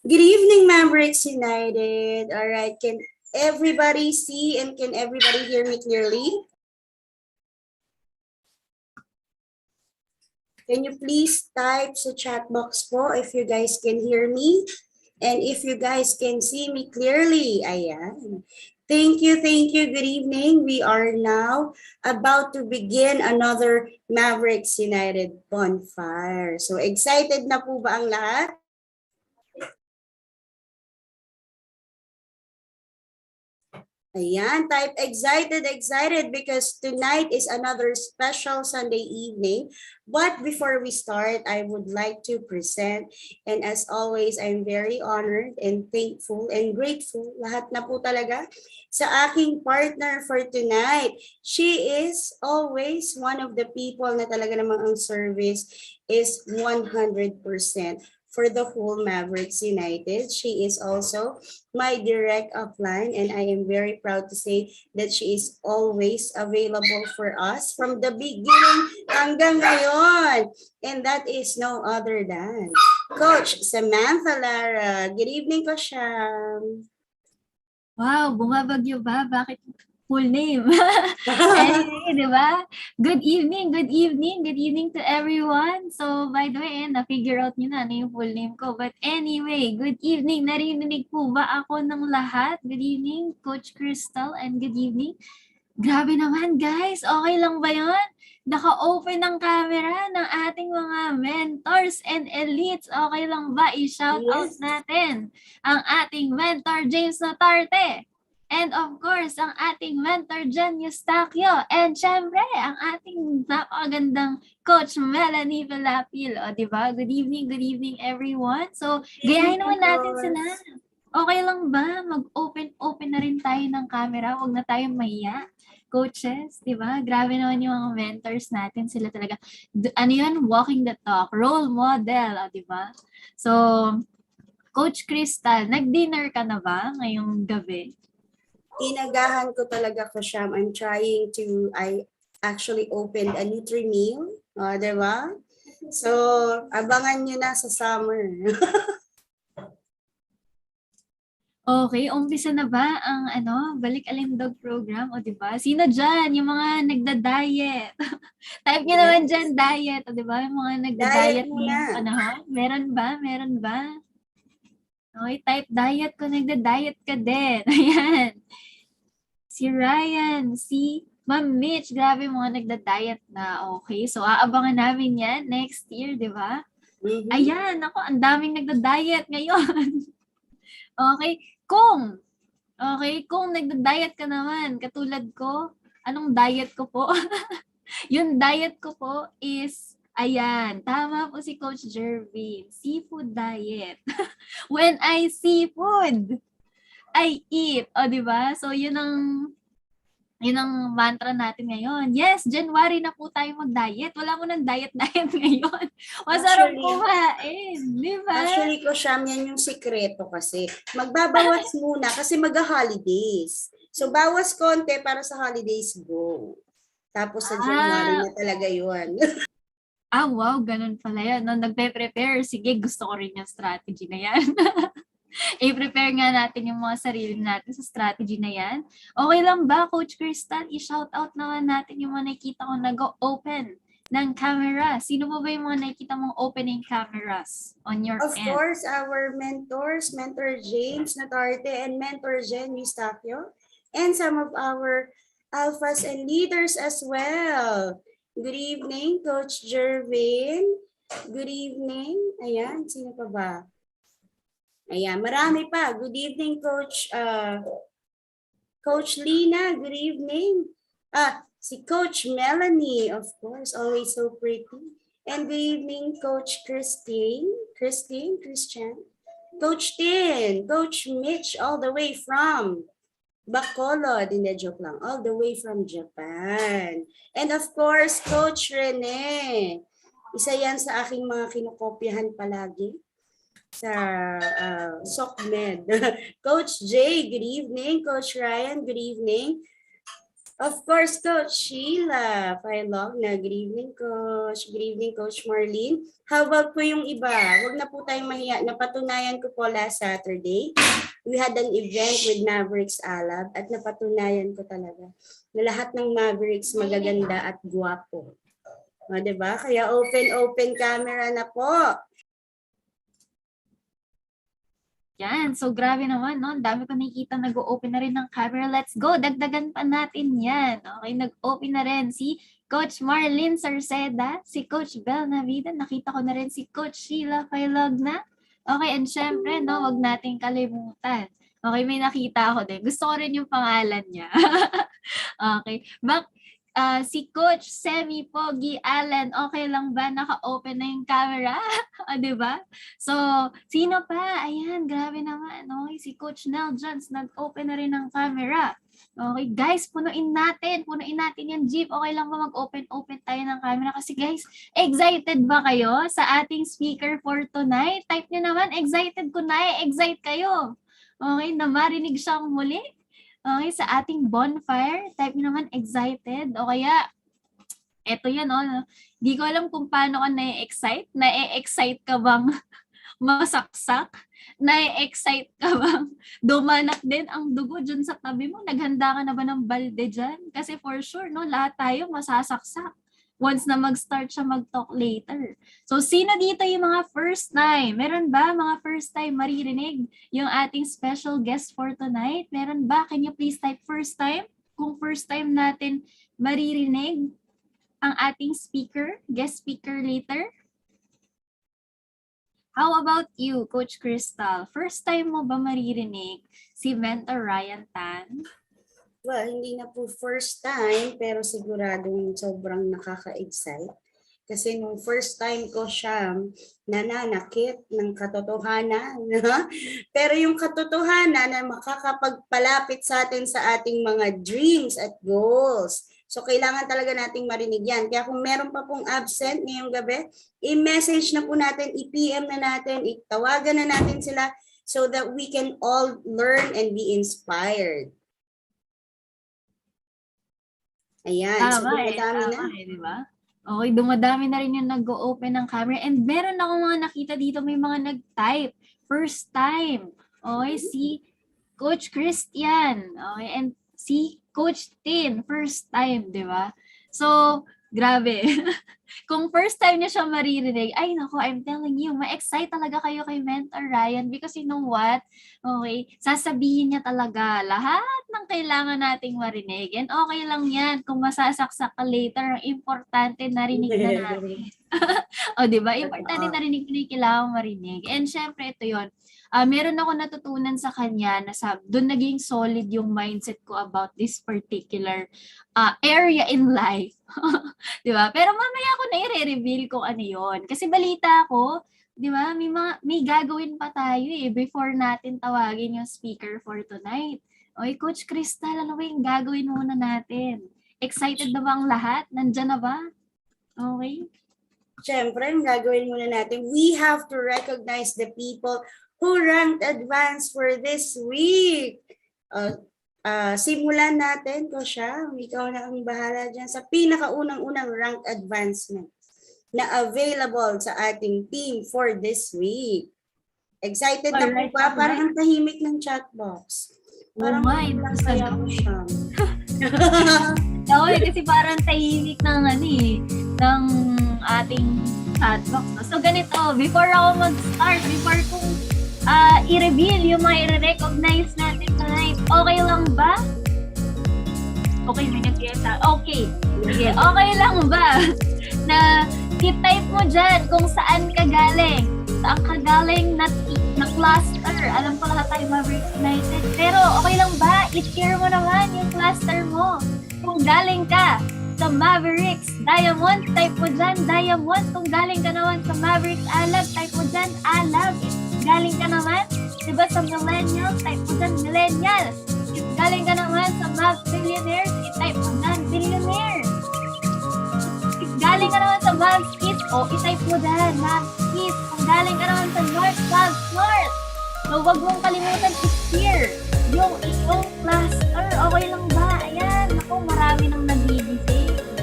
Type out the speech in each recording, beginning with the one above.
Good evening, Mavericks United. All right, can everybody see and can everybody hear me clearly? Can you please type sa chat box po if you guys can hear me and if you guys can see me clearly? Ayan. Thank you, thank you. Good evening. We are now about to begin another Mavericks United Bonfire. So excited na po ba ang lahat? Ayan, type excited because tonight is another special Sunday evening. But before we start, I would like to present, and as always, I'm very honored and thankful and grateful, lahat na po talaga, sa aking partner for tonight. She is always one of the people na talaga namang ang service is 100% for the whole Mavericks United. She is also my direct upline, and I am very proud to say that she is always available for us from the beginning hanggang ngayon. And that is no other than Coach Samantha Lara. Good evening, Coach Sham. Wow, bumabagyo ba? Bakit full name? Anyway, di ba? Good evening to everyone. So, by the way, na-figure out nyo na ano yung full name ko. But anyway, good evening. Narinig po ba ako ng lahat? Good evening, Coach Crystal, and good evening. Grabe naman, guys. Okay lang ba yun? Naka-open ang camera ng ating mga mentors and elites. Okay lang ba? I-shout out natin ang ating mentor, James Notarte. And of course, ang ating mentor, Jen Eustaquio. And syempre, ang ating napakagandang Coach Melanie Pilapil. O, diba? Good evening, everyone. So, gayahin naman natin sila. Okay lang ba? Mag-open na rin tayo ng camera. Huwag na tayong mahiya. Coaches, di ba? Grabe naman yung mga mentors natin. Sila talaga, ano yun? Walking the talk. Role model, di ba? So, Coach Crystal, nag-dinner ka na ba ngayong gabi? Inagahan ko talaga ko siya. I actually opened a Nutri-Meal. Di ba? So, abangan nyo na sa summer. Okay, umpisa na ba ang Balik Alindog program? O, di ba? Sino dyan? Yung mga nagda-diet. Type nyo naman Yes. dyan, diet. O, di ba? Yung mga Diet nagda-diet muna. ngayong panahon. Meron ba? Meron ba? Okay, type diet kung nagda-diet ka din. Ayan. Si Ryan, si Ma'am Mitch, grabe mga nagda-diet na. Okay, so aabangan namin yan next year, di ba? Mhm. Ayan, ako, ang daming nagda-diet ngayon. Okay, kung nagda-diet ka naman, katulad ko, anong diet ko po? Yung diet ko po is, ayan, tama po si Coach Jervin, seafood diet. When I see food, I eat. O, di ba? So, yun ang mantra natin ngayon. Yes, January na po tayo mag-diet. Wala mo ng diet-diet ngayon. Masarap Actually, kumain. Di ba? Actually, ko Sham, yan yung sikreto kasi. Magbabawas muna kasi mag-holidays. So, bawas konti para sa holidays go. Tapos sa January Ah, na talaga yun. wow, ganun pala yan. No, nagpe-prepare. Sige, gusto ko rin yung strategy na yan. I-prepare nga natin yung mga sarili natin sa strategy na yan. Okay lang ba, Coach Crystal? I-shout out naman natin yung mga nakikita ko nag-open ng camera. Sino mo ba yung mga nakikita mong opening cameras on your Of end? course, our mentors, Mentor James Natarte and Mentor Jen Eustaquio, and some of our alphas and leaders as well. Good evening, Coach Jervin. Good evening. Ayan, sino pa ba? Ayan, marami pa. Good evening, Coach Lina. Good evening. Si Coach Melanie, of course, always so pretty. And good evening, Coach Christian. Coach Tin, Coach Mitch, all the way from Bacolod, hindi joke lang, all the way from Japan. And of course, Coach Rene. Isa yan sa aking mga kinokopyahan palagi sa SOCMED. Coach Jay, good evening. Coach Ryan, good evening. Of course, Coach Sheila Pailog na good evening, Coach. Good evening, Coach Marlene. How about po yung iba? Huwag na po tayong mahiya. Napatunayan ko po last Saturday. We had an event with Mavericks Alab at napatunayan ko talaga na lahat ng Mavericks magaganda at guwapo. O, diba? Kaya open camera na po. Yan. So, grabe naman, no? Ang dami ko nakikita nag-open na rin ng camera. Let's go! Dagdagan pa natin yan. Okay, nag-open na rin si Coach Marlene Sarceda, si Coach Bel Navida. Nakita ko na rin si Coach Sheila Pailog na. Okay, and syempre, no, wag nating kalimutan. Okay, may nakita ako din. Gusto ko rin yung pangalan niya. Okay. Si Coach Semi Pogi Allen, okay lang ba? Naka-open na yung camera? O, diba? So, sino pa? Ayan, grabe naman. Okay, si Coach Nel Jones, nag-open na rin ng camera. Okay, guys, punuin natin yung jeep. Okay lang ba mag-open tayo ng camera? Kasi guys, excited ba kayo sa ating speaker for tonight? Type nyo naman, excited ko na excite kayo. Okay, na marinig siyang muli. Okay, sa ating bonfire, type nyo naman excited. O kaya, eto yan, Di ko alam kung paano ka na-excite. Na-excite ka bang masaksak? Na-excite ka bang dumanak din ang dugo dyan sa tabi mo? Naghanda ka na ba ng balde dyan? Kasi for sure, no, lahat tayo masasaksak once na mag-start siya mag-talk later. So, sino dito yung mga first time? Meron ba mga first time maririnig yung ating special guest for tonight? Meron ba? Can you please type first time? Kung first time natin maririnig ang ating speaker, guest speaker later? How about you, Coach Crystal? First time mo ba maririnig si Mentor Ryan Tan? Well, hindi na po first time, pero siguradong sobrang nakaka-excite. Kasi nung first time ko siya nananakit ng katotohanan. Pero yung katotohanan na makakapagpalapit sa atin sa ating mga dreams at goals. So, kailangan talaga nating marinig yan. Kaya kung meron pa pong absent ngayong gabi, i-message na po natin, i-PM na natin, itawagan na natin sila so that we can all learn and be inspired. Ayan, so dumadami na. Di ba? Okay, dumadami na rin yung nag-open ng camera. And meron akong mga nakita dito, may mga nag-type. First time. Okay, si Coach Christian, okay, and si Coach Tin, first time, di ba? So, grabe. Kung first time niya siya maririnig, ay nako, I'm telling you, ma-excite talaga kayo kay Mentor Ryan because you know what? Okay, sasabihin niya talaga lahat ng kailangan nating marinig. And okay lang yan kung masasaksak ka later, ang importante narinig na natin. O, di ba? Importante narinig na yung kailangan marinig. And syempre, ito yon. Meron ako natutunan sa kanya na doon naging solid yung mindset ko about this particular area in life. Di ba? Pero mamaya ako na i-reveal kung ano yon. Kasi balita ko, di ba, may gagawin pa tayo before natin tawagin yung speaker for tonight. Okay, Coach Crystal, ano ba yung gagawin muna natin? Excited na ba ang lahat? Nandyan na ba? Okay. Siyempre, ang gagawin muna natin, we have to recognize the people who ranked advance for this week. Simulan natin ko siya. Ikaw na ang bahala dyan sa pinakaunang-unang rank advancement na available sa ating team for this week. Excited na po ba? Parang ang tahimik ng chat box. Parang lang kaya ko siya. Kasi parang tahimik ng ng ating chat box. So ganito, before ako mag-start, before kong i-reveal yung mga i-recognize natin tonight. Okay lang ba? Okay, may nag-iasa. Okay. Sige, okay lang ba na i-type mo dyan kung saan ka galing? Saan ka galing na cluster? Alam ko lahat tayo Mavericks United. Pero okay lang ba? I-share mo naman yung cluster mo. Kung galing ka sa Mavericks Diamond, type mo dyan Diamond. Kung galing ka naman sa Mavericks Alab, type mo dyan Alab. Galing ka naman, diba sa Millennials, type mo dyan Millennials. If galing ka naman sa Mavs Billionaires, i-type mo dyan Billionaire. If galing ka naman sa Mavs East, i-type mo dyan Mavs East. Kung galing ka naman sa North, Mavs North. So, wag mong kalimutan i-share yung iyong cluster. Okay lang ba? Ayan, ako, marami nang nag-ibig.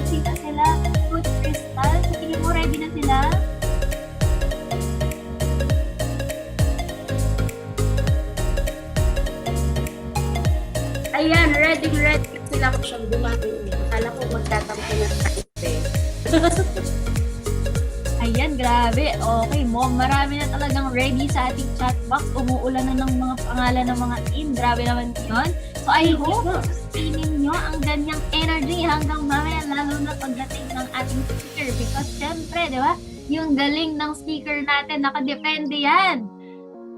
Sita sila, Coach Crystal. So, tingin mo, ready na sila? Ayan, ready sila ko siyang dumating. Akala ko magtatampo na sa Ayan, grabe. Okay, marami na talagang ready sa ating chat box. Umuulan na ng mga pangalan ng mga team. Grabe naman yun. So, I hope sustaining nyo ang ganyang energy hanggang mamaya, lalo na pagdating ng ating speaker. Because syempre, di ba, yung galing ng speaker natin, nakadepende yan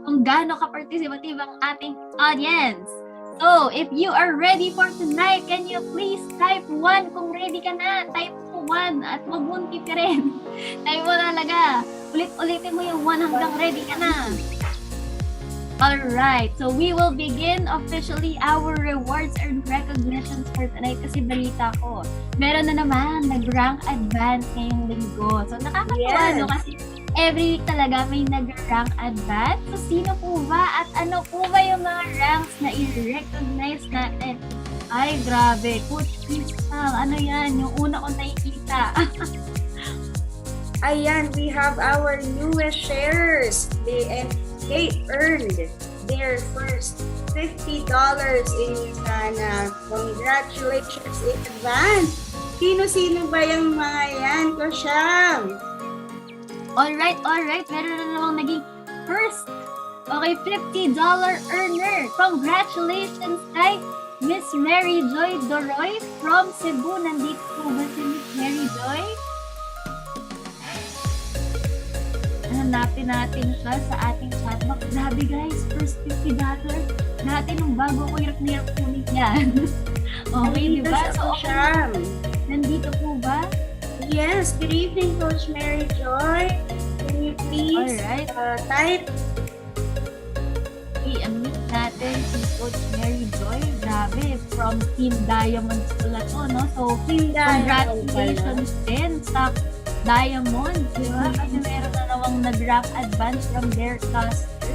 kung gaano ka-participative ang ating audience. So, if you are ready for tonight, can you please type 1 kung ready ka na? Type 1 at wag mong tipirin. Type mo talaga. Ulit-ulitin mo yung 1 hanggang ready ka na. Alright, so we will begin officially our rewards and recognitions for tonight kasi balita ko. Meron na naman nag-rank advance ngayong linggo. So nakakatuwa, no? Kasi every week talaga may nag-rank advance. So sino po ba at ano po ba yung mga ranks na i-recognize natin? Ay, grabe. Coach Crystal, ano yan? Yung una kong nakikita. Ayan, we have our newest shares. They earned their first $50 in Sana. Congratulations in advance. Sino-sino ba yung mga yan, Kosyam? Alright. Meron na namang naging first. Okay, $50 earner. Congratulations kay Miss Mary Joy Doroy from Cebu. Nandito po ba si Miss Mary Joy? Hanapin natin siya sa ating chatbox. Grabe guys, first $50. Dati nung bago ko hirap na hirap kunin yan. Okay, di ba? So, okay. Nandito po ba? Yes, good evening, Coach Mary Joy. Can you please type? I-unmute natin si Coach Mary Joy. Grabe, from Team Diamond pala to, no? So, congratulations din sa Diamond, di ba? Kasi meron na namang nag-rank advance from their cluster.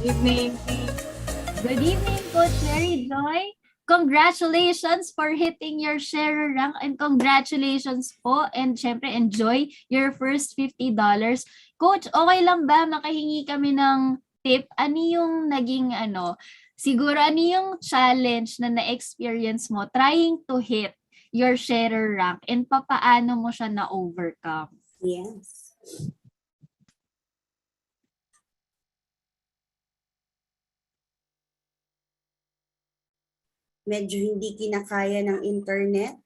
Good evening. Good evening, Coach Mary Joy. Congratulations for hitting your share rank and congratulations po and syempre enjoy your first $50. Coach, okay lang ba makahingi kami ng tip, ano yung naging siguro ano yung challenge na na-experience mo trying to hit your sharer rank and papaano mo siya na-overcome? Yes. Medyo hindi kinakaya ng internet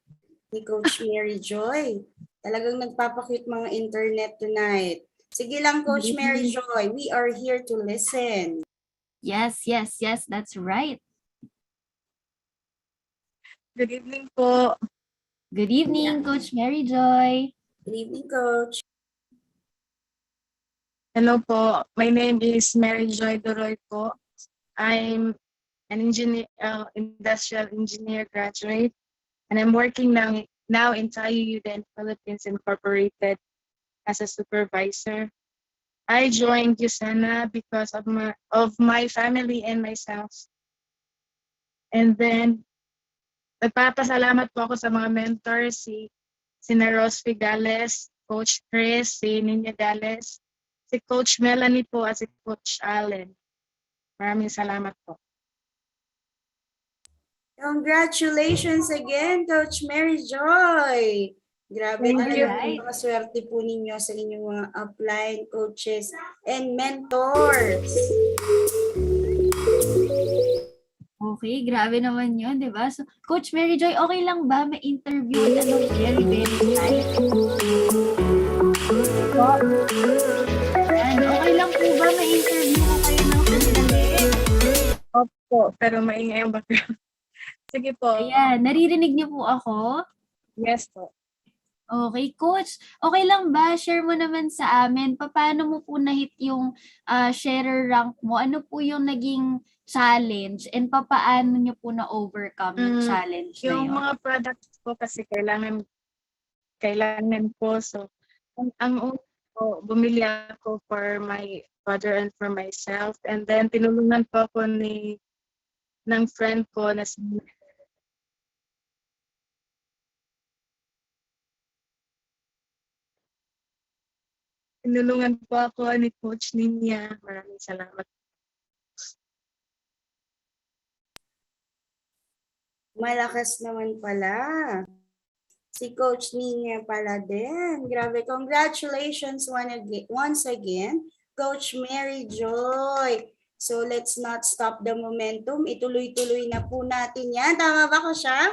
ni Coach Mary Joy. Talagang nagpapakit mga internet tonight. Sige lang, Coach Mary Joy. We are here to listen. Yes, yes, yes, that's right. Good evening po. Good evening, Coach Mary Joy. Good evening, Coach. Hello po. My name is Mary Joy Doroy po. I'm an industrial engineer graduate, and I'm working now in Tayo Uden Philippines Incorporated as a supervisor. I joined USANA because of my family and myself. And then, nagpapasalamat po ako sa mga mentors, si Rose Figales, Coach Chris, si Nina Gales, si Coach Melanie po at si Coach Allen. Maraming salamat po. Congratulations again, Coach Mary Joy. Grabe Thank you. talaga mga swerte po ninyo sa inyong mga upline coaches and mentors. Okay, grabe naman yun, di ba? So, Coach Mary Joy, okay lang ba ma-interview at very, very shy? Okay lang po ba ma-interview ko kayo ng sandali? Opo, pero maingay ang background. Sige po. Ayan, naririnig niyo po ako? Yes po. Okay, Coach. Okay lang ba? Share mo naman sa amin, paano mo po na-hit yung sharer rank mo? Ano po yung naging challenge and paano niyo po na-overcome yung challenge na Yung yun? mga products po kasi kailangan po. So, ang una po, bumili ako for my father and for myself. And then, tinulungan po ako ng friend ko na si tinulungan po ako ni Coach Ninya. Maraming salamat. Malakas naman pala. Si Coach Nina pala din. Grabe, congratulations once again, Coach Mary Joy. So let's not stop the momentum. Ituloy-tuloy na po natin yan. Tama ba ko siya?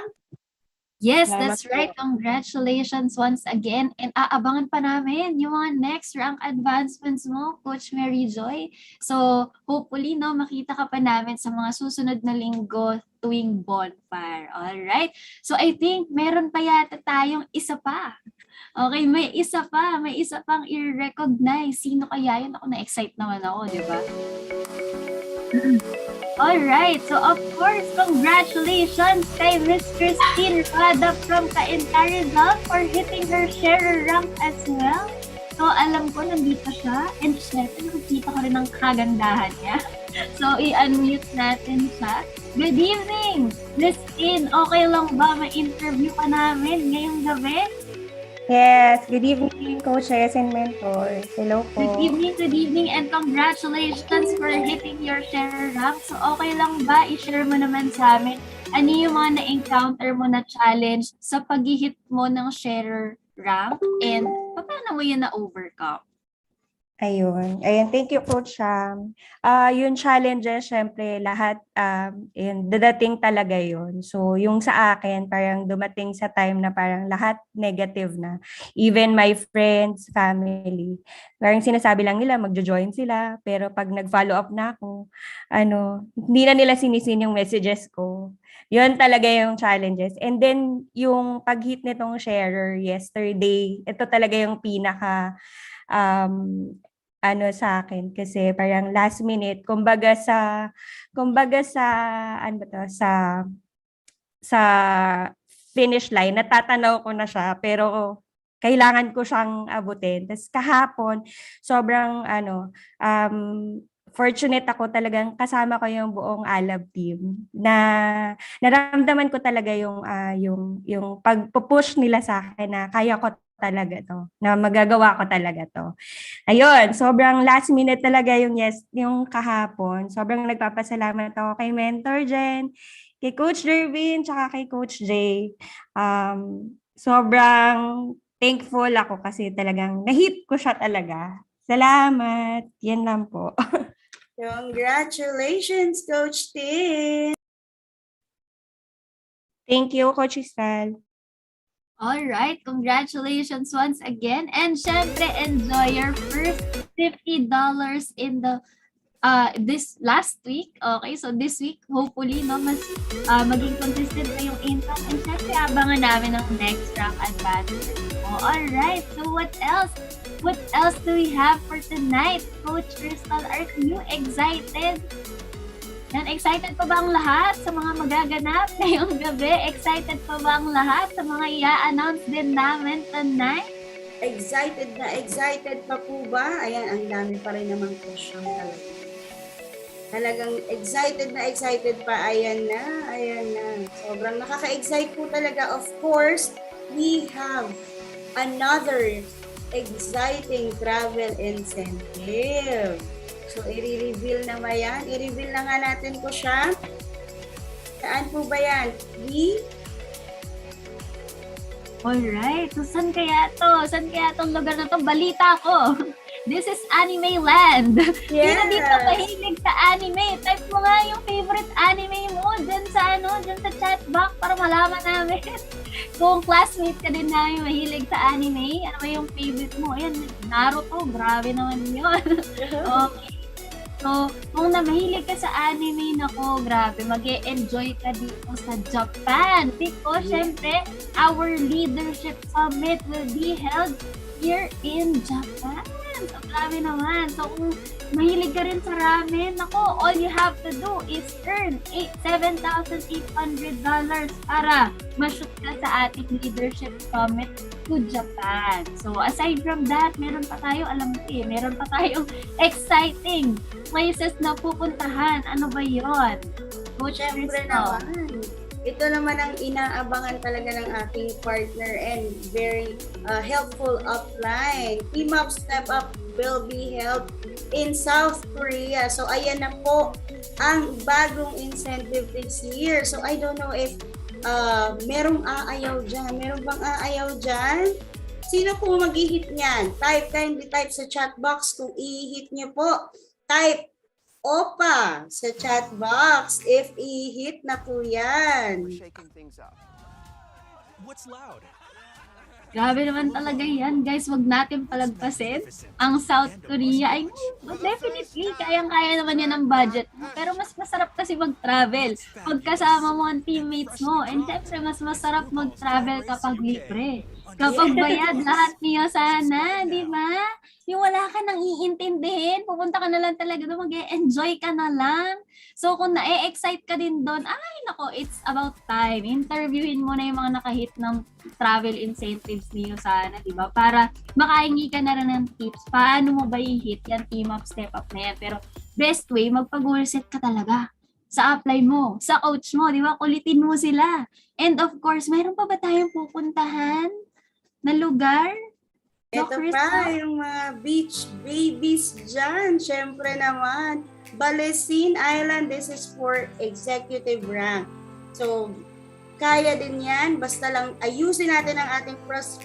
Yes, Salamat that's right. po. Congratulations once again. And aabangan pa namin yung mga next rank advancements mo, Coach Mary Joy. So, hopefully, no, makita ka pa namin sa mga susunod na linggo tuwing Bonfire. Alright? So, I think meron pa yata tayong isa pa. Okay, may isa pang i-recognize. Sino kaya yun? Ako, na-excite naman ako, di ba? Alright, so of course, congratulations kay Miss Christine Rada from Cainta for hitting her sharer rank as well. So alam ko, nandito siya. And syempre, nakikita ko rin ang kagandahan niya. So i-unmute natin siya. Good evening, Christine. Okay lang ba ma-interview ka namin ngayong gabi? Yes, good evening, coaches and mentors. Hello po. Good evening, and congratulations for hitting your sharer rank. So, okay lang ba? I-share mo naman sa amin ano yung mga na-encounter mo na challenge sa pag-hit mo ng sharer rank and paano mo yun na-overcome? Ayun. Thank you, Coach Sham. Yung challenges, syempre, lahat, dadating talaga yun. So, yung sa akin, parang dumating sa time na parang lahat negative na. Even my friends, family. Parang sinasabi lang nila, magjo-join sila. Pero pag nag-follow up na ako, hindi na nila sinisin yung messages ko. Yun talaga yung challenges. And then, yung pag-hit nitong sharer yesterday, ito talaga yung pinaka sa akin kasi parang last minute kumbaga sa ano ba to sa finish line natatanaw ko na siya pero kailangan ko siyang abutin. Tapos kahapon sobrang fortunate ako, talagang kasama ko yung buong Alab team na naramdaman ko talaga yung pagpupush nila sa akin na kaya ko talaga to, na magagawa ko talaga to. Ayun, sobrang last minute talaga yung kahapon. Sobrang nagpapasalamat ako kay Mentor Jen, kay Coach Dervin, tsaka kay Coach Jay. Sobrang thankful ako kasi talagang na-hit ko siya talaga. Salamat. Yan lang po. Congratulations, Coach Tin! Thank you, Coach Isal. Alright, congratulations once again. And syempre, enjoy your first $50 in the this last week. Okay, so this week, hopefully, no, mas maging consistent na yung income. And syempre, abangan namin ng next round advantage. Alright, so what else? What else do we have for tonight? Coach Crystal, are you excited? Yan, excited pa ba ang lahat sa mga magaganap ngayong gabi? Excited pa ba ang lahat sa mga i-announce din namin tonight? Excited pa po ba? Ayan, ang dami pa rin namang question talaga. Talagang excited pa. Ayan na. Sobrang nakaka-excite po talaga. Of course, we have another exciting travel incentive. So, i-reveal na ba yan? I-reveal na nga natin po siya. Saan po ba yan? Alright, so saan kaya to? Saan kaya tong lugar na to? Balita ko. This is Anime Land. Yes. Sino dito mahilig sa anime? Type mo nga yung favorite anime mo dyan sa chat box para malaman namin. Kung classmate ka din namin mahilig sa anime, ano ba yung favorite mo? Ayan, Naruto, grabe naman yun. Okay. So, kung mahilig ka sa anime, nako, grabe, mag-e-enjoy ka dito sa Japan. Because, syempre, our leadership summit will be held here in Japan. So, grabe naman. So, kung mahilig ka rin sa ramen, nako, all you have to do is earn $7,800 para ma-shoot ka sa ating leadership summit to Japan. So, aside from that, meron pa tayo, meron pa tayong exciting places na pupuntahan. Ano ba yun? Coach Siyempre Crystal. naman. Ito naman ang inaabangan talaga ng aking partner and very helpful upline. Team Up Step Up will be held in South Korea. So, ayan na po ang bagong incentive this year. So, I don't know if merong aayaw dyan. Meron bang aayaw dyan? Sino po mag-hit niyan? Kindly type sa chat box kung i-hit niyo po. Type OPA sa chat box if i-hit na po yan. What's loud? Grabe naman talaga yan, guys. Wag natin palagpasin. Ang South Korea, ay definitely, kayang-kaya naman yan ang budget mo. Pero mas masarap kasi mag-travel pag kasama mo ang teammates mo. And syempre, mas masarap mag-travel kapag libre. Kapag bayad, lahat niyo sana, di ba? Yung wala ka nang iintindihin, pupunta ka na lang talaga doon, mag-enjoy ka na lang. So, kung na-excite ka din doon, ay nako, it's about time. Interviewin mo na yung mga nakahit ng travel incentives niyo sana, di ba? Para makahingi ka na rin ng tips. Paano mo ba i-hit yan, team up, step up na yan? Pero best way, magpag-goal set ka talaga sa apply mo, sa coach mo, di ba? Kulitin mo sila. And of course, mayroon pa ba tayong pupuntahan na lugar? Ito pa, yung mga beach babies dyan. Siyempre naman, Balesin Island, this is for executive rank. So, kaya din yan. Basta lang ayusin natin ang ating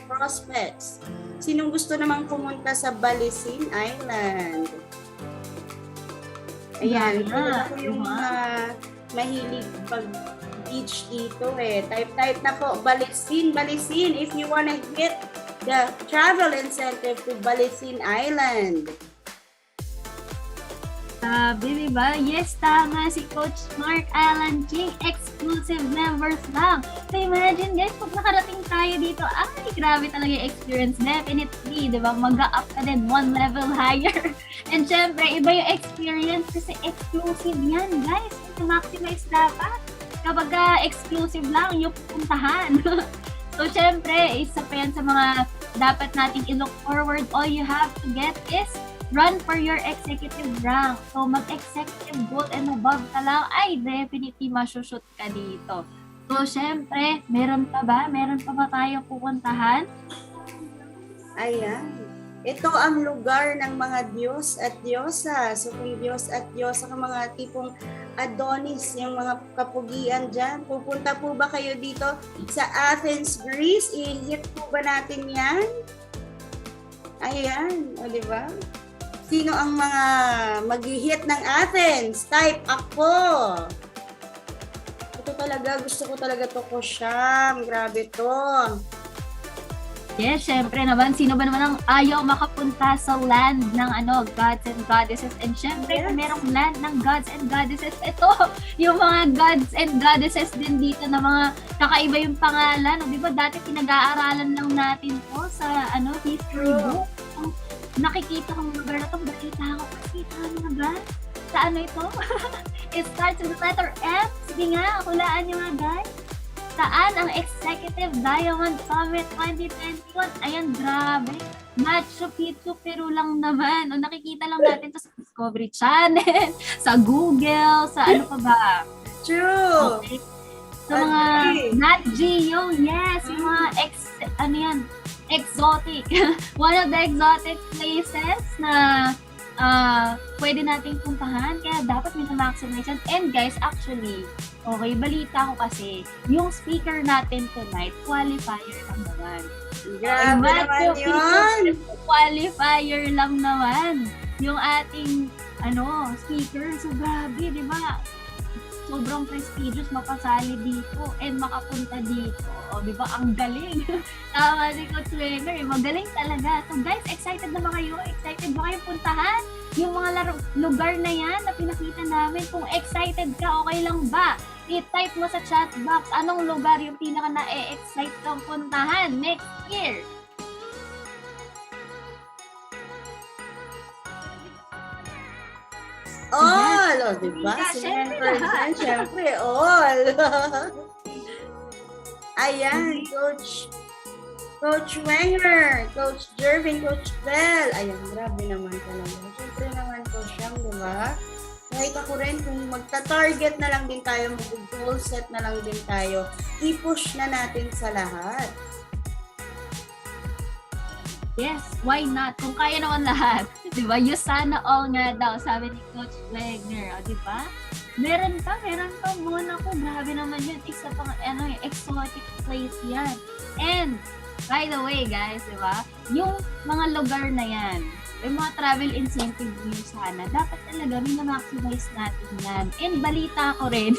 prospects. Sinong gusto namang pumunta sa Balesin Island? Ayan, ito ako yung mga mahilig pag-beach dito eh. Type na po, Balesin. If you wanna hit the travel incentive to Balesin Island. Sabi, diba? Yes, tama si Coach Mark Alan King. Exclusive members lang. So imagine guys, pag nakarating tayo dito, ay, grabe talaga yung experience. Definitely, diba? Mag-up ka din one level higher. And syempre, iba yung experience kasi exclusive yan, guys. Maximize dapat. Kapag exclusive lang, yung pupuntahan. So, syempre, isa pa yan sa mga dapat nating i-look forward. All you have to get is run for your executive rank. So, mag-executive gold and above ka lang, ay, definitely masushoot ka dito. So, syempre, meron pa ba tayong pupuntahan? Ayan. Ito ang lugar ng mga Diyos at Diyosa. So kung Diyos at Diyosa ka mga tipong Adonis, yung mga kapugian dyan, pupunta po ba kayo dito sa Athens, Greece? I-hit po ba natin yan? Ayan, o diba? Sino ang mga mag-hit ng Athens? Type ako. Ito talaga, gusto ko talaga to ko Siyam. Grabe to. Yes, syempre naman, sino ba naman ang ayaw makapunta sa land ng gods and goddesses? And syempre, Yes. kung merong land ng gods and goddesses, ito, yung mga gods and goddesses din dito na mga kakaiba yung pangalan. O, di ba, dati pinag-aaralan lang natin to sa history book. Nakikita kong lugar na to, nakita ko kasi talaga. Sa ito? It starts with the letter F. Sige nga, hulaan nyo nga, guys. Saan ang Executive Diamond Summit 2021? Ayan, grabe. Machu Picchu, Peru lang naman. O nakikita lang natin to sa Discovery Channel, sa Google, sa ano pa ba? True. Okay. Sa mga Nat Geo, yes, yung mga exotic. One of the exotic places na pwede nating puntahan. Kaya dapat may na-maximize yan. And guys, actually, okay, balita ko kasi, yung speaker natin tonight, qualifier lang naman. Grabe naman yun. Qualifier lang naman. Yung ating, speaker. So, grabe, di ba? Sobrang prestigious mapasali dito and makapunta dito. O, di ba? Ang galing. Tama si Coach Wenger. Magaling talaga. So, guys, excited na ba kayo? Excited ba kayo puntahan? Yung mga lugar na yan na pinakita namin, kung excited ka, okay lang ba? I-type mo sa chat box anong lugar yung pinaka na-excite kang puntahan next year. All! O, diba? Yeah, syempre Siyempre, lahat. syempre, all. Ayan, Coach Wenger, Coach Jervin, Coach Bell. Ayan, grabe naman talaga. Siyempre naman, Coach Siyam, diba? Kahit ako rin, kung magta-target na lang din tayo, mag-goal set na lang din tayo, i-push na natin sa lahat. Yes, why not? Kung kaya naman lahat. Diba? You sana all nga daw, sabi ni Coach Wenger. O, diba? Meron pa muna ko. Grabe naman yun. Isa pang exotic place yan. And, by the way, guys, diba? Yung mga lugar na yan, yung mga travel incentive nyo sana, dapat talaga minamaximize natin yan. And balita ko rin,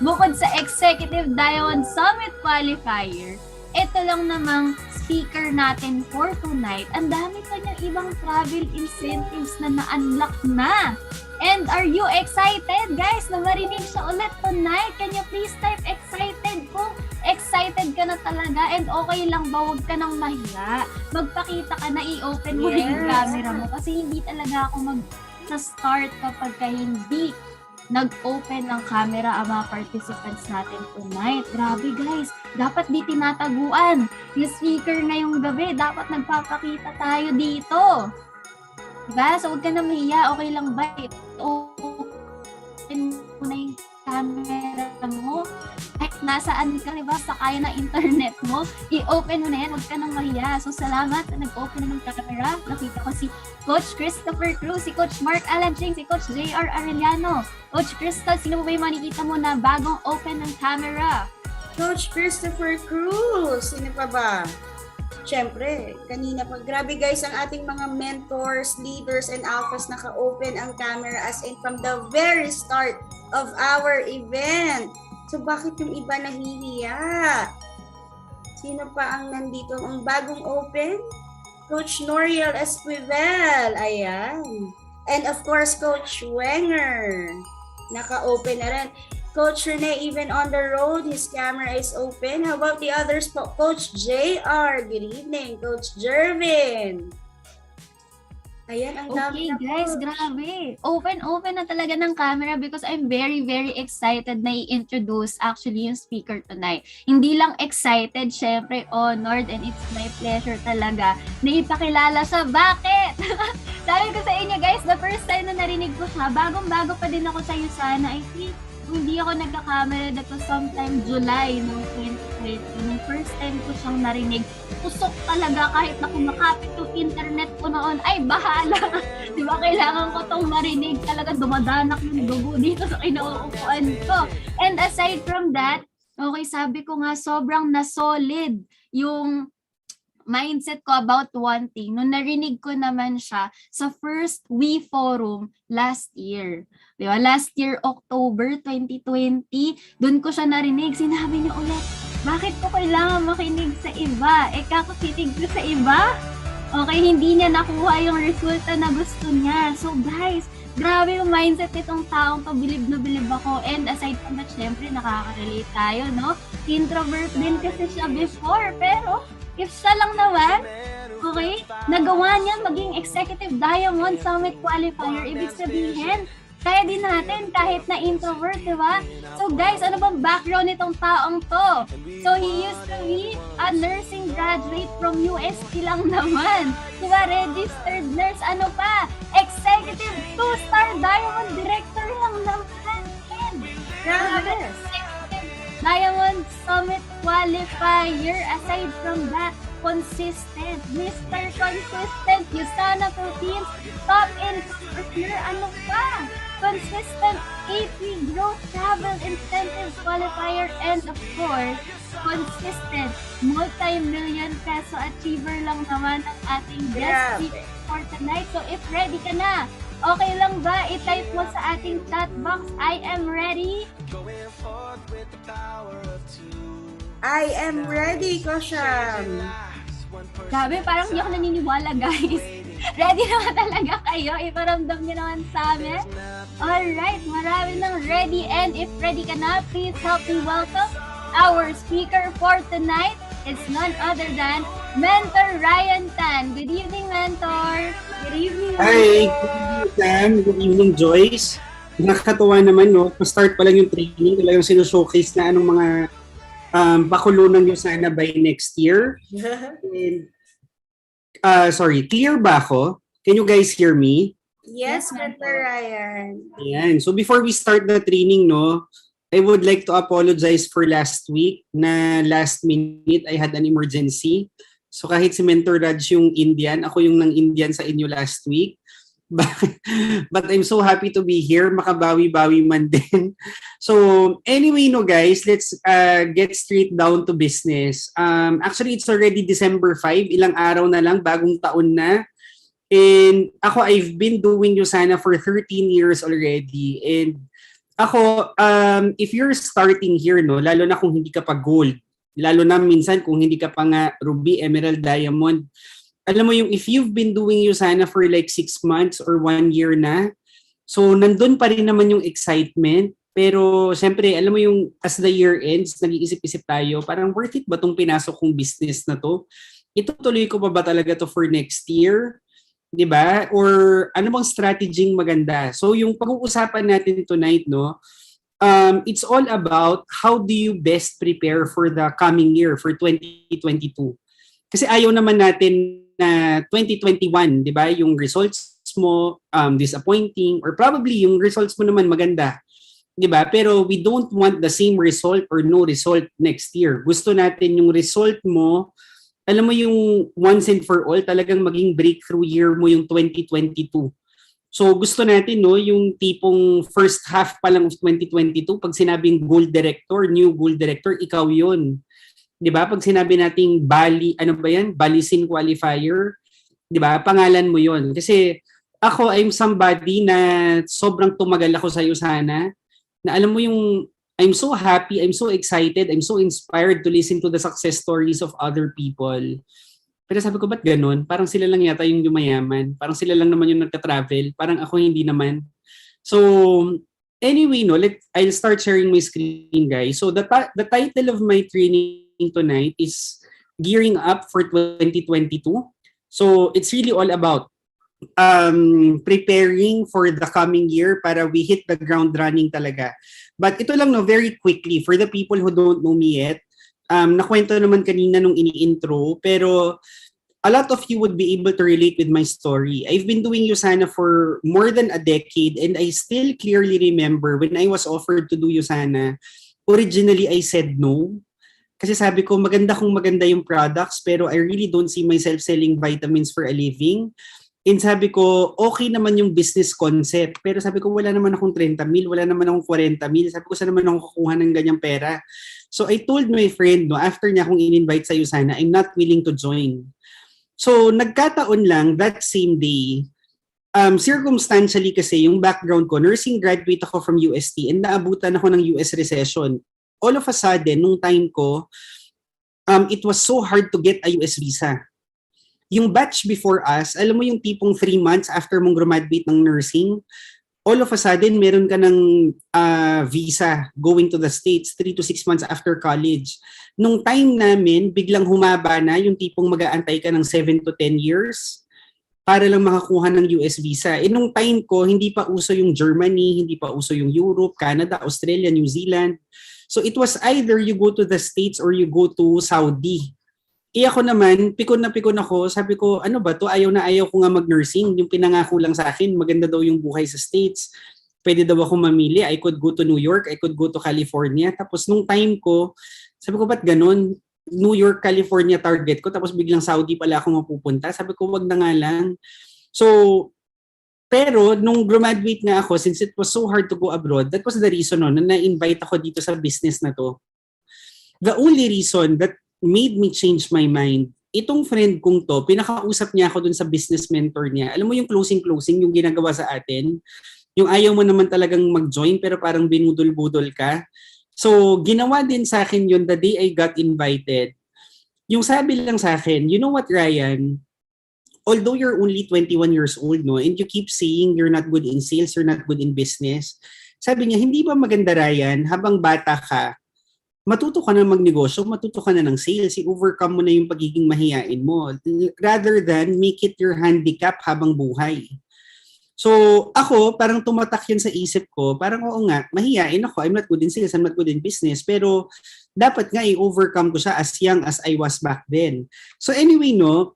bukod sa Executive Diamond Summit Qualifier, ito lang namang speaker natin for tonight. Ang dami pa niyang ibang travel incentives na na-unlock na. And are you excited, guys, na marinig siya ulit tonight? Can you please type excited kung excited ka na talaga and okay lang ba? Huwag ka nang mahiya. Magpakita ka na, i-open mo na yung camera mo kasi hindi talaga ako mag-start kapag ka hindi nag-open ng camera ang mga participants natin tonight. Grabe, guys. Dapat di tinataguan. Yung speaker ngayong gabi, dapat nagpapakita tayo dito. Diba? So, huwag ka na mahiya. Okay lang ba? Open mo na yung camera mo. Kahit nasaan ka, diba? Sa kaya ng internet mo, i-open mo na yan. Huwag ka nang mahiya. So, salamat na nag-open na ng camera. Nakita ko si Coach Christopher Cruz, si Coach Mark Alanching, si Coach JR Arellano. Coach Crystal, sino ba yung makikita mo na bagong open ng camera? Coach Christopher Cruz. Sino pa ba? Siyempre, kanina pa. Grabe guys, ang ating mga mentors, leaders, and alphas naka-open ang camera as in from the very start of our event. So bakit yung iba nahihiya? Sino pa ang nandito? Ang bagong open? Coach Noriel Esquivel. Ayan. And of course, Coach Wenger. Naka-open na rin. Coach Rene, even on the road, his camera is open. How about the others po? Coach JR, good evening. Coach Jervin. Ayan, ang dami Okay, guys, grabe. Open na talaga ng camera because I'm very, very excited na i-introduce actually yung speaker tonight. Hindi lang excited, syempre honored, and it's my pleasure talaga na ipakilala siya. Bakit? Sabi ko sa inyo, guys, the first time na narinig ko siya, bagong-bago pa din ako sa USANA. I think kung hindi ako nagkakamera, that was sometime July ng 2020. Nung first time ko siyang narinig, usok talaga kahit na kumakapit yung internet ko noon, ay bahala. Di ba, kailangan ko tong marinig. Talaga dumadanak yung dugo dito sa kinauupuan ko. And aside from that, okay, sabi ko nga, sobrang na-solid yung mindset ko about one thing. Nung narinig ko naman siya sa first We Forum last year. Di ba? Last year, October 2020, dun ko siya narinig. Sinabi niya ulit, bakit ko kailangan makinig sa iba? Kakakinig ko sa iba? Okay, hindi niya nakuha yung resulta na gusto niya. So guys, grabe yung mindset nitong taong to. Bilib na bilib ako. And aside from that, syempre, nakaka-relate tayo, no? Introvert din kasi siya before. Pero, if siya lang naman, okay, nagawa niya maging Executive Diamond Summit Qualifier, ibig sabihin, kaya din natin kahit na introvert, di ba? So guys, ano bang background nitong taong to? So he used to be a nursing graduate from UST lang naman. Di ba? Registered nurse, ano pa? Executive 2-star Diamond Director lang naman. And, grabe. Diamond Summit Qualifier. Aside from that, consistent. Mr. Consistent. Yusana Philippines. Top entrepreneur. Ano pa? Consistent AP Growth Travel Incentives Qualifier. And of course, consistent multi-million peso achiever lang naman ang ating guest speaker for tonight. So if ready ka na, okay lang ba i-type mo sa ating chat box, I am ready? I am ready, Kosham. Grabe, parang hindi ako naniniwala, guys. Ready naman talaga kayo. Iparamdam niyo naman sa amin. Alright, marami nang ready. And if ready ka na, please help me welcome our speaker for tonight. It's none other than Mentor Ryan Tan. Good evening, Mentor. Good evening. Hi, good evening, Sam. Good evening, Joyce. Nakakatuwa naman, no? Pa-start pa lang yung training, talagang sinushow-case na anong mga bakulunan nyo sana by next year. And, sorry, clear ba ako? Can you guys hear me? Yes, Mentor Ryan. Ayan. So before we start the training, no, I would like to apologize for last week na last minute I had an emergency. So kahit si Mentor Raj yung Indian, ako yung nang Indian sa inyo last week. But I'm so happy to be here. Makabawi-bawi man din. So anyway, no guys, let's get straight down to business. Actually, it's already December 5. Ilang araw na lang, bagong taon na. And ako, I've been doing Yusana for 13 years already. And ako, if you're starting here, no, lalo na kung hindi ka pa gold, lalo na minsan kung hindi ka pa nga ruby, emerald, diamond, alam mo yung if you've been doing Yusana for like 6 months or 1 year na, so nandun pa rin naman yung excitement. Pero siyempre, alam mo yung as the year ends, nag-iisip-isip tayo, parang worth it ba itong pinasok kong business na to? Itutuloy ko pa ba talaga to for next year? 'Di ba? Or ano bang strategy maganda? So yung pag-uusapan natin tonight, no, it's all about how do you best prepare for the coming year, for 2022. Kasi ayaw naman natin na 2021, 'di ba? Yung results mo disappointing, or probably yung results mo naman maganda. 'Di ba? Pero we don't want the same result or no result next year. Gusto natin yung result mo, alam mo yung once and for all, talagang maging breakthrough year mo yung 2022. So gusto natin, no, yung tipong first half pa lang of 2022, pag sinabing gold director, new gold director, ikaw yun. 'Di ba? Pag sinabi nating Bali, ano ba yan? Balisin qualifier, 'di ba? Pangalan mo yun. Kasi ako, I'm somebody na sobrang tumagal ako sa iyo sana, na alam mo yung I'm so happy, I'm so excited, I'm so inspired to listen to the success stories of other people. Pero sabi ko, ba't ganun? Parang sila lang yata yung yumayaman. Parang sila lang naman yung nagka-travel. Parang ako hindi naman. So, anyway, no, I'll start sharing my screen, guys. So, the title of my training tonight is Gearing Up for 2022. So, it's really all about preparing for the coming year para we hit the ground running talaga. But ito lang, no, very quickly, for the people who don't know me yet, nakwento naman kanina nung ini-intro, pero a lot of you would be able to relate with my story. I've been doing Usana for more than a decade, and I still clearly remember when I was offered to do Usana, originally I said no. Kasi sabi ko, maganda kung maganda yung products, pero I really don't see myself selling vitamins for a living. And sabi ko, okay naman yung business concept. Pero sabi ko, wala naman akong 30 mil, wala naman akong 40 mil. Sabi ko, saan naman ako kukuha ng ganyang pera? So I told my friend, no, after niya akong in-invite sa Usana, I'm not willing to join. So nagkataon lang that same day, circumstantially kasi yung background ko, nursing graduate ako from UST and naabutan ako ng US recession. All of a sudden, nung time ko, it was so hard to get a US visa. Yung batch before us, alam mo yung tipong 3 months after mong graduate ng nursing, all of a sudden, meron ka ng visa going to the States 3 to 6 months after college. Nung time namin, biglang humaba na yung tipong mag-aantay ka ng 7 to 10 years para lang makakuha ng US visa. Nung time ko, hindi pa uso yung Germany, hindi pa uso yung Europe, Canada, Australia, New Zealand. So it was either you go to the States or you go to Saudi. Ako naman, pikon na pikon ako. Sabi ko, ano ba to? Ayaw na ayaw ko nga mag-nursing. Yung pinangako lang sa akin, maganda daw yung buhay sa States. Pwede daw ako mamili. I could go to New York, I could go to California. Tapos nung time ko, sabi ko, ba't ganun? New York, California target ko. Tapos biglang Saudi pala ako mapupunta. Sabi ko, wag na nga lang. So, pero nung graduate nga ako, since it was so hard to go abroad, that was the reason na na-invite ako dito sa business na to. The only reason that made me change my mind, itong friend kong to, pinakausap niya ako dun sa business mentor niya. Alam mo yung closing-closing, yung ginagawa sa atin? Yung ayaw mo naman talagang mag-join pero parang binudol-budol ka. So, ginawa din sa akin yun the day I got invited. Yung sabi lang sa akin, you know what, Ryan? Although you're only 21 years old, no, and you keep saying you're not good in sales, you're not good in business, sabi niya, hindi ba maganda, Ryan, habang bata ka, matuto ka na magnegosyo, matuto ka na ng sales, i-overcome mo na yung pagiging mahiyain mo, rather than make it your handicap habang buhay. So, ako, parang tumatak yan sa isip ko, parang oo nga, mahiyain ako, I'm not good in sales, I'm not good in business, pero dapat nga i-overcome ko siya as young as I was back then. So anyway, no,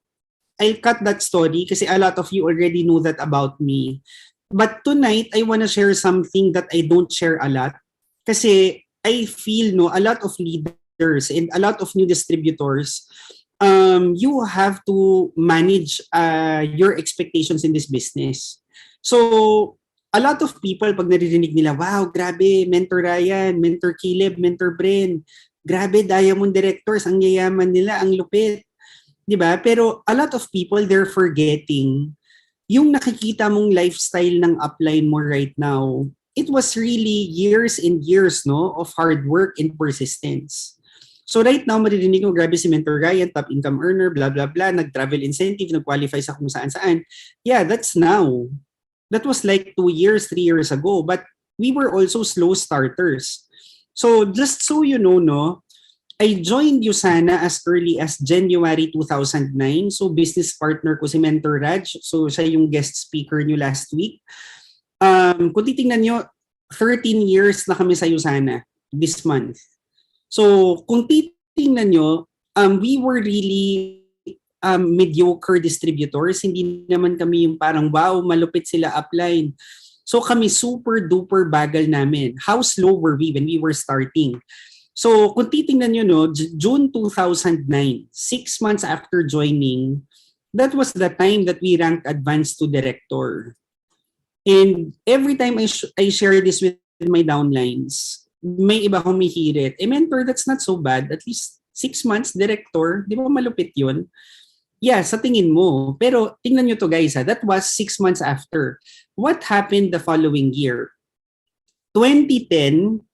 I'll cut that story kasi a lot of you already know that about me. But tonight, I want to share something that I don't share a lot. Kasi I feel, no, a lot of leaders and a lot of new distributors, you have to manage your expectations in this business. So, a lot of people, pag naririnig nila, wow, grabe, Mentor Ryan, Mentor Caleb, Mentor Bren, grabe, Diamond Directors, ang yayaman nila, ang lupit. Diba? Pero a lot of people, they're forgetting yung nakikita mong lifestyle ng upline mo right now. It was really years and years, no, of hard work and persistence. So right now, maririnig ko, grabe si Mentor Ryan, top income earner, blah, blah, blah, nag-travel incentive, nag-qualify sa kung saan-saan. Yeah, that's now. That was like 2 years, 3 years ago. But we were also slow starters. So just so you know, no, I joined Usana as early as January 2009. So business partner ko si Mentor Raj. So siya yung guest speaker nyo last week. Kung titingnan nyo, 13 years na kami sa Usana this month. So kung titingnan nyo, we were really mediocre distributors. Hindi naman kami yung parang wow, malupit sila upline. So kami super duper bagal namin. How slow were we when we were starting? So, kung titingnan nyo, no, June 2009, 6 months after joining, that was the time that we ranked advanced to director. And every time I share this with my downlines, may iba humihirit. Mentor, that's not so bad. At least 6 months director, di ba malupit yun? Yeah, sa tingin mo. Pero tingnan nyo to guys, that was 6 months after. What happened the following year? 2010,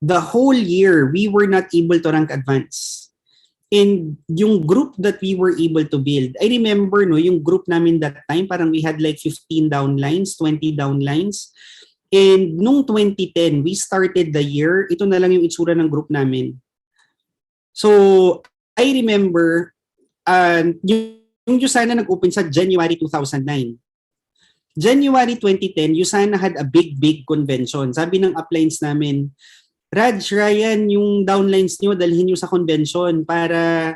the whole year, we were not able to rank advance. And yung group that we were able to build, I remember, no, yung group namin that time, parang we had like 15 downlines, 20 downlines. And nung 2010, we started the year, ito na lang yung itsura ng group namin. So, I remember, yung Usana nag-open sa January 2009. January 2010, Usana had a big convention. Sabi ng uplines namin, Raj, Ryan, yung downlines nyo, dalhin nyo sa convention para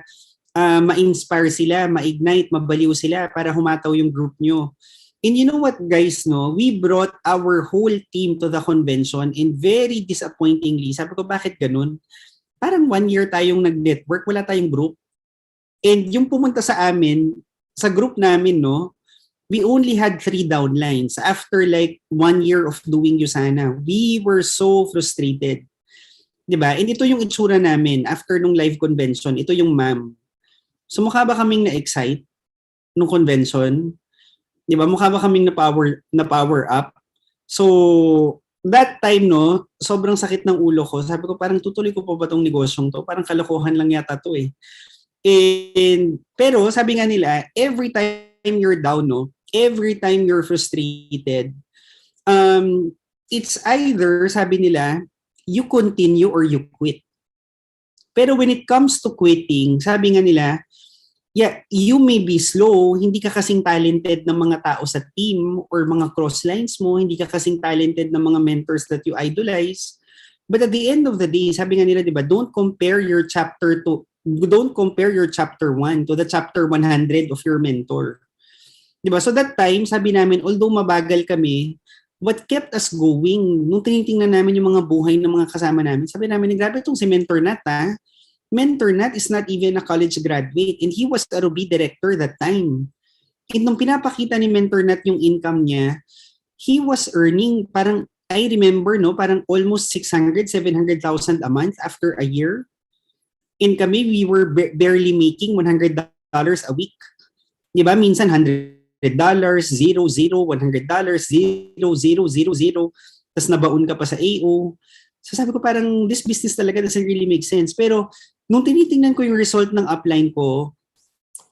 ma-inspire sila, ma-ignite, mabaliw sila para humataw yung group nyo. And you know what guys, no? We brought our whole team to the convention and very disappointingly, sabi ko bakit ganun? Parang 1 year tayong nag-network, wala tayong group. And yung pumunta sa amin, sa group namin, no, we only had 3 downlines. After like 1 year of doing Yusana, we were so frustrated. Diba? And ito yung itsura namin after nung live convention. Ito yung ma'am. So mukha ba kaming na-excite nung convention? Diba? Mukha ba kaming na-power up? So that time, no, sobrang sakit ng ulo ko. Sabi ko, parang tutuloy ko pa ba tong negosyong to? Parang kalokohan lang yata to eh. Pero sabi nga nila, every time you're down, no, every time you're frustrated, it's either, sabi nila, you continue or you quit. Pero when it comes to quitting, sabi nga nila, yeah, you may be slow, hindi ka kasing talented ng mga tao sa team or mga crosslines mo, hindi ka kasing talented ng mga mentors that you idolize. But at the end of the day, sabi nga nila, di ba, don't compare your chapter 1 to the chapter 100 of your mentor. Di ba? So that time, sabi namin, although mabagal kami, what kept us going, nung tinitingnan namin yung mga buhay ng mga kasama namin, sabi namin, grabe itong si Mentor Nat ha. Mentor Nat is not even a college graduate and he was a Ruby director that time. And nung pinapakita ni Mentor Nat yung income niya, he was earning parang, I remember, no, parang almost 600, 700,000 a month after a year. And kami, we were barely making $100 a week. Di ba? Minsan $100, $0, $100, $0, tapos nabaon ka pa sa AO. So sabi ko parang this business talaga doesn't really make sense. Pero nung tinitingnan ko yung result ng upline ko,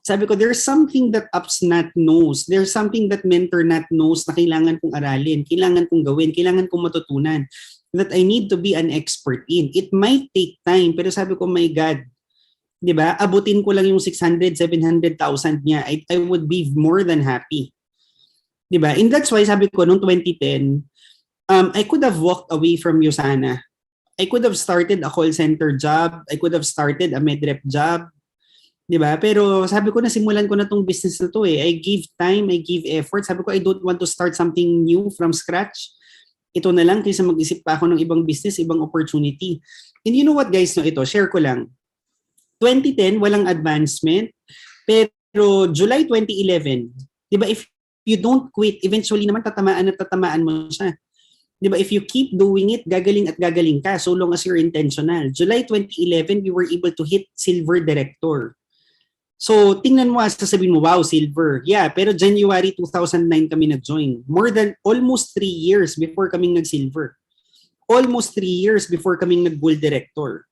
sabi ko there's something that Ups Nat knows. There's something that Mentor Nat knows na kailangan kong aralin, kailangan kong gawin, kailangan kong matutunan that I need to be an expert in. It might take time, pero sabi ko, my God, di ba? Abutin ko lang yung 600, 700,000 niya. I would be more than happy. Di ba? And that's why sabi ko, noong 2010, I could have walked away from Yusana. I could have started a call center job. I could have started a medrep job. Di ba? Pero sabi ko, nasimulan ko na tong business na to eh. I give time, I give effort. Sabi ko, I don't want to start something new from scratch. Ito na lang kaysa mag-isip pa ako ng ibang business, ibang opportunity. And you know what guys, no, ito, share ko lang. 2010, walang advancement. Pero July 2011, di ba, if you don't quit, eventually naman tatamaan at tatamaan mo siya. Di ba, if you keep doing it, gagaling at gagaling ka so long as you're intentional. July 2011, we were able to hit silver director. So, tingnan mo, sasabihin mo, wow, silver. Yeah, pero January 2009 kami nag-join. More than almost 3 years before kaming nag-silver. Almost 3 years before kaming nag-gold director.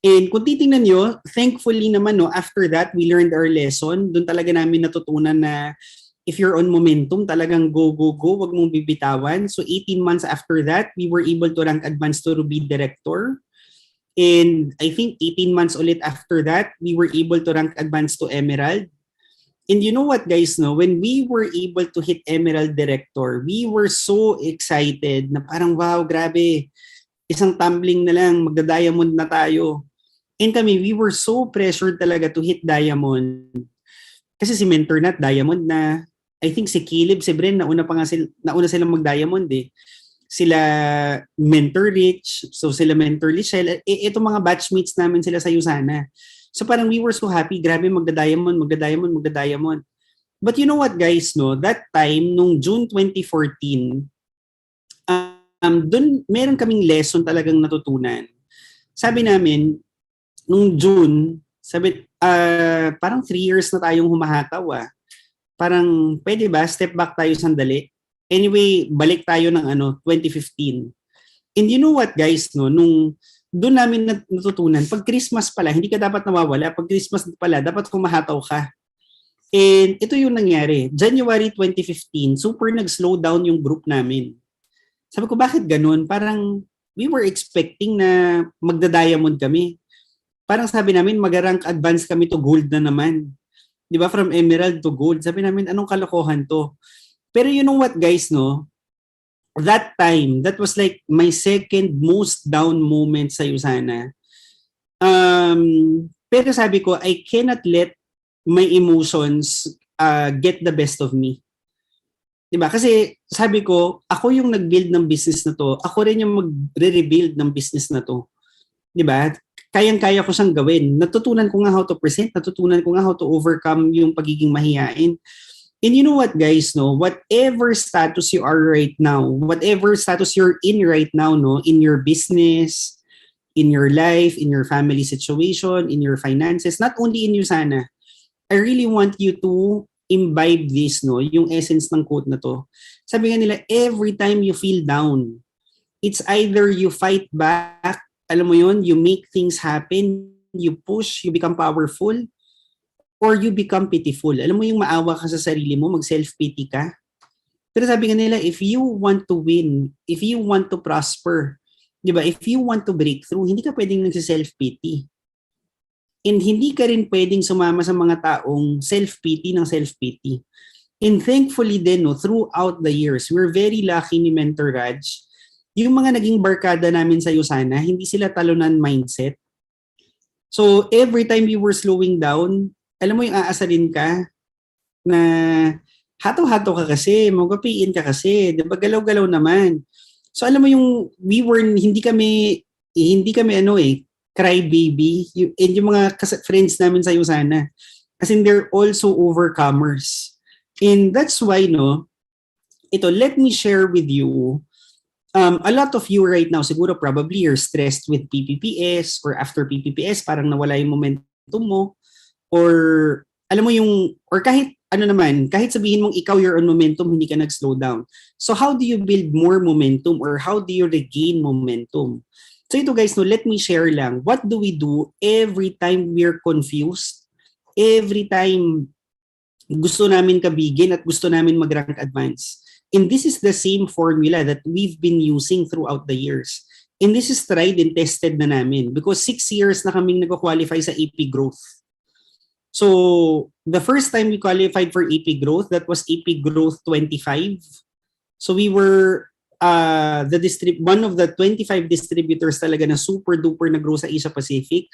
And kung titingnan nyo, thankfully naman, no, after that, we learned our lesson. Doon talaga namin natutunan na if you're on momentum, talagang go, go, go, wag mong bibitawan. So 18 months after that, we were able to rank advanced to Ruby director. And I think 18 months ulit after that, we were able to rank advanced to Emerald. And you know what guys, no? When we were able to hit Emerald Director, we were so excited na parang wow, grabe. Isang tumbling na lang, magda-diamond na tayo. And kami, we were so pressured talaga to hit diamond. Kasi si Mentor Nat, diamond na. I think si Caleb, si Bren, nauna silang mag-diamond eh. Sila Mentor Rich, so sila Mentor Lichelle, itong mga batchmates namin sila sa Yusana. So parang we were so happy, grabe magda-diamond. But you know what guys, no? That time, nung June 2014, dun meron kaming lesson talagang natutunan. Sabi namin, nung June, parang 3 years na tayong humahataw ah. Parang pwede ba, step back tayo sandali? Anyway, balik tayo ng 2015. And you know what guys, no, nung doon namin natutunan, pag Christmas pala, hindi ka dapat nawawala. Pag Christmas pala, dapat humahataw ka. And ito yung nangyari. January 2015, super nag-slow down yung group namin. Sabi ko, bakit ganun? Parang we were expecting na magda-diamond kami. Parang sabi namin, mag-rank advance kami to gold na naman. Di ba? From emerald to gold. Sabi namin, anong kalokohan to? Pero you know what guys, no? That time, that was like my second most down moment sa Yusana. Pero sabi ko, I cannot let my emotions get the best of me. Diba? Kasi sabi ko, ako yung nag-build ng business na to. Ako rin yung mag-rebuild ng business na to. Diba? Kayang-kaya ko siyang gawin. Natutunan ko nga how to present. Natutunan ko nga how to overcome yung pagiging mahihain. And you know what, guys, no? Whatever status you are right now, whatever status you're in right now, no? In your business, in your life, in your family situation, in your finances, not only in you sana, I really want you to imbibe this, no? Yung essence ng quote na to. Sabi nga nila, every time you feel down, it's either you fight back, alam mo yun, you make things happen, you push, you become powerful, or you become pitiful. Alam mo yung maawa ka sa sarili mo, mag-self-pity ka. Pero sabi nga nila, if you want to win, if you want to prosper, di ba, if you want to break through, hindi ka pwedeng nagsi-self-pity. And hindi ka rin pwedeng sumama sa mga taong self-pity ng self-pity. And thankfully din, no, throughout the years, we're very lucky ni Mentor Raj. Yung mga naging barkada namin sa Yusana, hindi sila talunan mindset. So every time we were slowing down, alam mo yung aasarin ka na hato-hato ka kasi, magapiin ka kasi, diba galaw-galaw naman. So alam mo yung hindi kami cry baby, and yung mga friends namin sa Yusana. Kasi they're also overcomers. And that's why, no, let me share with you, a lot of you right now, siguro probably you're stressed with PPPS, or after PPPS, parang nawala yung momentum mo, or alam mo yung, or kahit kahit sabihin mong ikaw you're on momentum, hindi ka nag-slow down. So how do you build more momentum, or how do you regain momentum? So ito guys, no, let me share lang. What do we do every time we're confused? Every time gusto namin kabigin at gusto namin mag-rank advance. And this is the same formula that we've been using throughout the years. And this is tried and tested na namin because 6 years na kaming nag-qualify sa AP Growth. So the first time we qualified for AP Growth, that was AP Growth 25. So we were one of the 25 distributors talaga na super duper nag-grow sa Asia Pacific.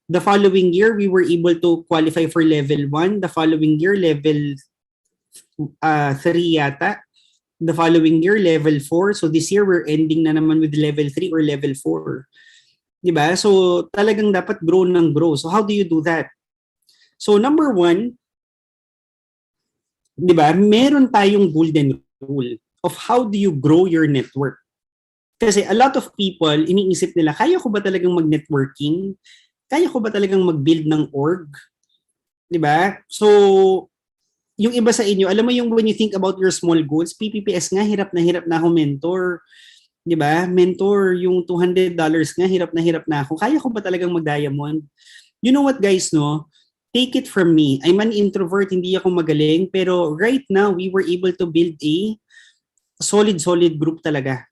The following year, we were able to qualify for level 1. The following year, level 3 yata. The following year, level 4. So this year, we're ending na naman with level 3 or level 4. Diba? So talagang dapat grow ng grow. So how do you do that? So number 1, diba, meron tayong golden rule of how do you grow your network. Kasi a lot of people, iniisip nila, kaya ko ba talagang mag-networking? Kaya ko ba talagang mag-build ng org? Diba? So, yung iba sa inyo, alam mo yung when you think about your small goals, PPPS nga, hirap na ako mentor. Diba? Mentor, yung $200 nga, hirap na ako. Kaya ko ba talagang mag-diamond? You know what guys, no? Take it from me. I'm an introvert, hindi ako magaling, pero right now, we were able to build a solid group talaga.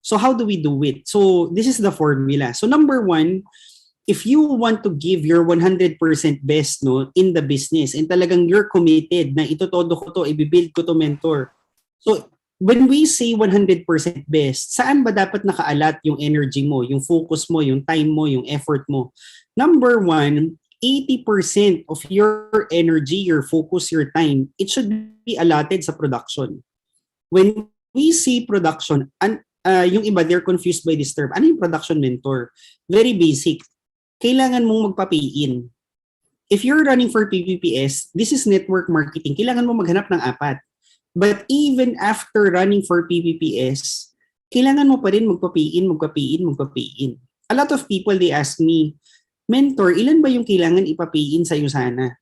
So how do we do it? So this is the formula. So number 1, if you want to give your 100% best, no, in the business, and talagang you're committed na ito todo ko to, i-build ko to mentor. So when we say 100% best, saan ba dapat nakaalat yung energy mo, yung focus mo, yung time mo, yung effort mo? Number 1, 80% of your energy, your focus, your time, it should be allotted sa production. When we see production, yung iba, they're confused by this term. Ano yung production mentor? Very basic. Kailangan mong magpa-pay-in. If you're running for PPPS, this is network marketing. Kailangan mo maghanap ng 4. But even after running for PPPS, kailangan mo pa rin magpa-pay-in. A lot of people, they ask me, Mentor, ilan ba yung kailangan ipa-pay-in sa Yusana?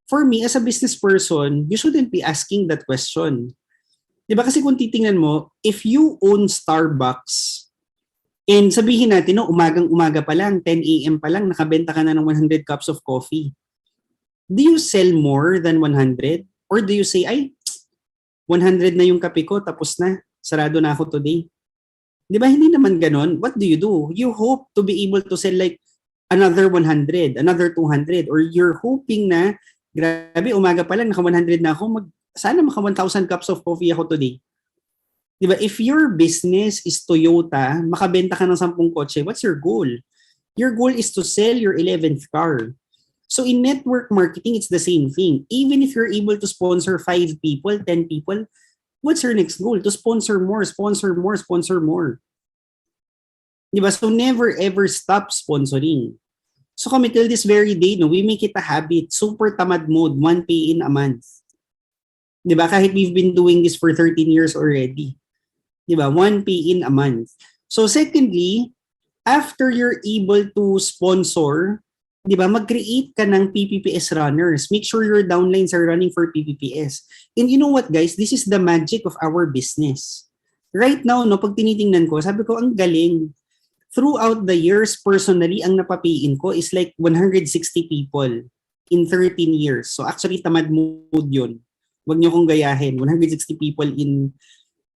For me, as a business person, you shouldn't be asking that question. Diba kasi kung titingnan mo, if you own Starbucks, and sabihin natin, no, umaga pa lang, 10 a.m. pa lang, nakabenta ka na ng 100 cups of coffee. Do you sell more than 100? Or do you say, ay, 100 na yung kape ko, tapos na, sarado na ako today. Diba, hindi naman ganon. What do? You hope to be able to sell like another 100, another 200, or you're hoping na, grabe, umaga pa lang, naka 100 na ako, sana maka 1,000 cups of coffee ako today. Diba? If your business is Toyota, makabenta ka ng 10 kotse, what's your goal? Your goal is to sell your 11th car. So in network marketing, it's the same thing. Even if you're able to sponsor 5 people, 10 people, what's your next goal? To sponsor more, sponsor more, sponsor more. Diba? So never ever stop sponsoring. So kami till this very day, no, we make it a habit. Super tamad mode, 1 pay in a month. Diba? Kahit we've been doing this for 13 years already. Diba? 1 pay in a month. So secondly, after you're able to sponsor, di ba, mag-create ka ng PPPS runners. Make sure your downlines are running for PPPS. And you know what, guys? This is the magic of our business. Right now, no, pag tinitingnan ko, sabi ko, ang galing. Throughout the years, personally, ang napapiin ko is like 160 people in 13 years. So actually, tamad mode yun. Huwag niyo kong gayahin. 160 people in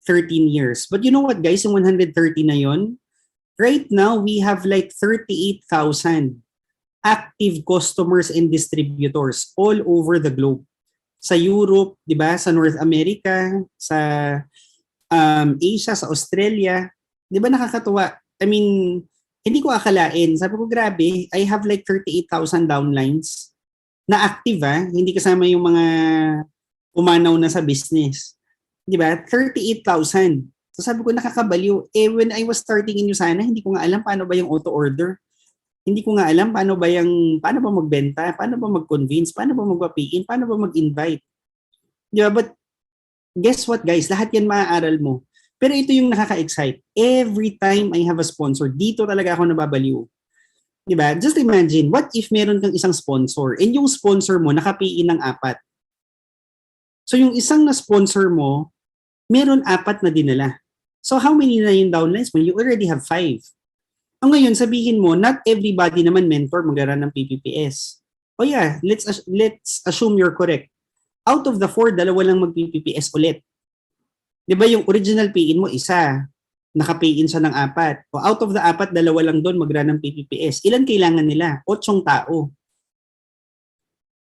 13 years. But you know what, guys? Yung 130 na yun, right now, we have like 38,000 active customers and distributors all over the globe. Sa Europe, di ba? Sa North America, sa Asia, sa Australia. Di ba nakakatuwa? I mean, hindi ko akalain. Sabi ko, grabe, I have like 38,000 downlines na active hindi kasama yung mga umanaw na sa business. Di ba? 38,000. So sabi ko, nakakabaliw. When I was starting in Usana, hindi ko nga alam paano ba yung auto-order. Hindi ko nga alam paano ba magbenta, paano ba mag-convince, paano ba magpa-pay-in, paano ba mag-invite. Di ba? But guess what, guys? Lahat yan maaaral mo. Pero ito yung nakaka-excite. Every time I have a sponsor, dito talaga ako nababaliw. Di ba? Just imagine, what if meron kang isang sponsor and yung sponsor mo naka-pay-in ng 4? So yung isang na sponsor mo, meron 4 na dinala. So how many na yung downlines mo? You already have 5. Ang ngayon, sabihin mo, not everybody naman mentor mag-run ng PPPS. Oh yeah, let's assume you're correct. Out of the 4, 2 lang mag-PPPS ulit. Di ba yung original pay-in mo, isa. Naka-pay-in siya ng 4. O out of the 4, 2 lang doon mag-run ng PPPS. Ilan kailangan nila? 8 tao.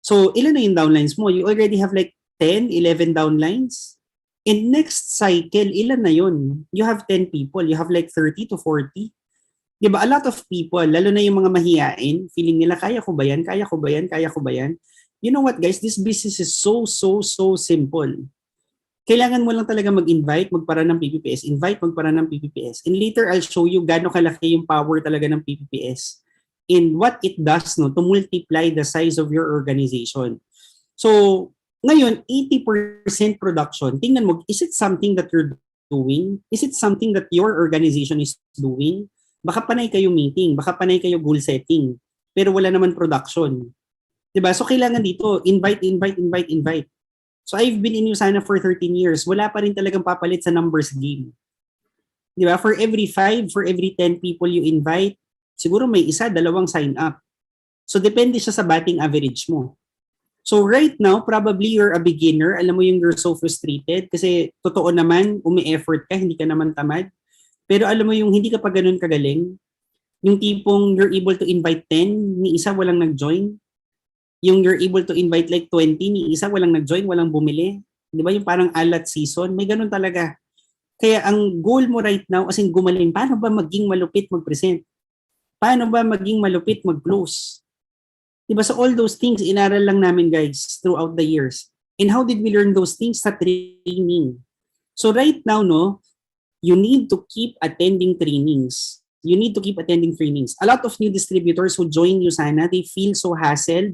So, ilan na yung downlines mo? You already have like 10, 11 downlines. In next cycle, ilan na yun? You have 10 people. You have like 30 to 40. Diba? A lot of people, lalo na yung mga mahiyain, feeling nila, kaya ko ba yan? Kaya ko ba yan? Kaya ko ba yan? You know what, guys? This business is so simple. Kailangan mo lang talaga mag-invite, magpara ng PPPS. Invite, magpara ng PPPS. And later, I'll show you gaano kalaki yung power talaga ng PPPS. And what it does, no, to multiply the size of your organization. So, ngayon, 80% production. Tingnan mo, is it something that you're doing? Is it something that your organization is doing? Baka panay kayo meeting, baka panay kayo goal setting, pero wala naman production. Diba? So, kailangan dito, invite. So, I've been in Usana for 13 years. Wala pa rin talagang papalit sa numbers game. Diba? For every 5, for every 10 people you invite, siguro may 1, 2 sign up. So, depende siya sa batting average mo. So right now, probably you're a beginner. Alam mo yung you're so frustrated kasi totoo naman, umi-effort ka, hindi ka naman tamad. Pero alam mo yung hindi ka pa ganun kagaling. Yung tipong you're able to invite 10, ni isa walang nag-join. Yung you're able to invite like 20, ni isa walang nag-join, walang bumili. Di ba yung parang alat season? May ganun talaga. Kaya ang goal mo right now, as in gumaling, paano ba maging malupit mag-present? Paano ba maging malupit mag-close? Diba? So all those things, inaral lang namin guys throughout the years. And how did we learn those things? Sa training. So right now, no, you need to keep attending trainings. You need to keep attending trainings. A lot of new distributors who join Usana, they feel so hassled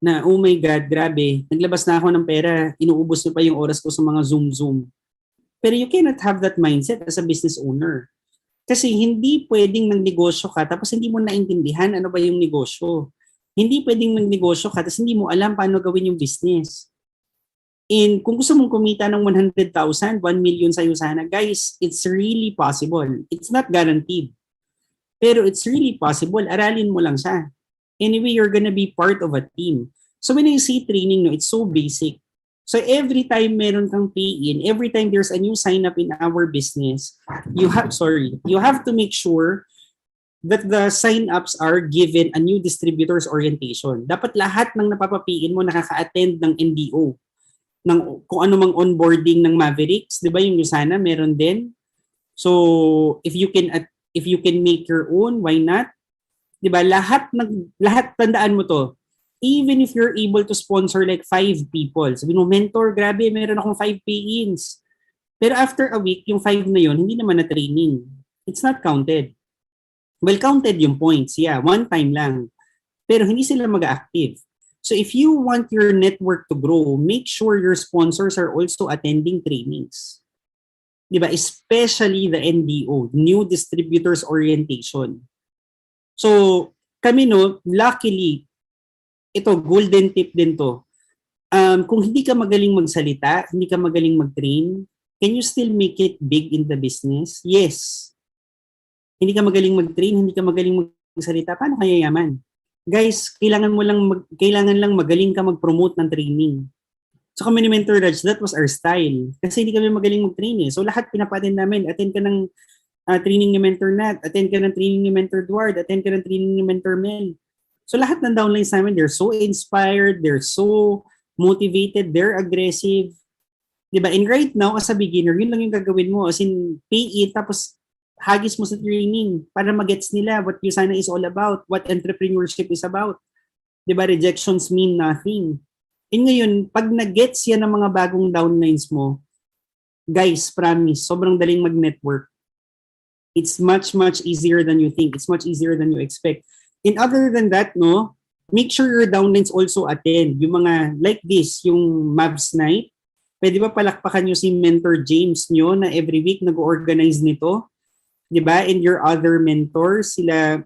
na, oh my God, grabe, naglabas na ako ng pera, inuubos na pa yung oras ko sa mga Zoom. Pero you cannot have that mindset as a business owner. Kasi hindi pwedeng nagnegosyo ka tapos hindi mo naintindihan ano ba yung negosyo. Hindi pwedeng magnegosyo ka tapos hindi mo alam paano gawin yung business. And kung gusto mong kumita ng 100,000, 1 million sa Usana, guys, it's really possible. It's not guaranteed. Pero it's really possible. Aralin mo lang siya. Anyway, you're gonna be part of a team. So when I say training, no, it's so basic. So every time meron kang pay-in, every time there's a new sign-up in our business, you have to make sure that the sign-ups are given a new distributor's orientation. Dapat lahat ng napapapiin mo nakaka-attend ng NDO. Ng kung ano mang onboarding ng Mavericks, 'di ba yung Usana meron din. So if you can make your own, why not? 'Di ba? Lahat tandaan mo 'to. Even if you're able to sponsor like 5 people, sabi mo, mentor, grabe, meron akong 5 pay-ins. Pero after a week, yung 5 na yun, hindi naman na training. It's not counted. Well, counted yung points, yeah, one time lang. Pero hindi sila mag-active. So if you want your network to grow, make sure your sponsors are also attending trainings. Diba? Especially the NDO, New Distributors Orientation. So kami no, luckily, ito, golden tip din to. Kung hindi ka magaling magsalita, hindi ka magaling mag-train, can you still make it big in the business? Yes. Hindi ka magaling mag-train, hindi ka magaling magsalita, paano kaya yaman? Guys, kailangan lang magaling ka mag-promote ng training. So kami ni Mentor Raj, that was our style. Kasi hindi kami magaling mag-train eh. So lahat pinapatin namin. Attend ka ng training ni Mentor Nat, attend ka ng training ni Mentor Duard, attend ka ng training ni Mentor Mel. So lahat ng downlines namin, they're so inspired, they're so motivated, they're aggressive. Diba? And right now, as a beginner, yun lang yung gagawin mo. As in, pay it, tapos hagis mo sa training para magets nila what Usana is all about, what entrepreneurship is about. Diba? Rejections mean nothing. And ngayon, pag nag-gets yan ng mga bagong downlines mo, guys, promise, sobrang daling mag-network. It's much, much easier than you think. It's much easier than you expect. And other than that, no, make sure your downlines also attend. Yung mga like this, yung Mavs Night, pwede ba palakpakan nyo si Mentor James nyo na every week nag-organize nito? Diba? And your other mentors, sila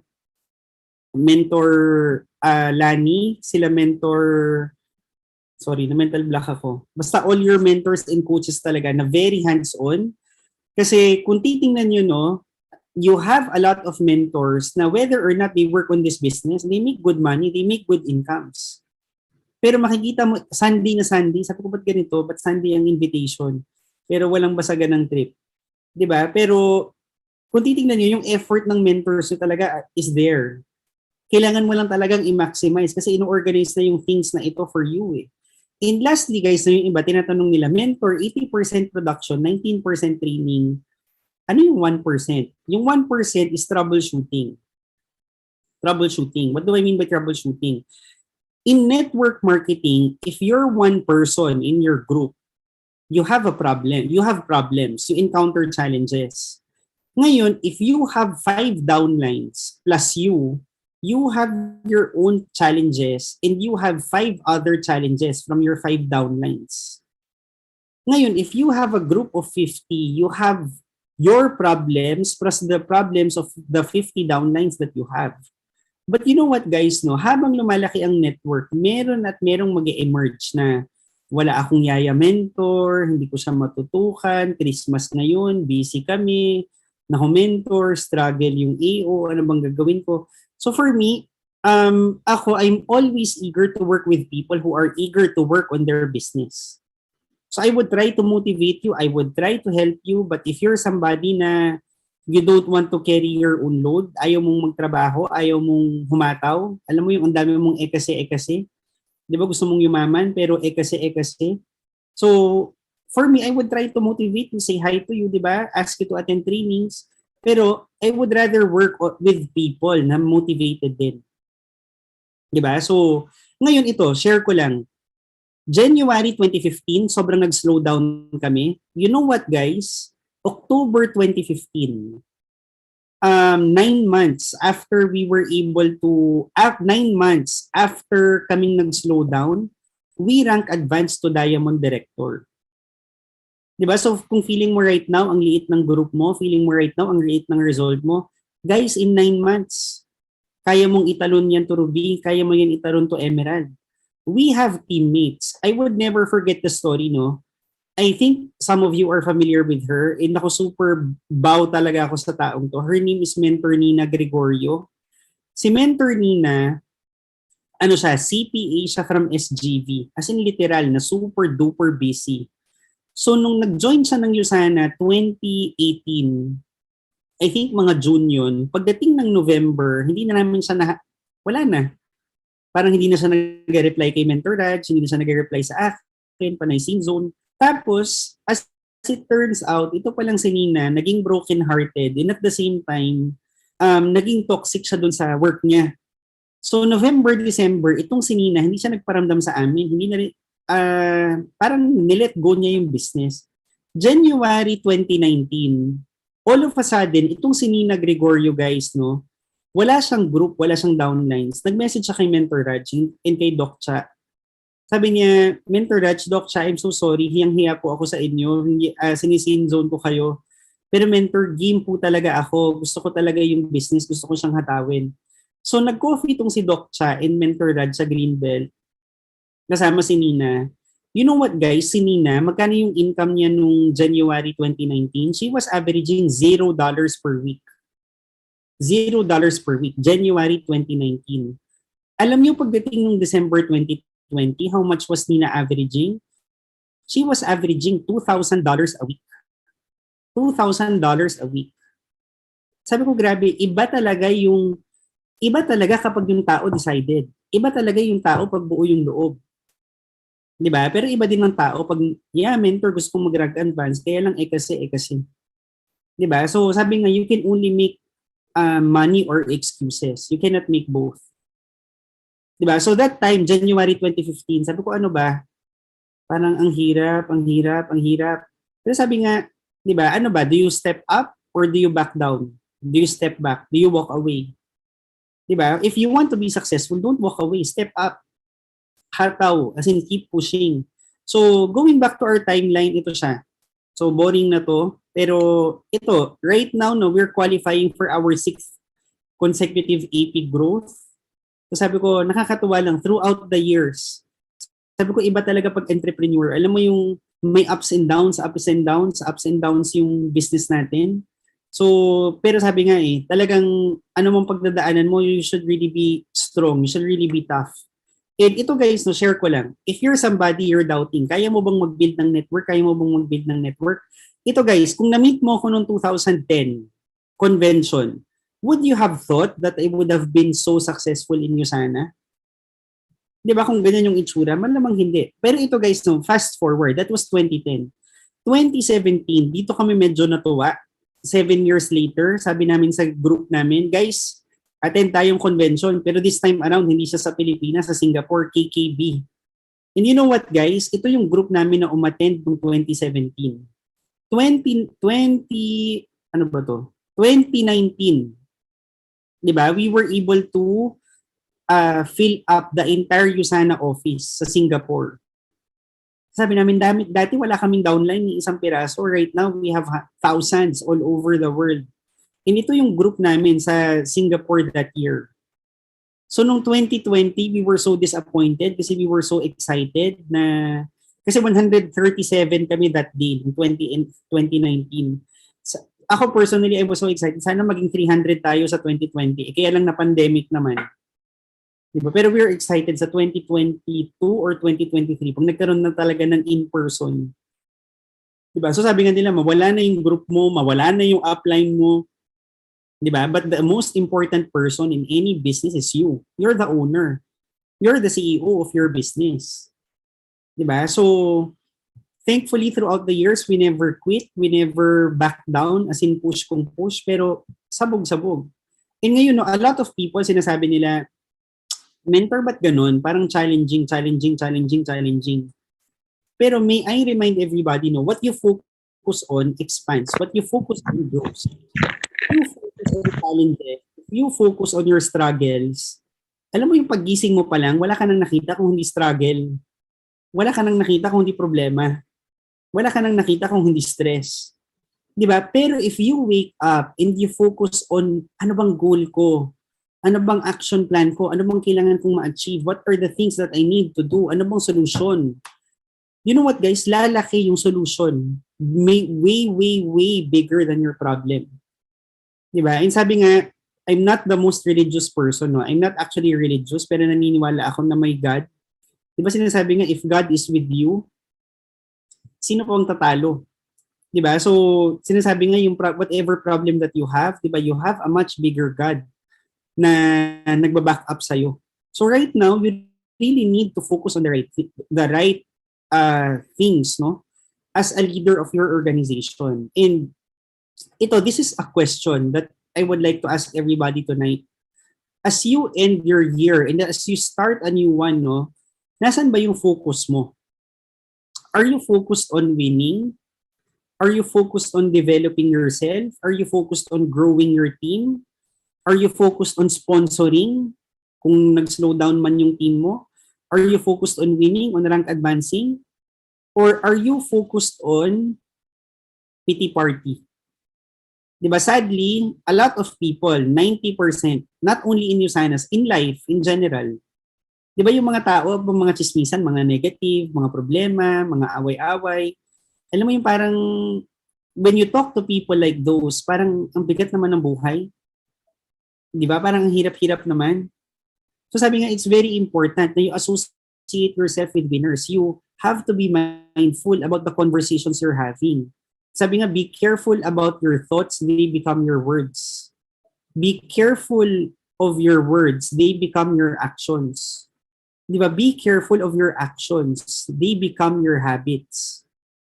Mentor Lani, sila Mentor, sorry, na mental block ako. Basta all your mentors and coaches talaga na very hands-on. Kasi kung titingnan nyo, no, you have a lot of mentors na whether or not they work on this business, they make good money, they make good incomes. Pero makikita mo, Sunday na Sunday, sabi ko ba't ganito, ba't Sunday ang invitation? Pero walang basagan ng trip. Diba? Pero kung titingnan nyo, yung effort ng mentors nyo talaga is there. Kailangan mo lang talagang i-maximize kasi ino-organize na yung things na ito for you eh. And lastly guys, na yung iba, tinatanong nila, mentor, 80% production, 19% training. Ano yung 1%? Yung 1% is troubleshooting. Troubleshooting. What do I mean by troubleshooting? In network marketing, if you're one person in your group, you have a problem. You have problems. You encounter challenges. Ngayon, if you have 5 downlines plus you have your own challenges and you have 5 other challenges from your 5 downlines. Ngayon, if you have a group of 50, you have your problems plus the problems of the 50 downlines that you have. But you know what guys, no? Habang lumalaki ang network, meron at merong mag-emerge na wala akong yaya mentor, hindi ko siya matutukan, Christmas ngayon, busy kami, mentor, struggle yung AO, ano bang gagawin ko? So for me, I'm always eager to work with people who are eager to work on their business. So I would try to motivate you, I would try to help you, but if you're somebody na you don't want to carry your own load, ayaw mong magtrabaho, ayaw mong humataw, alam mo yung ang dami mong ekase. Di ba gusto mong yumaman pero ekase. So for me, I would try to motivate you, say hi to you, di ba? Ask you to attend trainings. Pero I would rather work with people na motivated din. Di ba? So ngayon ito, share ko lang. January 2015, sobrang nag-slow down kami. You know what guys? October 2015, 9 months after we were able to, 9 months after kaming nag-slow down, we rank advanced to Diamond Director. Diba? So kung feeling mo right now, ang liit ng group mo, feeling mo right now, ang liit ng result mo, guys, in 9 months, kaya mong italon yan to Ruby, kaya mo yan italon to Emerald. We have teammates. I would never forget the story, no? I think some of you are familiar with her. And ako super bow talaga ako sa taong to. Her name is Mentor Nina Gregorio. Si Mentor Nina, ano siya, CPA siya from SGV. As in literal na super duper busy. So nung nag-join siya ng Usana 2018, I think mga June yun, pagdating ng November, hindi na namin siya wala na. Parang hindi na siya nag-reply kay Mentor Raj, hindi na siya nag-reply sa akin, panay scene zone. Tapos, as it turns out, ito palang si Nina, naging broken-hearted and at the same time, naging toxic siya dun sa work niya. So November, December, itong si Nina, hindi siya nagparamdam sa amin. Hindi na rin, parang nilet go niya yung business. January 2019, all of a sudden, itong si Nina Gregorio guys, no, wala siyang group, wala siyang downlines. Nag-message siya kay Mentor Raj and kay Doc Cha. Sabi niya, Mentor Raj, Doc Cha, I'm so sorry, hiyang-hiya po ako sa inyo, sinisin zone ko kayo. Pero mentor, game po talaga ako. Gusto ko talaga yung business, gusto ko siyang hatawin. So nag-coffee itong si Doc Cha and Mentor Raj sa Greenbelt. Kasama si Nina. You know what guys, si Nina, magkano yung income niya nung January 2019? She was averaging $0 per week. $0 per week, January 2019. Alam niyo pagdating ng December 2020, how much was Nina averaging? She was averaging $2,000 a week. $2,000 a week. Sabi ko, grabe, iba talaga kapag yung tao decided. Iba talaga yung tao pag buo yung loob. 'Di ba? Pero iba din ng tao pag, yeah, mentor, gusto kong mag-rag advance, kaya lang kasi. 'Di ba? So sabi nga, you can only make money or excuses. You cannot make both. 'Di ba? So that time, January 2015, sabi ko, ano ba? Parang ang hirap. Pero sabi nga, 'di ba? Ano ba? Do you step up or do you back down? Do you step back? Do you walk away? 'Di ba? If you want to be successful, don't walk away. Step up. Hataw, as in keep pushing. So, going back to our timeline, ito siya. So, boring na to. Pero ito, right now, no, we're qualifying for our 6th consecutive AP growth. So, sabi ko, nakakatuwa lang throughout the years. Sabi ko, iba talaga pag entrepreneur. Alam mo yung may ups and downs yung business natin. So, pero sabi nga talagang ano mong pagdadaanan mo, you should really be strong. You should really be tough. And ito guys, no, share ko lang. If you're somebody you're doubting, kaya mo bang mag-build ng network? Ito guys, kung na-meet mo ako noong 2010 convention, would you have thought that I would have been so successful in USANA? Di ba kung ganyan yung itsura? Malamang hindi. Pero ito guys, no, fast forward, that was 2010. 2017, dito kami medyo natuwa. 7 years later, sabi namin sa group namin, guys, attend tayong convention, pero this time around, hindi siya sa Pilipinas, sa Singapore, KKB. And you know what, guys? Ito yung group namin na umattend noong 2017. 2019, di ba? We were able to fill up the entire USANA office sa Singapore. Sabi namin, dati wala kaming downline ni isang piraso. Right now, we have thousands all over the world. And ito yung group namin sa Singapore that year. So, noong 2020, we were so disappointed kasi we were so excited na kasi 137 kami that day in 2019. So, ako personally, I was so excited. Sana maging 300 tayo sa 2020. Kaya lang na pandemic naman. Diba? Pero we're excited sa 2022 or 2023 pag nagkaroon na talaga ng in-person. Diba? So sabi nga nila, mawala na yung group mo, mawala na yung upline mo. Diba? But the most important person in any business is you. You're the owner. You're the CEO of your business. Diba? So, thankfully, throughout the years, we never quit. We never back down, as in push kung push, pero sabog-sabog. And ngayon, no, a lot of people, sinasabi nila, mentor, ba't ganun? Parang challenging. Pero may I remind everybody, no, what you focus on expands. What you focus on grows. If you focus on challenges, if you focus on your struggles, alam mo yung paggising mo pa lang, wala ka nang nakita kung hindi struggle. Wala ka nang nakita kung hindi problema. Wala ka nang nakita kung hindi stress. Diba? Pero if you wake up and you focus on ano bang goal ko, ano bang action plan ko? Ano bang kailangan kong ma-achieve? What are the things that I need to do? Ano bang solution? You know what guys? Lalaki yung solution. Way bigger than your problem. Diba? And sabi nga, I'm not the most religious person. No? I'm not actually religious, pero naniniwala ako na may God. Diba sinasabi nga, if God is with you, sino po ang tatalo? Diba? So, sinasabi nga yung whatever problem that you have, diba, you have a much bigger God na nagba-back up sa'yo. So right now, you really need to focus on the right things, no? As a leader of your organization. And this is a question that I would like to ask everybody tonight. as you end your year and as you start a new one, no, nasan ba yung focus mo? Are you focused on winning? Are you focused on developing yourself? Are you focused on growing your team? Are you focused on sponsoring? Kung nag-slow down man yung team mo? Are you focused on winning, on rank advancing? Or are you focused on pity party? Diba, sadly, a lot of people, 90%, not only in Usanas, in life, in general, diba yung mga tao, mga chismisan, mga negative, mga problema, mga away-away, alam mo yung parang, when you talk to people like those, parang ang bigat naman ng buhay. Diba, parang ang hirap-hirap naman. So sabi nga, it's very important na you associate yourself with winners. You have to be mindful about the conversations you're having. Sabi nga, be careful about your thoughts, they become your words. Be careful of your words, they become your actions. Di ba? Be careful of your actions, they become your habits.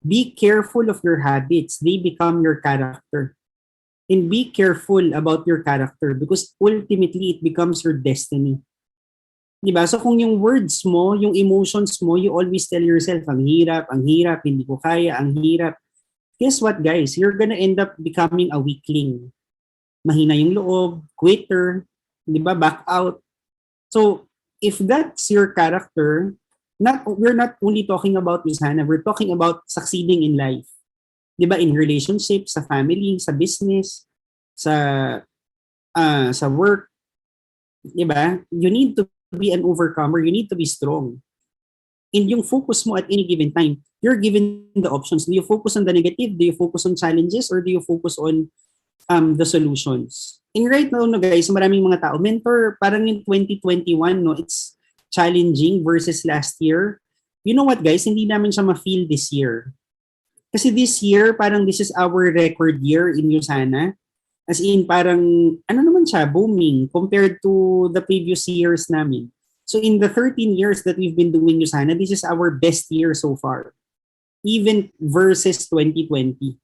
Be careful of your habits, they become your character. And be careful about your character because ultimately it becomes your destiny. Diba? So kung yung words mo, yung emotions mo, you always tell yourself, ang hirap, hindi ko kaya, ang hirap. Guess what, guys? You're gonna end up becoming a weakling. Mahina yung loob, quitter, di ba? Back out. So, if that's your character, we're not only talking about Usana, we're talking about succeeding in life. Di ba? In relationships, sa family, sa business, sa work. Di ba? You need to be an overcomer. You need to be strong. And yung focus mo at any given time, you're given the options. Do you focus on the negative? Do you focus on challenges? Or do you focus on the solutions? And right now, no, guys, maraming mga tao, mentor, parang yung 2021, no, it's challenging versus last year. You know what, guys? Hindi namin siya ma-feel this year. Kasi this year, parang this is our record year in Usana. As in, parang, ano naman siya, booming compared to the previous years namin. So in the 13 years that we've been doing Usana, this is our best year so far. Even versus 2020.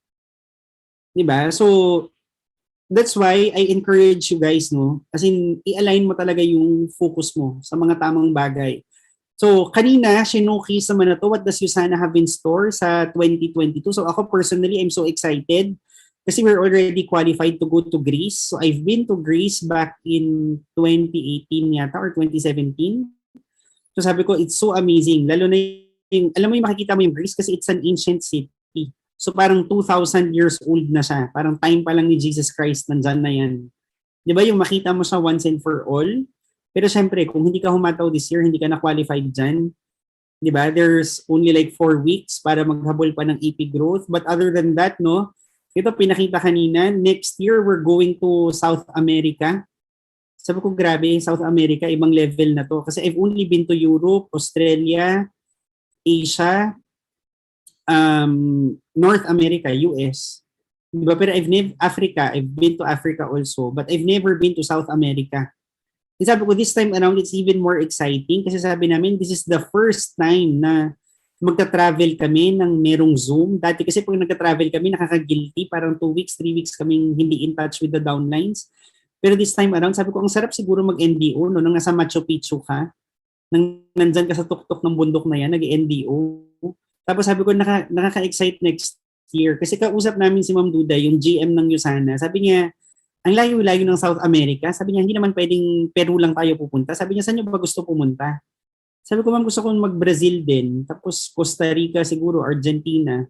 Diba? So, that's why I encourage you guys, no? As in, i-align mo talaga yung focus mo sa mga tamang bagay. So, kanina, sinukis naman na to, what does Usana have in store sa 2022? So, ako personally, I'm so excited kasi we're already qualified to go to Greece. So, I've been to Greece back in 2018 yata or 2017. So, sabi ko, it's so amazing. Lalo na yung, alam mo yung makikita mo yung Greece kasi it's an ancient city. So, parang 2,000 years old na siya. Parang time pa lang ni Jesus Christ, nandyan na yan. Di ba yung makita mo siya once and for all? Pero syempre, kung hindi ka humataw this year, hindi ka na-qualified dyan. Di ba? There's only like 4 weeks para maghabol pa ng AP growth. But other than that, no, ito pinakita kanina, next year we're going to South America. Sabi ko, grabe, South America, ibang level na to. Kasi I've only been to Europe, Australia, Asia, North America, US. Diba? Pero I've been to Africa also, but I've never been to South America. And sabi ko, this time around, it's even more exciting kasi sabi namin, this is the first time na magta-travel kami ng merong Zoom. Dati kasi pag nagta-travel kami, nakaka-guilty, parang 2 weeks, 3 weeks kaming hindi in touch with the downlines. Pero this time around, sabi ko, ang sarap siguro mag-NDO, no, nang nasa Machu Picchu ka, nang nandyan ka sa tuktok ng bundok na yan, nag-NDO. Tapos sabi ko, nakaka-excite next year. Kasi kausap namin si Ma'am Duda, yung GM ng Usana. Sabi niya, ang layo-layo ng South America. Sabi niya, hindi naman pwedeng Peru lang tayo pupunta. Sabi niya, saan niyo ba gusto pumunta? Sabi ko, ma'am, gusto ko mag-Brazil din. Tapos Costa Rica siguro, Argentina.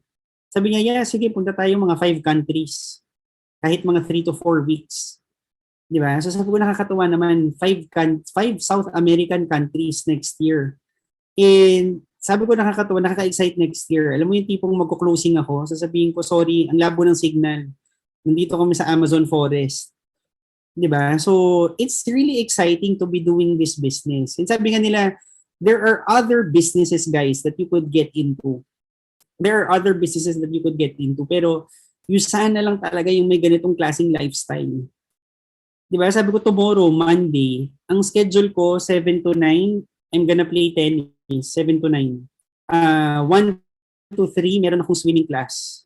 Sabi niya, yeah, sige, punta tayo mga 5 countries. Kahit mga 3 to 4 weeks. Di ba? So sabi ko, nakakatuwa naman, 5 South American countries next year. And sabi ko, nakakatuwa, nakaka-excite next year. Alam mo yung tipong magko-closing ako, sasabihin ko, sorry, ang labo ng signal. Nandito kami sa Amazon forest. Di ba? So, it's really exciting to be doing this business. And sabi nga nila, there are other businesses, guys, that you could get into. There are other businesses that you could get into. Pero, Usana lang talaga yung may ganitong klaseng lifestyle. Di ba? Sabi ko, tomorrow, Monday, ang schedule ko, 7 to 9, I'm gonna play tennis, 7 to 9. 1 to 3, meron akong swimming class.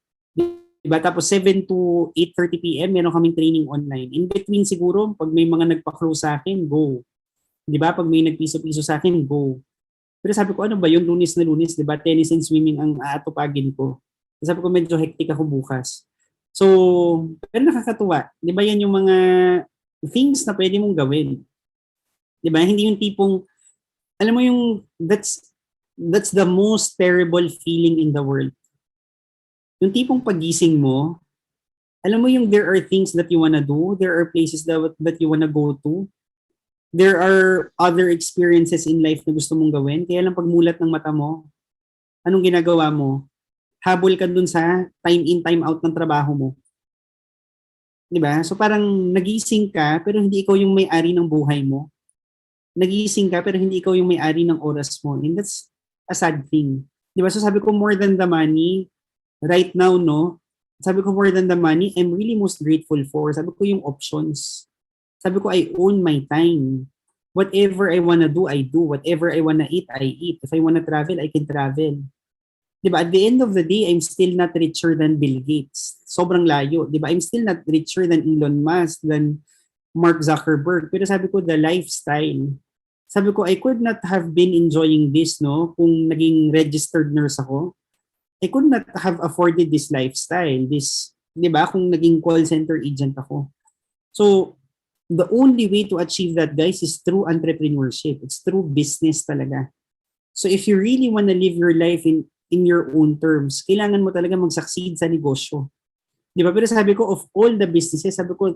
Diba? Tapos 7 to 8:30 p.m. meron kaming training online. In between siguro, pag may mga nagpa-close sa akin, go. Diba? Pag may nagpiso-piso sa akin, go. Pero sabi ko, ano ba yun? Lunes na Lunes, diba? Tennis and swimming ang aatupagin ko. Sabi ko, medyo hectic ako bukas. So, pero nakakatuwa. Diba yan yung mga things na pwede mong gawin. Diba? Hindi yung tipong, alam mo yung, that's the most terrible feeling in the world. Yung tipong pagising mo, alam mo yung there are things that you wanna do, there are places that you wanna go to, there are other experiences in life na gusto mong gawin, kaya lang pagmulat ng mata mo, anong ginagawa mo? Habol ka dun sa time in, time out ng trabaho mo. Diba? So parang nagising ka, pero hindi ikaw yung may-ari ng buhay mo. Nagising ka, pero hindi ikaw yung may-ari ng oras mo. And that's a sad thing. Diba? So sabi ko, more than the money, right now, no? Sabi ko, more than the money, I'm really most grateful for. Sabi ko, yung options. Sabi ko, I own my time. Whatever I wanna do, I do. Whatever I wanna eat, I eat. If I wanna travel, I can travel. Diba? At the end of the day, I'm still not richer than Bill Gates. Sobrang layo. Diba? I'm still not richer than Elon Musk, than Mark Zuckerberg. Pero sabi ko, the lifestyle. Sabi ko, I could not have been enjoying this, no? Kung naging registered nurse ako. I could not have afforded this lifestyle. This, diba? Kung naging call center agent ako. So, the only way to achieve that, guys, is through entrepreneurship. It's through business talaga. So, if you really wanna live your life in your own terms, kailangan mo talaga mag-succeed sa negosyo. Di ba? Pero sabi ko, of all the businesses, sabi ko,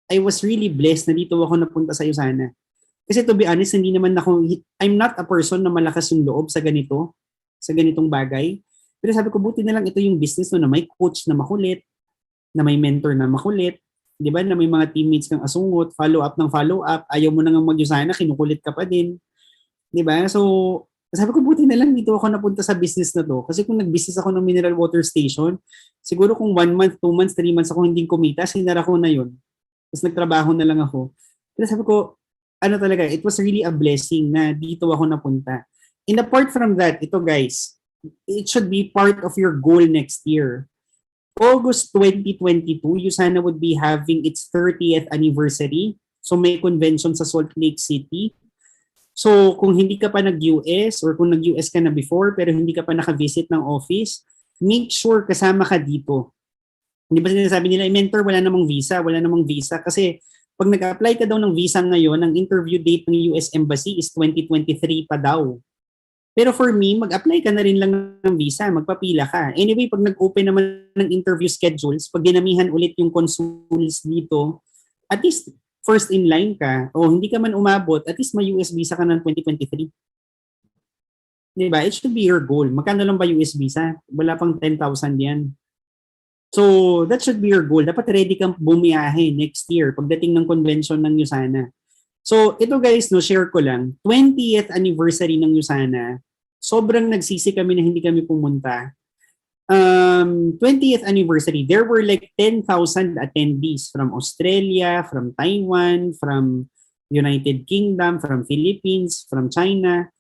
I was really blessed na dito ako napunta sa sana. Kasi to be honest, hindi naman ako, I'm not a person na malakas yung loob sa ganito, sa ganitong bagay. Pero sabi ko, buti na lang ito yung business no, na may coach na makulit, na may mentor na makulit, di ba? Na may mga teammates kang asungot, follow up ng follow up, ayaw mo na nga mag-usana, kinukulit ka pa din. Di ba? So, sabi ko, buti na lang dito ako napunta sa business na to. Kasi kung nag-business ako ng mineral water station, siguro kung 1 month, 2 months, 3 months ako hindi kumita, sinara ko na yun. Tapos nagtrabaho na lang ako. Pero sabi ko, ano talaga, it was really a blessing na dito ako napunta. And apart from that, ito guys, it should be part of your goal next year. August 2022, USANA would be having its 30th anniversary. So may convention sa Salt Lake City. So, kung hindi ka pa nag-US or kung nag-US ka na before pero hindi ka pa naka-visit ng office, make sure kasama ka dito. Hindi ba sinasabi nila, mentor, wala namang visa. Kasi pag nag-apply ka daw ng visa ngayon, ang interview date ng US Embassy is 2023 pa daw. Pero for me, mag-apply ka na rin lang ng visa, magpapila ka. Anyway, pag nag-open naman ng interview schedules, pag dinamihan ulit yung consuls dito, at least first in line ka, o hindi ka man umabot, at least may US visa ka ng 2023. Diba? It should be your goal. Magkano lang ba US visa? Wala pang 10,000 yan. So, that should be your goal. Dapat ready kang bumiyahe next year pagdating ng convention ng USANA. So, ito guys, no, share ko lang. 20th anniversary ng USANA, sobrang nagsisi kami na hindi kami pumunta. 20th anniversary, there were like 10,000 attendees from Australia, from Taiwan, from United Kingdom, from Philippines, from China.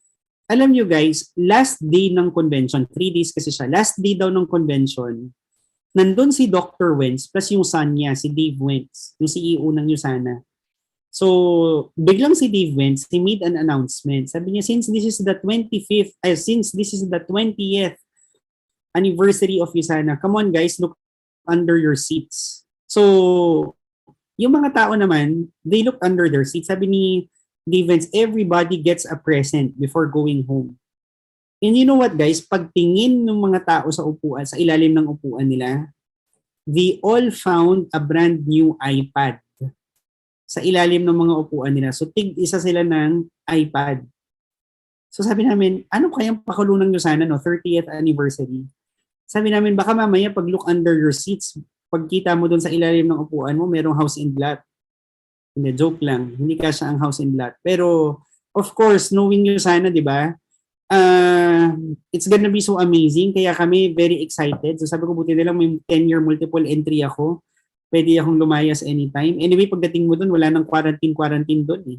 Alam nyo guys, last day ng convention, 3 days kasi siya, last day daw ng convention, nandun si Dr. Wentz plus yung son niya, si Dave Wentz, yung CEO ng USANA. So, biglang si Dave Wentz, he made an announcement. Sabi niya, since this is the 20th anniversary of USANA, come on guys, look under your seats. So, yung mga tao naman, they look under their seats. Sabi ni Dave Wentz, everybody gets a present before going home. And you know what guys, pagtingin ng mga tao sa upuan, sa ilalim ng upuan nila, they all found a brand new iPad sa ilalim ng mga upuan nila. So, tig-isa sila ng iPad. So, sabi namin, ano kayang pakulungan nyo sana, no? 30th anniversary. Sabi namin, baka mamaya pag look under your seats, pagkita mo doon sa ilalim ng upuan mo, merong house and lot. Hindi, joke lang. Hindi kasya ang house and lot. Pero, of course, knowing nyo sana, di ba? It's gonna be so amazing. Kaya kami very excited. So, sabi ko, buti na lang may 10-year multiple entry ako. Pwede akong lumayas anytime. Anyway, pagdating mo doon, wala nang quarantine doon eh.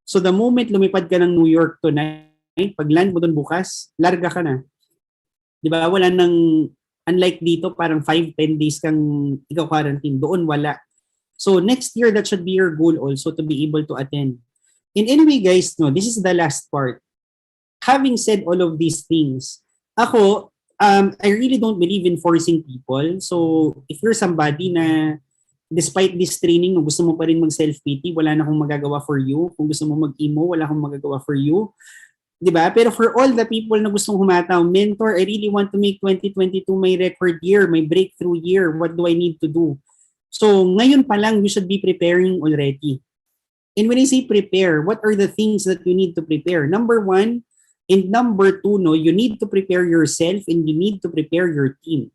So, the moment lumipad ka ng New York tonight, pag land mo doon bukas, larga ka na. Di ba? Wala nang Unlike dito, parang 5-10 days kang ikaw quarantine. Doon wala. So next year, that should be your goal also to be able to attend. And anyway, guys, no, this is the last part. Having said all of these things, ako, I really don't believe in forcing people. So if you're somebody na despite this training, gusto mo pa rin mag-self-pity, wala na akong magagawa for you. Kung gusto mo mag-emo, wala akong magagawa for you. 'Di ba? Pero for all the people na gustong humataw, mentor, I really want to make 2022 my record year, my breakthrough year. What do I need to do? So ngayon pa lang, you should be preparing already. And when I say prepare, what are the things that you need to prepare? Number 1, and number 2, no, you need to prepare yourself and you need to prepare your team.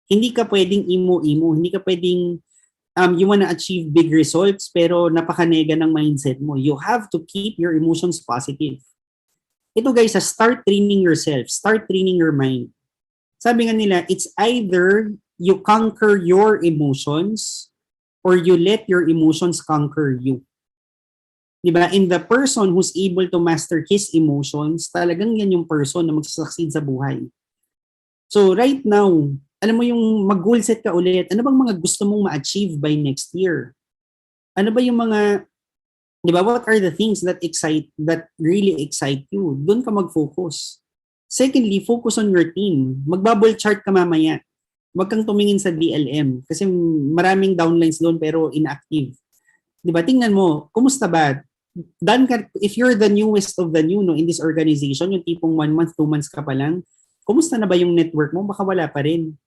Hindi ka pwedeng imo-imo, hindi ka pwedeng you wanna achieve big results pero napakanega ng mindset mo. You have to keep your emotions positive. Ito guys, start training yourself, start training your mind. Sabi nga nila, it's either you conquer your emotions or you let your emotions conquer you. Diba? And the person who's able to master his emotions, talagang yan yung person na magsasucceed sa buhay. So right now, alam mo yung mag-goal set ka ulit, ano bang mga gusto mong ma-achieve by next year? Ano ba yung mga, di ba, what are the things that really excite you? Doon ka mag-focus. Secondly, focus on your team. Mag-bubble chart ka mamaya. Huwag kang tumingin sa DLM kasi maraming downlines doon pero inactive. Di ba? Tingnan mo, kumusta ba? If you're the newest of the new no, in this organization, yung tipong 1 month, 2 months ka pa lang, kumusta na ba yung network mo? Baka wala pa rin.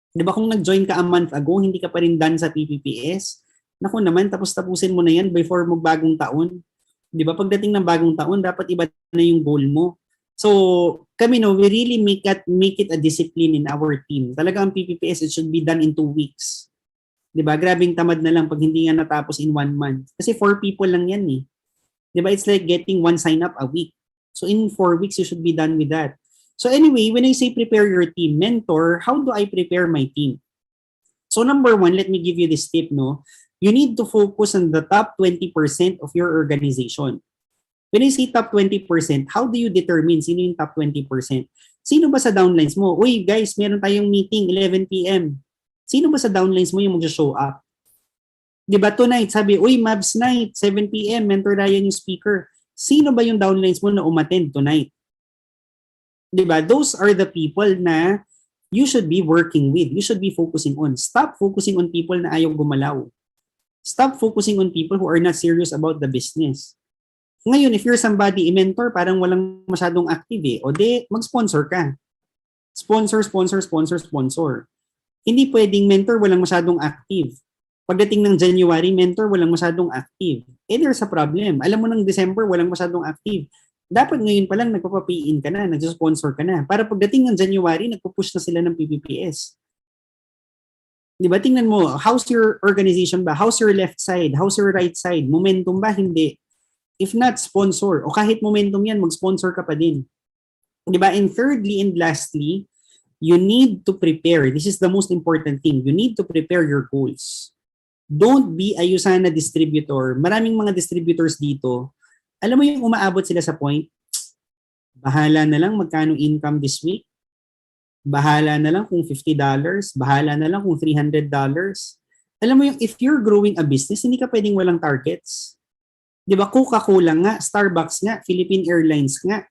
Di ba kung nag-join ka a month ago, hindi ka pa rin done sa PPPS? Naku naman, tapusin mo na yan before magbagong taon. Di ba? Pagdating ng bagong taon, dapat iba na yung goal mo. So, kami no, we really make it a discipline in our team. Talaga ang PPPS, it should be done in 2 weeks. 'Di ba? Grabing tamad na lang pag hindi nga natapos in 1 month. Kasi 4 people lang yan eh. 'Di ba? It's like getting 1 sign up a week. So in 4 weeks, you should be done with that. So anyway, when I say prepare your team, mentor, how do I prepare my team? So number 1, let me give you this tip, no? You need to focus on the top 20% of your organization. When I say top 20%, how do you determine sino yung top 20%? Sino ba sa downlines mo? Uy guys, meron tayong meeting 11 p.m. Sino ba sa downlines mo yung mag-show up? Diba tonight, sabi, uy Mavs night, 7 p.m. Mentor Ryan yung speaker. Sino ba yung downlines mo na umattend tonight? Diba? Those are the people na you should be working with. You should be focusing on. Stop focusing on people na ayaw gumalaw. Stop focusing on people who are not serious about the business. Ngayon, if you're somebody, i-mentor, parang walang masyadong active eh. O de, mag-sponsor ka. Sponsor. Hindi pwedeng mentor, walang masyadong active. Pagdating ng January, mentor, walang masyadong active. There's a problem. Alam mo ng December, walang masyadong active. Dapat ngayon pa lang nagpapapiin ka na, nag-sponsor ka na. Para pagdating ng January, nagpo-push na sila ng PPPS. Diba? Tingnan mo, how's your organization ba? How's your left side? How's your right side? Momentum ba? Hindi. If not, sponsor. O kahit momentum yan, mag-sponsor ka pa din. Diba? And thirdly and lastly, you need to prepare. This is the most important thing. You need to prepare your goals. Don't be a Usana distributor. Maraming mga distributors dito, alam mo yung umaabot sila sa point, bahala na lang magkano income this week, bahala na lang kung $50, bahala na lang kung $300. Alam mo yung if you're growing a business, hindi ka pwedeng walang targets. Di ba? Coca-Cola nga, Starbucks nga, Philippine Airlines nga.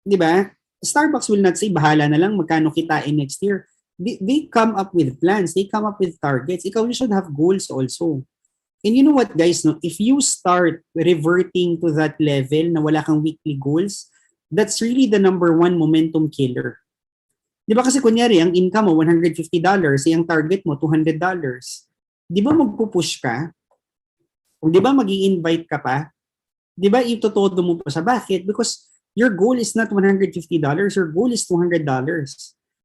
Di ba? Starbucks will not say, bahala na lang, magkano kitain next year. They come up with plans. They come up with targets. Ikaw, you should have goals also. And you know what, guys? No? If you start reverting to that level na wala kang weekly goals, that's really the number 1 momentum killer. Di ba kasi kunyari, ang income mo $150, yung target mo $200. Di ba magpupush ka? Di ba mag-i-invite ka pa? Di ba itotodo mo pa sa bakit? Because your goal is not $150, your goal is $200.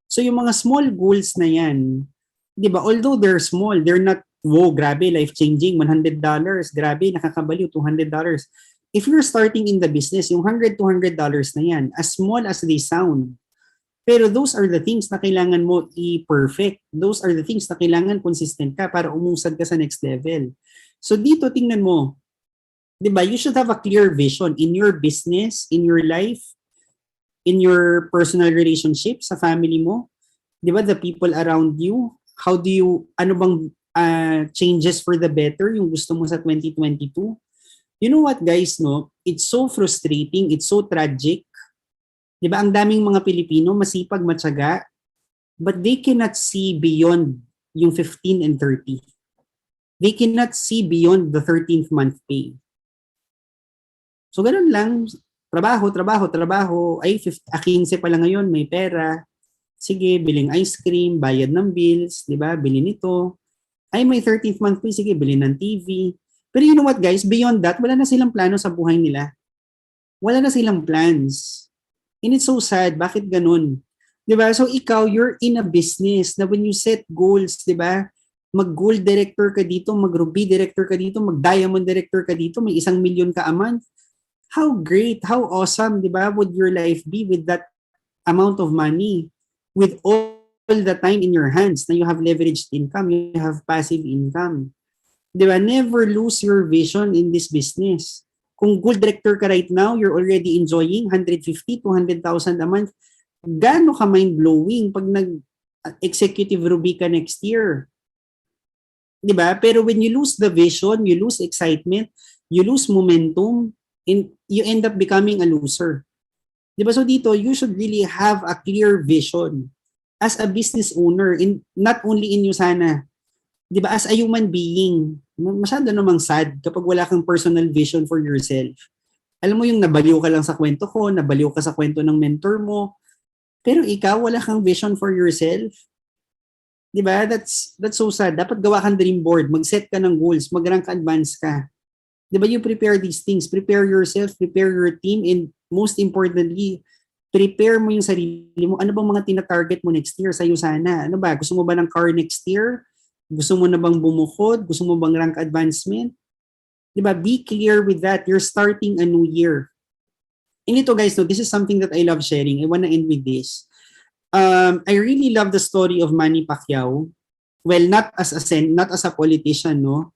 So yung mga small goals na yan, di ba, although they're small, they're not, wow, grabe, life-changing, $100, grabe, nakakabaliw, $200. If you're starting in the business, yung $100, $200 na yan, as small as they sound, pero those are the things na kailangan mo i-perfect. Those are the things na kailangan consistent ka para umusad ka sa next level. So dito, tingnan mo, di ba, you should have a clear vision in your business, in your life. in your personal relationship sa family mo? 'Di ba, the people around you? How do you, ano bang changes for the better yung gusto mo sa 2022? You know what guys, no? It's so frustrating, it's so tragic. 'Di ba, ang daming mga Pilipino masipag, matyaga, but they cannot see beyond yung 15 and 30. They cannot see beyond the 13th month pay. So ganun lang, trabaho, trabaho, trabaho, ay 15 pa lang ngayon, may pera. Sige, biling ice cream, bayad ng bills, 'di ba? Bili nito. Ay may 13th month pay, sige, bili ng TV. Pero you know what guys, beyond that, wala na silang plano sa buhay nila. Wala na silang plans. And it's so sad, bakit ganun? 'Di ba? So ikaw, you're in a business na when you set goals, 'di ba? Mag-gold director ka dito, mag-ruby director ka dito, mag-diamond director ka dito, may 1,000,000 ka a month. How great, how awesome, 'di ba? Would your life be with that amount of money? With all the time in your hands na you have leveraged income, you have passive income. 'Di ba? Never lose your vision in this business. Kung gold director ka right now, you're already enjoying 150, 200,000 a month. Gaano ka mind-blowing pag nag-executive ruby ka next year? 'Di ba? Pero when you lose the vision, you lose excitement, you lose momentum, and you end up becoming a loser. 'Di ba? So dito, you should really have a clear vision as a business owner, in not only in you sana. 'Di ba? As a human being, masyado namang sad kapag wala kang personal vision for yourself. Alam mo yung nabaliw ka lang sa kwento ko, nabaliw ka sa kwento ng mentor mo, pero ikaw wala kang vision for yourself. 'Di ba? That's so sad. Dapat gawa kang dream board, mag-set ka ng goals, mag-rank advance ka. 'Di ba, you prepare these things, prepare yourself, prepare your team, and most importantly, prepare mo yung sarili mo. Ano bang mga tina-target mo next year sa'yo sana? Ano ba? Gusto mo ba ng car next year? Gusto mo na bang bumukod? Gusto mo bang rank advancement? 'Di ba? Be clear with that. You're starting a new year. And ito guys, no, this is something that I love sharing. I wanna end with this. I really love the story of Manny Pacquiao. Well, not as a politician, no?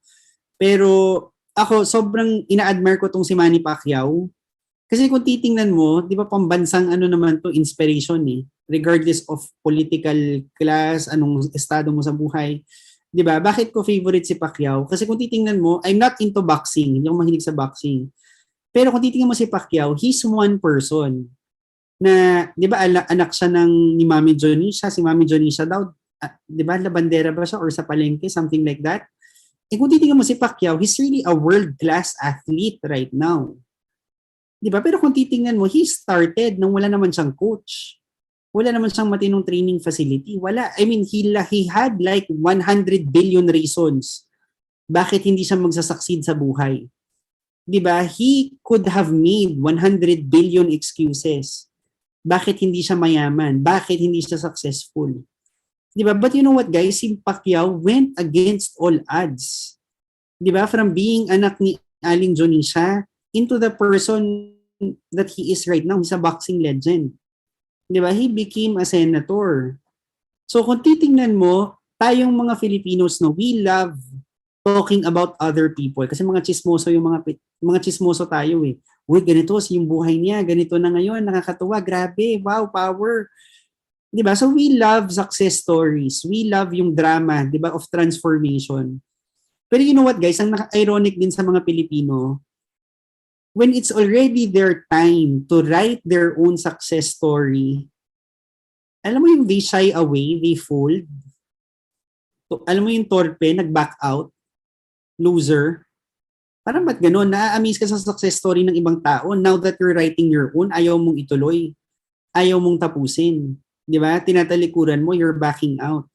Pero ako, sobrang ina-admire ko tong si Manny Pacquiao. Kasi kung titingnan mo, di ba pambansang ano naman to, inspiration eh. Regardless of political class, anong estado mo sa buhay. Di ba? Bakit ko favorite si Pacquiao? Kasi kung titingnan mo, I'm not into boxing. Hindi ako mahilig sa boxing. Pero kung titingnan mo si Pacquiao, he's one person na, di ba, anak siya ni Mami Jonisha. Si Mami Jonisha daw, di ba, labandera ba siya or sa palengke, something like that. Eh kung titingnan mo si Pacquiao, he's really a world-class athlete right now. Di ba? Pero kung titingnan mo, he started nang wala naman siyang coach. Wala naman siyang matinong training facility. Wala. I mean, he had like 100 billion reasons bakit hindi siya magsasucceed sa buhay. Di ba? He could have made 100 billion excuses. Bakit hindi siya mayaman? Bakit hindi siya successful? Di ba? But you know what guys? Si Pacquiao went against all odds. Di ba? From being anak ni Aling Jonisha into the person that he is right now. He's a boxing legend. Di ba? He became a senator. So kung titingnan mo, tayong mga Filipinos, no, we love talking about other people. Kasi mga chismoso yung mga chismoso tayo eh. Uy, ganito yung buhay niya, ganito na ngayon, nakakatuwa, grabe, wow, power. 'Di ba? So we love success stories. We love yung drama, 'di ba, of transformation. Pero you know what, guys, ang ironic din sa mga Pilipino, when it's already their time to write their own success story, alam mo yung they shy away, they fold. Alam mo yung torpe, nag-back out, loser. Parang ba't ganun? Na-amaze ka sa success story ng ibang tao. Now that you're writing your own, ayaw mong ituloy. Ayaw mong tapusin. Di ba? Tinatalikuran mo, you're backing out.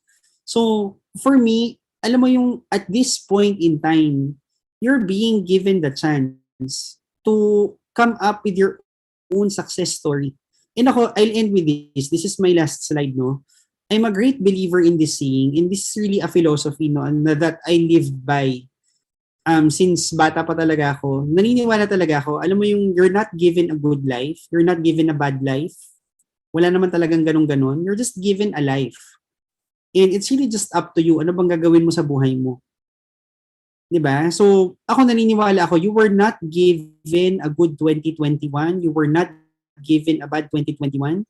So, for me, alam mo yung at this point in time, you're being given the chance to come up with your own success story. And ako, I'll end with this. This is my last slide, no? I'm a great believer in this saying, and this is really a philosophy, no, that I live by. Since bata pa talaga ako, naniniwala talaga ako, alam mo yung you're not given a good life, you're not given a bad life. Wala naman talagang ganun-ganon. You're just given a life. And it's really just up to you. Ano bang gagawin mo sa buhay mo? 'Di ba? So, ako naniniwala ako, you were not given a good 2021. You were not given a bad 2021,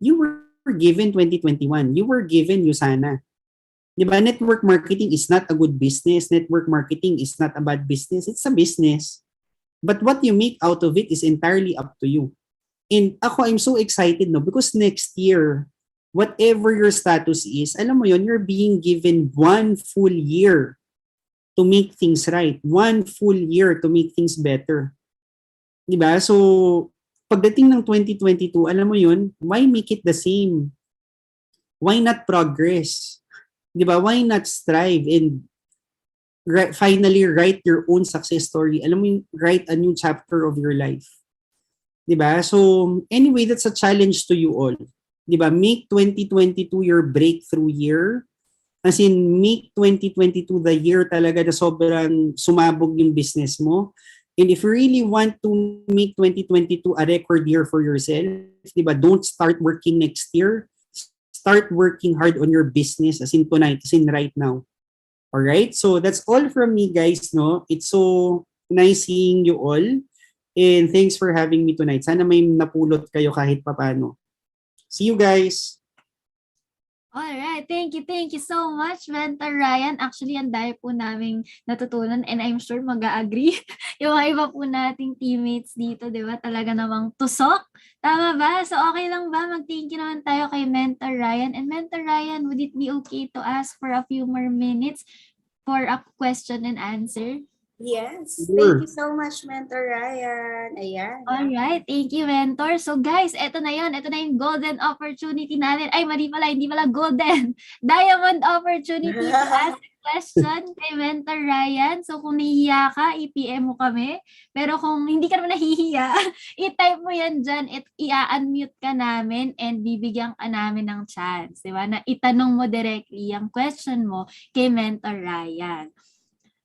you were given 2021. You were given Usana. Diba? Network marketing is not a good business. Network marketing is not a bad business. It's a business. But what you make out of it is entirely up to you. And ako, I'm so excited, no? Because next year, whatever your status is, alam mo yon, you're being given 1 full year to make things right. 1 full year to make things better. Diba? So, pagdating ng 2022, alam mo yun, why make it the same? Why not progress? Diba? Why not strive and finally write your own success story? Alam mo yung write a new chapter of your life. Diba? So, anyway, that's a challenge to you all. Diba? Make 2022 your breakthrough year. As in, make 2022 the year talaga na sobrang sumabog yung business mo. And if you really want to make 2022 a record year for yourself, diba, don't start working next year. Start working hard on your business as in tonight, as in right now. Alright? So that's all from me, guys. No? It's so nice seeing you all. And thanks for having me tonight. Sana may napulot kayo kahit papano. See you guys! Alright, thank you so much, Mentor Ryan. Actually, ang dami po naming natutunan and I'm sure mag-a-agree yung mga iba po nating teammates dito, di ba? Talaga namang tusok. Tama ba? So, okay lang ba? Mag-thank you naman tayo kay Mentor Ryan. And Mentor Ryan, would it be okay to ask for a few more minutes for a question and answer? Yes. Sure. Thank you so much, Mentor Ryan. Ayan. Alright, thank you, Mentor. So guys, eto na yun. Eto na yung golden opportunity natin. Ay, mali pala, hindi pala golden. Diamond opportunity to ask a question kay Mentor Ryan. So kung nahihiya ka, i-PM mo kami. Pero kung hindi ka naman nahihiya, i-type mo yan dyan at i-unmute ka namin and bibigyan ka namin ng chance. Diba? Na itanong mo directly yung question mo kay Mentor Ryan.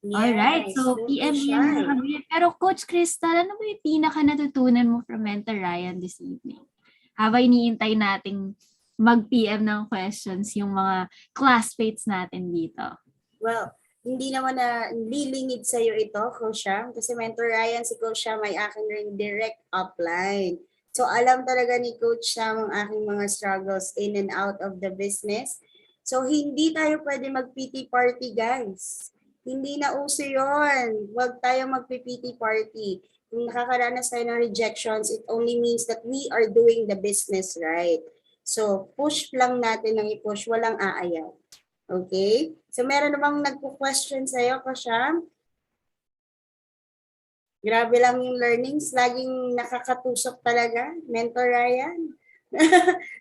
Alright, so don't be PM shy. yan na kami. Pero Coach Crystal, ano ba yung pinaka natutunan mo from Mentor Ryan this evening? Habang iniintay nating mag-PM ng questions yung mga classmates natin dito. Well, hindi naman na lilingid sa'yo ito, Coach Sham. Kasi Mentor Ryan, si Coach Sham ay aking ring direct upline. So alam talaga ni Coach Sham ang aking mga struggles in and out of the business. So hindi tayo pwede mag-PT party, guys. Hindi na uso yun. Huwag tayo mag-PT party. Kung nakakaranas tayo ng rejections, it only means that we are doing the business right. So, push lang natin ng i-push. Walang aayaw. Okay? So, meron namang nagpo-question sa'yo, Kosyam? Grabe lang yung learnings. Laging nakakatusok talaga. Mentor Ryan.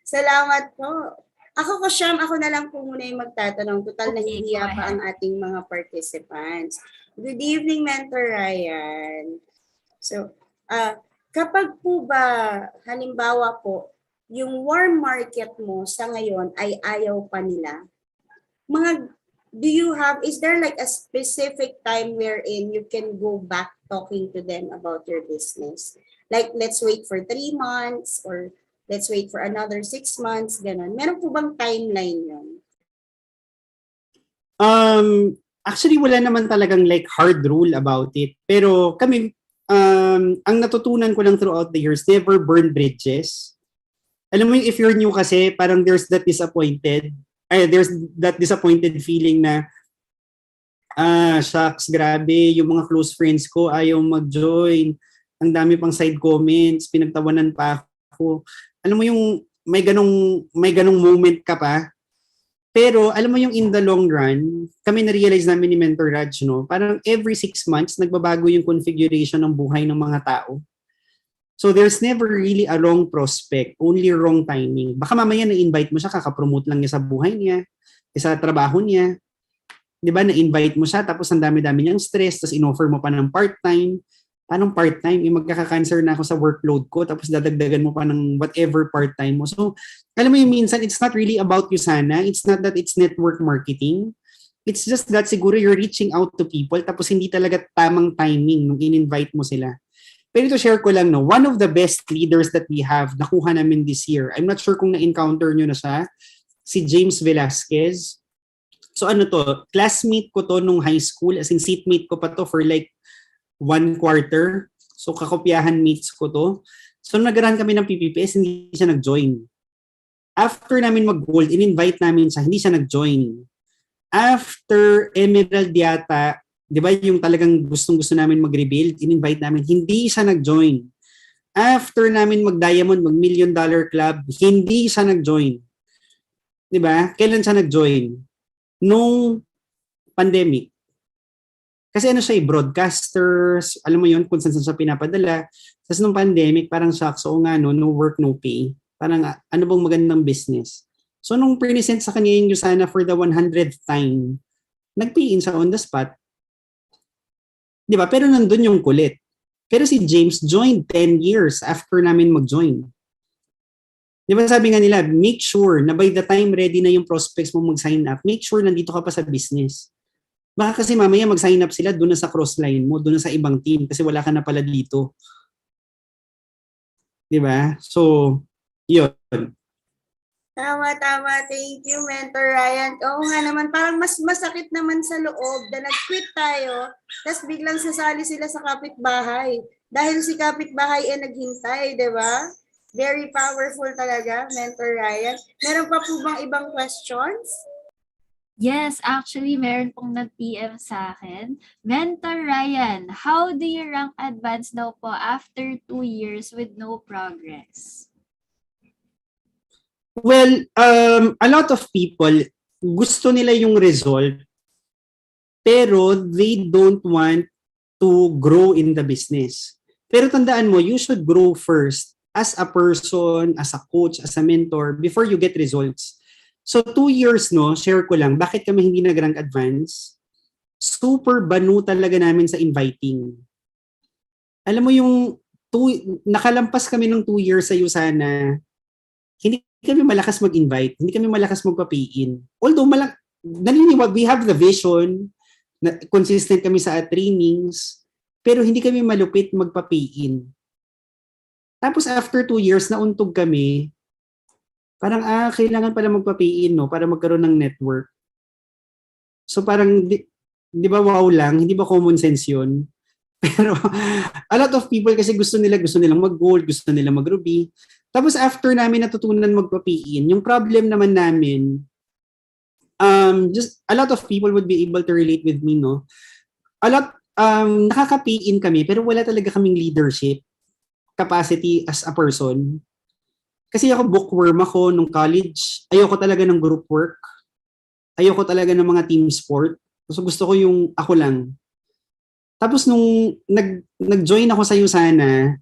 Salamat po. Ako, Kosyam, ako na lang po muna yung magtatanong. Total Okay, nahihiya go pa ahead. ang ating mga participants. Good evening, Mentor Ryan. So, kapag po ba, halimbawa po, yung warm market mo sa ngayon ay ayaw pa nila, is there like a specific time wherein you can go back talking to them about your business? Like, let's wait for 3 months or let's wait for another 6 months, ganun. Meron po bang timeline yun? Actually, wala naman talagang like hard rule about it. Pero kami, ang natutunan ko lang throughout the years, never burn bridges. Alam mo yung if you're new kasi, parang there's that disappointed feeling na, shucks, grabe, yung mga close friends ko ayaw mag-join. Ang dami pang side comments, pinagtawanan pa ako. Alam mo yung may ganong moment ka pa. Pero alam mo yung in the long run, kami na-realize namin ni Mentor Raj, no? Parang every 6 months, nagbabago yung configuration ng buhay ng mga tao. So there's never really a wrong prospect, only wrong timing. Baka mamaya na-invite mo siya, kakapromote lang niya sa buhay niya, sa trabaho niya. Di ba, na-invite mo siya, tapos ang dami-dami niyang stress, tapos in-offer mo pa ng part-time. Anong part-time? Magkaka-cancer na ako sa workload ko, tapos dadagdagan mo pa ng whatever part-time mo. So, alam mo yung minsan, it's not really about you sana. It's not that it's network marketing. It's just that siguro you're reaching out to people, tapos hindi talaga tamang timing nung in-invite mo sila. Pero ito share ko lang, no, one of the best leaders that we have, nakuha namin this year, I'm not sure kung na-encounter nyo na siya, si James Velasquez. So ano to, classmate ko to nung high school, as in seatmate ko pa to for like 1 quarter. So kakopyahan mates ko to. So nag-run kami ng PPPS, hindi siya nag-join. After namin mag-gold, in-invite namin siya, hindi siya nag-join. After Emerald yata, di ba yung talagang gustong-gusto namin mag-rebuild, in-invite namin, hindi siya nag-join. After namin mag-diamond, mag-$1 million club, hindi siya nag-join. Di ba? Kailan siya nag-join? Nung pandemic. Kasi ano siya, broadcasters, alam mo yun, kung saan siya pinapadala. Tapos nung pandemic, parang shocks, oo nga, no work, no pay. Parang ano bang magandang business? So nung present sa kanya yung Yusana for the 100th time, nag-pay in siya on the spot. Di ba? Pero nandun yung kulit. Pero si James joined 10 years after namin mag-join. Di ba sabi nga nila, make sure na by the time ready na yung prospects mo mag-sign up, make sure nandito ka pa sa business. Baka kasi mamaya mag-sign up sila doon na sa crossline mo, doon na sa ibang team kasi wala ka na pala dito. Di ba? So, yun. Tama. Thank you, Mentor Ryan. Oo nga naman, parang mas masakit naman sa loob na nag-quit tayo, tapos biglang sasali sila sa kapitbahay. Dahil si kapitbahay ay naghintay, di ba? Very powerful talaga, Mentor Ryan. Meron pa po bang ibang questions? Yes, actually, meron pong nag-PM sa akin. Mentor Ryan, how do you rank advance daw po after 2 years with no progress? Well, a lot of people, gusto nila yung result, pero they don't want to grow in the business. Pero tandaan mo, you should grow first as a person, as a coach, as a mentor, before you get results. So 2 years, no, share ko lang, bakit kami hindi nag-rank advance? Super banu talaga namin sa inviting. Alam mo yung nakalampas kami ng 2 years sa Usana, hindi kami malakas mag-invite, hindi kami malakas magpa-pay-in. Although naniniwag, we have the vision, na consistent kami sa trainings, pero hindi kami malupit magpa-pay-in. Tapos after 2 years, nauntog kami, parang kailangan pala magpa-pay-in, no, para magkaroon ng network. So parang, di ba wow lang, hindi ba common sense yun? Pero a lot of people kasi gusto nilang mag-gold, gusto nilang mag-ruby. Tapos after namin natutunan magpa-pay-in, yung problem naman namin, just a lot of people would be able to relate with me, no? Nakaka-pay-in kami, pero wala talaga kaming leadership capacity as a person. Kasi ako bookworm ako nung college. Ayoko talaga ng group work. Ayoko talaga ng mga team sport. So gusto ko yung ako lang. Tapos nung nag-join ako sa Usana,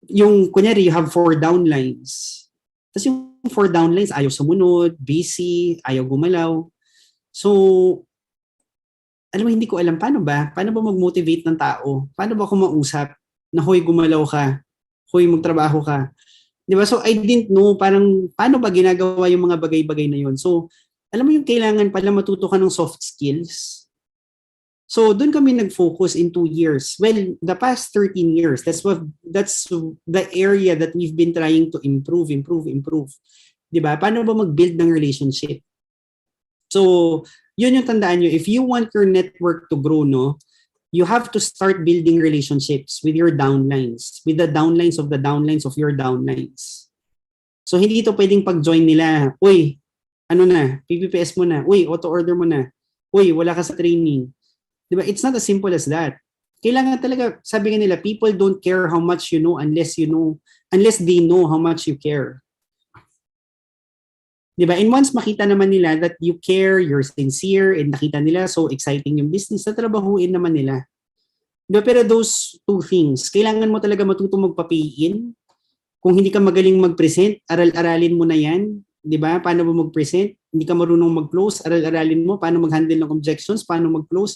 yung kunyari you have 4 downlines. Tapos yung 4 downlines, ayaw sumunod, busy, ayaw gumalaw. So, alam mo, hindi ko alam paano ba mag-motivate ng tao? Paano ba ako mausap na hoy gumalaw ka, hoy magtrabaho ka? Di ba? So I didn't know parang paano ba ginagawa yung mga bagay-bagay na yun. So, alam mo yung kailangan pala matuto ka ng soft skills. So doon kami nag-focus in 2 years. Well, the past 13 years, that's the area that we've been trying to improve. 'Di ba? Paano ba mag-build ng relationship? So, yun yung tandaan nyo. If you want your network to grow, no, you have to start building relationships with your downlines, with the downlines of your downlines. So, hindi ito pwedeng pag-join nila. Uy, ano na, PPPS mo na. Uy, auto-order mo na. Uy, wala ka sa training. Diba? It's not as simple as that. Kailangan talaga, sabi nga nila, people don't care how much you know unless they know how much you care. Diba? And once makita naman nila that you care, you're sincere, and nakita nila so exciting yung business, tatrabahuin naman nila. Diba? Pero those 2 things, kailangan mo talaga matuto magpa-pay-in. Kung hindi ka magaling mag-present, aral-aralin mo na yan. Diba? Paano mo mag-present? Hindi ka marunong mag-close, aral-aralin mo. Paano mag-handle ng objections? Paano mag-close?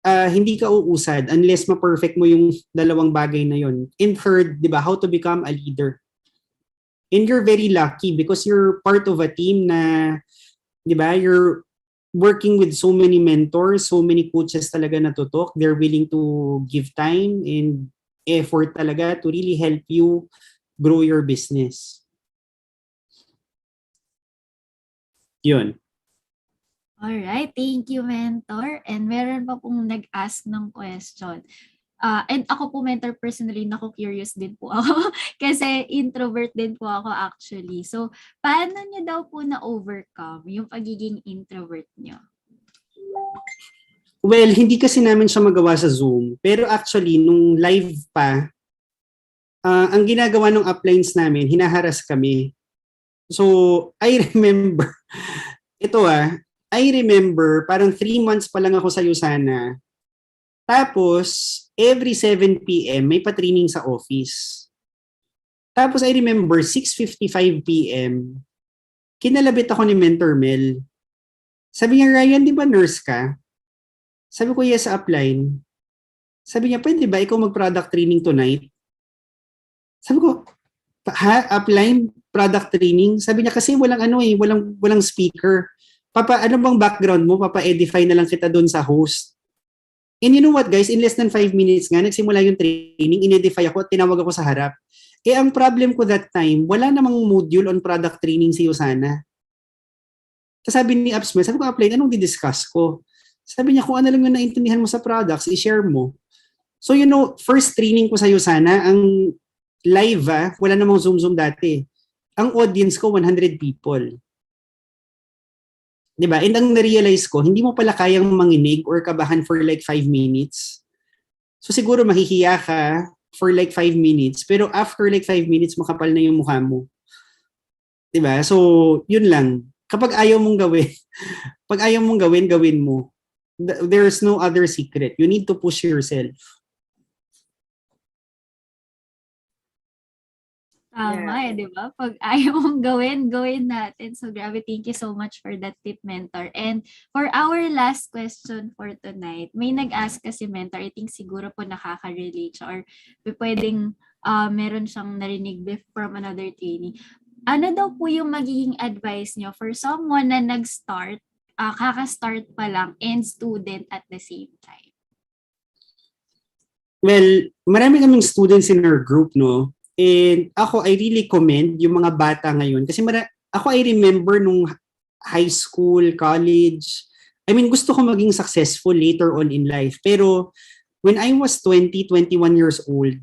Hindi ka uusad unless ma-perfect mo yung 2 bagay na yon. And third, di ba, how to become a leader. And you're very lucky because you're part of a team na, di ba, you're working with so many mentors, so many coaches talaga na tutok. They're willing to give time and effort talaga to really help you grow your business. Yun. Alright, thank you, Mentor. And meron pa pong nag-ask ng question. And ako po, mentor, personally, naku-curious din po ako. Kasi introvert din po ako actually. So, paano niyo daw po na-overcome yung pagiging introvert niyo? Well, hindi kasi namin siya magawa sa Zoom. Pero actually, nung live pa, ang ginagawa ng uplines namin, hinaharas kami. So, I remember, ito I remember, parang 3 months pa lang ako sa Yusana. Tapos, every 7 p.m. may pa-training sa office. Tapos, I remember, 6:55 p.m., kinalabit ako ni Mentor Mel. Sabi niya, Ryan, di ba nurse ka? Sabi ko, yes, sa upline. Sabi niya, pwede ba ikaw mag-product training tonight? Sabi ko, upline, product training? Sabi niya, kasi walang speaker. Ano bang background mo? Papa-edify na lang kita doon sa host. And you know what guys, in less than 5 minutes nga, nagsimula yung training, in-edify ako at tinawag ako sa harap. Ang problem ko that time, wala namang module on product training si Yusana. Tapos sabi ni Upsmith, sabi ko, upline, anong didiscuss ko? Sabi niya, kung ano lang yung naintindihan mo sa products, i-share mo. So first training ko sa Yusana, ang live wala namang Zoom dati. Ang audience ko, 100 people. Diba? And ang na-realize ko, hindi mo pala kayang manginig or kabahan for like 5 minutes. So siguro mahihiya ka for like 5 minutes, pero after like 5 minutes, makapal na yung mukha mo. Diba? So, yun lang. Kapag ayaw mong gawin, gawin mo. There's no other secret. You need to push yourself. Tama di ba? Pag ayaw mong gawin natin. So, grabe, thank you so much for that tip, Mentor. And for our last question for tonight, may nag-ask kasi, Mentor, I think siguro po nakaka-relate siya or pwedeng meron siyang narinig from another trainee. Ano daw po yung magiging advice nyo for someone na nag-start, kaka-start pa lang, and student at the same time? Well, marami kaming students in our group, no? And ako, I really commend yung mga bata ngayon. Kasi I remember nung high school, college, gusto ko maging successful later on in life. Pero when I was 20, 21 years old,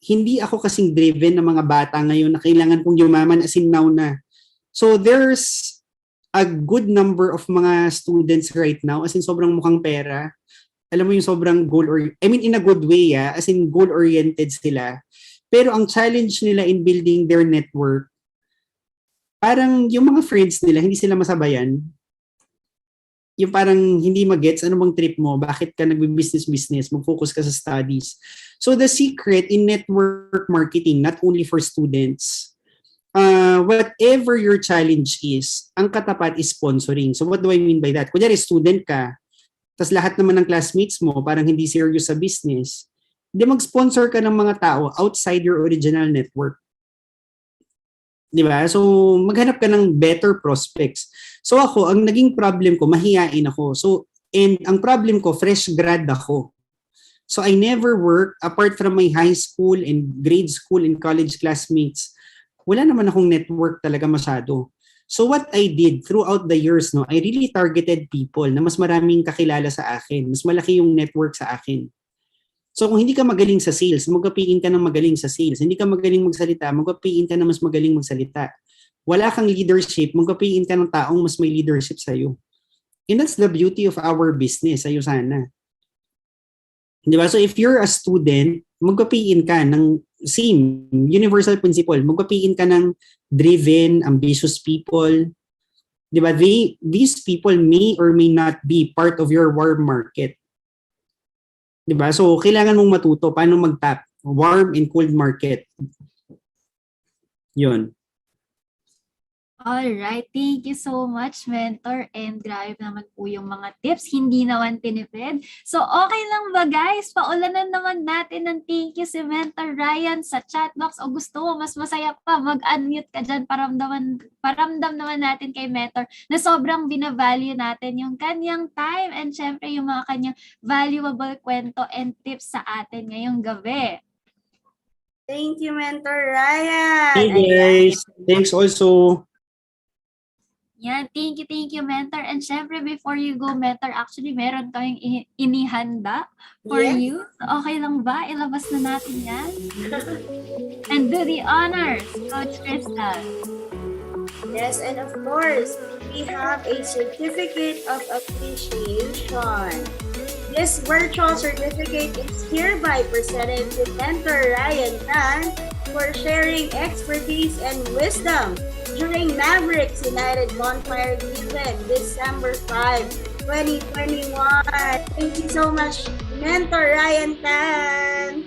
hindi ako kasing driven ng mga bata ngayon na kailangan kong yumaman as in now na. So there's a good number of mga students right now, as in sobrang mukhang pera. Alam mo yung sobrang in a good way, as in goal-oriented sila. Pero ang challenge nila in building their network, parang yung mga friends nila, hindi sila masabayan. Yung parang hindi magets, ano bang trip mo? Bakit ka nagbi-business? Mag-focus ka sa studies. So the secret in network marketing, not only for students, whatever your challenge is, ang katapat is sponsoring. So what do I mean by that? Kunyari, student ka, tas lahat naman ng classmates mo, parang hindi serious sa business. Di mag-sponsor ka ng mga tao outside your original network. Di ba? So, maghanap ka ng better prospects. So ako, ang naging problem ko, mahiyain ako. And ang problem ko, fresh grad ako. So I never worked, apart from my high school and grade school and college classmates, wala naman akong network talaga masyado. So what I did throughout the years, I really targeted people na mas maraming kakilala sa akin. Mas malaki yung network sa akin. So kung hindi ka magaling sa sales, magpapiin ka ng magaling sa sales. Hindi ka magaling magsalita, magpapiin ka na mas magaling magsalita. Wala kang leadership, magpapiin ka ng taong mas may leadership sa'yo. And that's the beauty of our business, sa'yo sana. Di ba? So if you're a student, magpapiin ka ng same, universal principle. Magpapiin ka ng driven, ambitious people. Di ba? These people may or may not be part of your warm market. Diba? So, kailangan mong matuto paano mag-tap warm and cold market. Yun. Alright, thank you so much, Mentor. And grabe naman po yung mga tips, hindi naman tinipid. So, okay lang ba guys? Paulanan naman natin ng thank you si Mentor Ryan sa chat box. O gusto mo, mas masaya pa, mag-unmute ka dyan. Paramdam naman natin kay Mentor na sobrang binavalue natin yung kanyang time and syempre yung mga kanyang valuable kwento and tips sa atin ngayong gabi. Thank you, Mentor Ryan. Hey guys, thanks also. Yan, thank you, Mentor. And syempre, before you go, Mentor, actually, meron tayong inihanda for Yes. you. So, okay lang ba? Ilabas na natin yan. And do the honors, Coach Crystal. Yes, and of course, we have a certificate of appreciation. This virtual certificate is hereby presented to Mentor Ryan Tan for sharing expertise and wisdom during Mavericks United Bonfire event December 5, 2021. Thank you so much, Mentor Ryan Tan.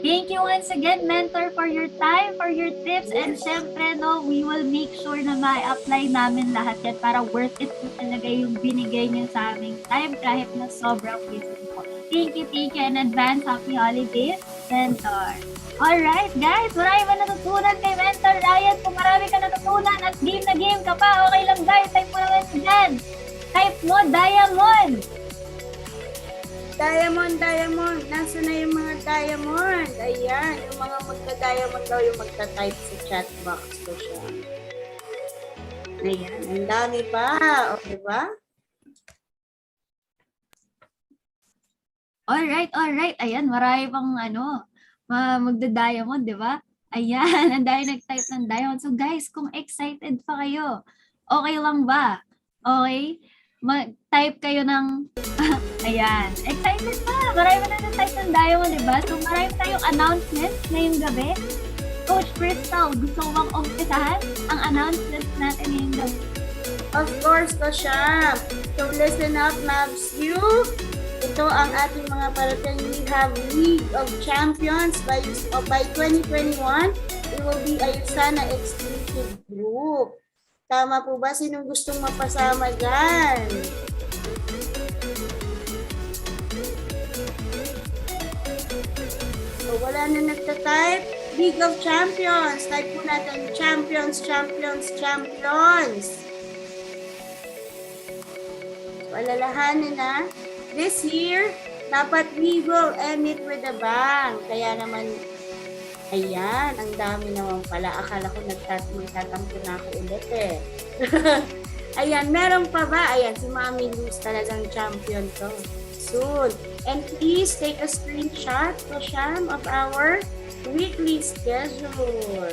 Thank you once again, Mentor, for your time, for your tips, and syempre, no, we will make sure na ma-apply namin lahat yan para worth it po talaga yung binigay niyo sa aming time kahit na sobrang busy po. Thank you in advance. Happy holidays, Mentor. Alright, guys, marami ba natutunan kay Mentor Ryan? Kung marami ka natutunan at game na game ka pa, okay lang guys, type mo naman dyan. Type mo, Diamond. Diamond. Nasaan na yung mga diamond? Ayan, yung mga magka-diamond daw yung magta-type sa chat box ko siya. Ayan, ang dami pa. O, diba? Alright. Ayan, marami pang magda-diamond, di ba? Ayan, ang dami nag-type ng diamond. So guys, kung excited pa kayo, okay lang ba? Okay? Mag-type kayo ng, ayan, excited pa. Marami na nag-type ng diamond, di ba? So marami tayong announcements ngayong gabi. Coach Crystal, gusto mo bang umpisahan ang announcements natin ngayong gabi? Of course, Kosham. So listen up, Mavs U. Ito ang ating mga parating. We have League of Champions by 2021. It will be a Sana exclusive group. Tama po ba? Sinong gustong mapasama dyan? So, wala na nagtatype. League of Champions. Type po natin Champions. So, alalahanin na. This year, dapat we will end it with a bang. Kaya naman, ayan, ang dami naman pala. Akala ko magtatampo na ako ulit eh. Ayan, meron pa ba? Ayan, si Mami Luz talagang champion to. Soon. And please take a screenshot, Kosham, of our weekly schedule.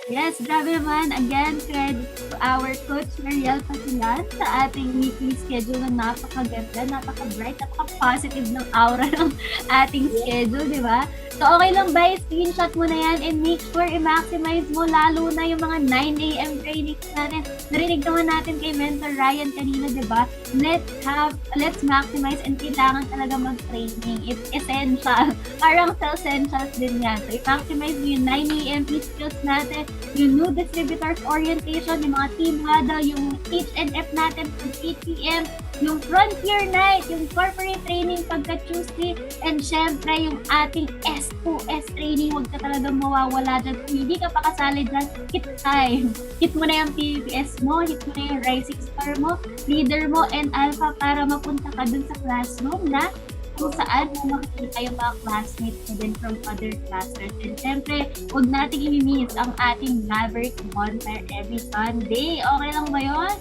Yes, grabe naman. Again, credit to our coach Mariel Pasilan sa ating weekly schedule na napakaganda, napaka-bright, napaka-positive ng aura ng ating schedule, di ba? So, okay lang ba? Screenshot mo na yan and make sure i-maximize mo lalo na yung mga 9 a.m. trainings natin. Narinig naman natin kay Mentor Ryan kanina, di ba? Let's maximize and kailangan talaga mag-training. It's essential. Parang essentials din yan. So, i-maximize mo yung 9 a.m. skills natin, yung new distributors orientation, yung mga team huddle, yung H&F natin from 8 p.m., yung frontier night, yung corporate training pagka Tuesday, and syempre yung ating S2S training. Huwag ka talagang mawawala dyan. Kung hindi ka pa kasali dyan, hit time. Hit mo na yung PBS mo, hit mo na yung Rising Star mo, leader mo, and alpha para mapunta ka dun sa classroom na kung saan mo makikita yung mga classmates mo din from other classes. And syempre, huwag natin i-miss ang ating Maverick Bonfire every Sunday. Okay lang ba yun?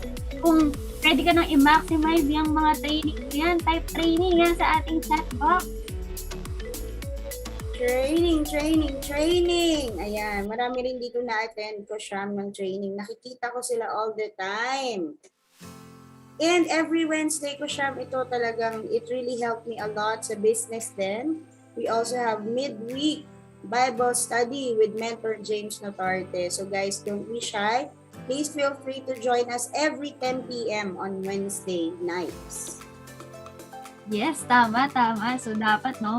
Kung ready ka nang i-maximize yung mga training yan, type training yan sa ating chat box. Training. Ayan, marami rin dito na-attend ko siya ng training. Nakikita ko sila all the time. And every Wednesday ko siya, ito talagang, it really helped me a lot sa business din. We also have midweek Bible study with Mentor James Notarte. So guys, don't be shy. Please feel free to join us every 10 p.m. on Wednesday nights. Yes, tama. So dapat, no,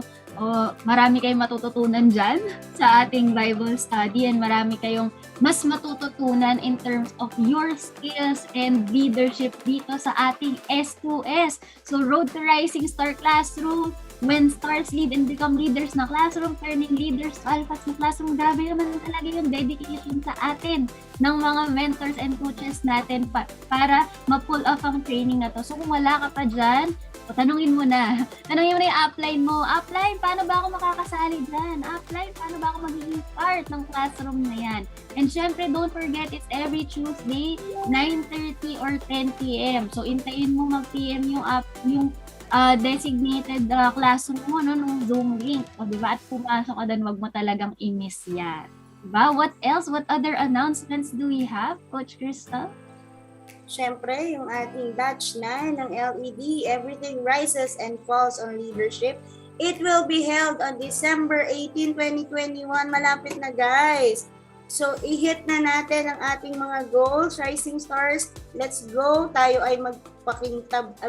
marami kayong matututunan dyan sa ating Bible study and marami kayong mas matututunan in terms of your skills and leadership dito sa ating S2S. So Road to Rising Star Classroom, When Stars Lead and Become Leaders na classroom, Turning Leaders to Alphas na classroom. Grabe naman talaga yung dedication sa atin ng mga mentors and coaches natin para ma-pull off ang training na to. So kung wala ka pa dyan, O, tanungin mo na. Tanungin mo na yung upline mo. Upline, paano ba ako makakasali dyan? Upline, paano ba ako magiging part ng classroom na yan? And syempre, don't forget, it's every Tuesday, 9:30 or 10 p.m. So, intayin mo mag-PM yung designated classroom mo, no, nung Zoom link. O, diba? At pumasok ka doon, wag mo talagang i-miss yan. Diba? What else? What other announcements do we have, Coach Crystal? Siyempre, yung ating batch 9 ng LED, Everything Rises and Falls on Leadership. It will be held on December 18, 2021. Malapit na, guys. So, i-hit na natin ang ating mga goals. Rising Stars, let's go. Tayo ay magpakintab.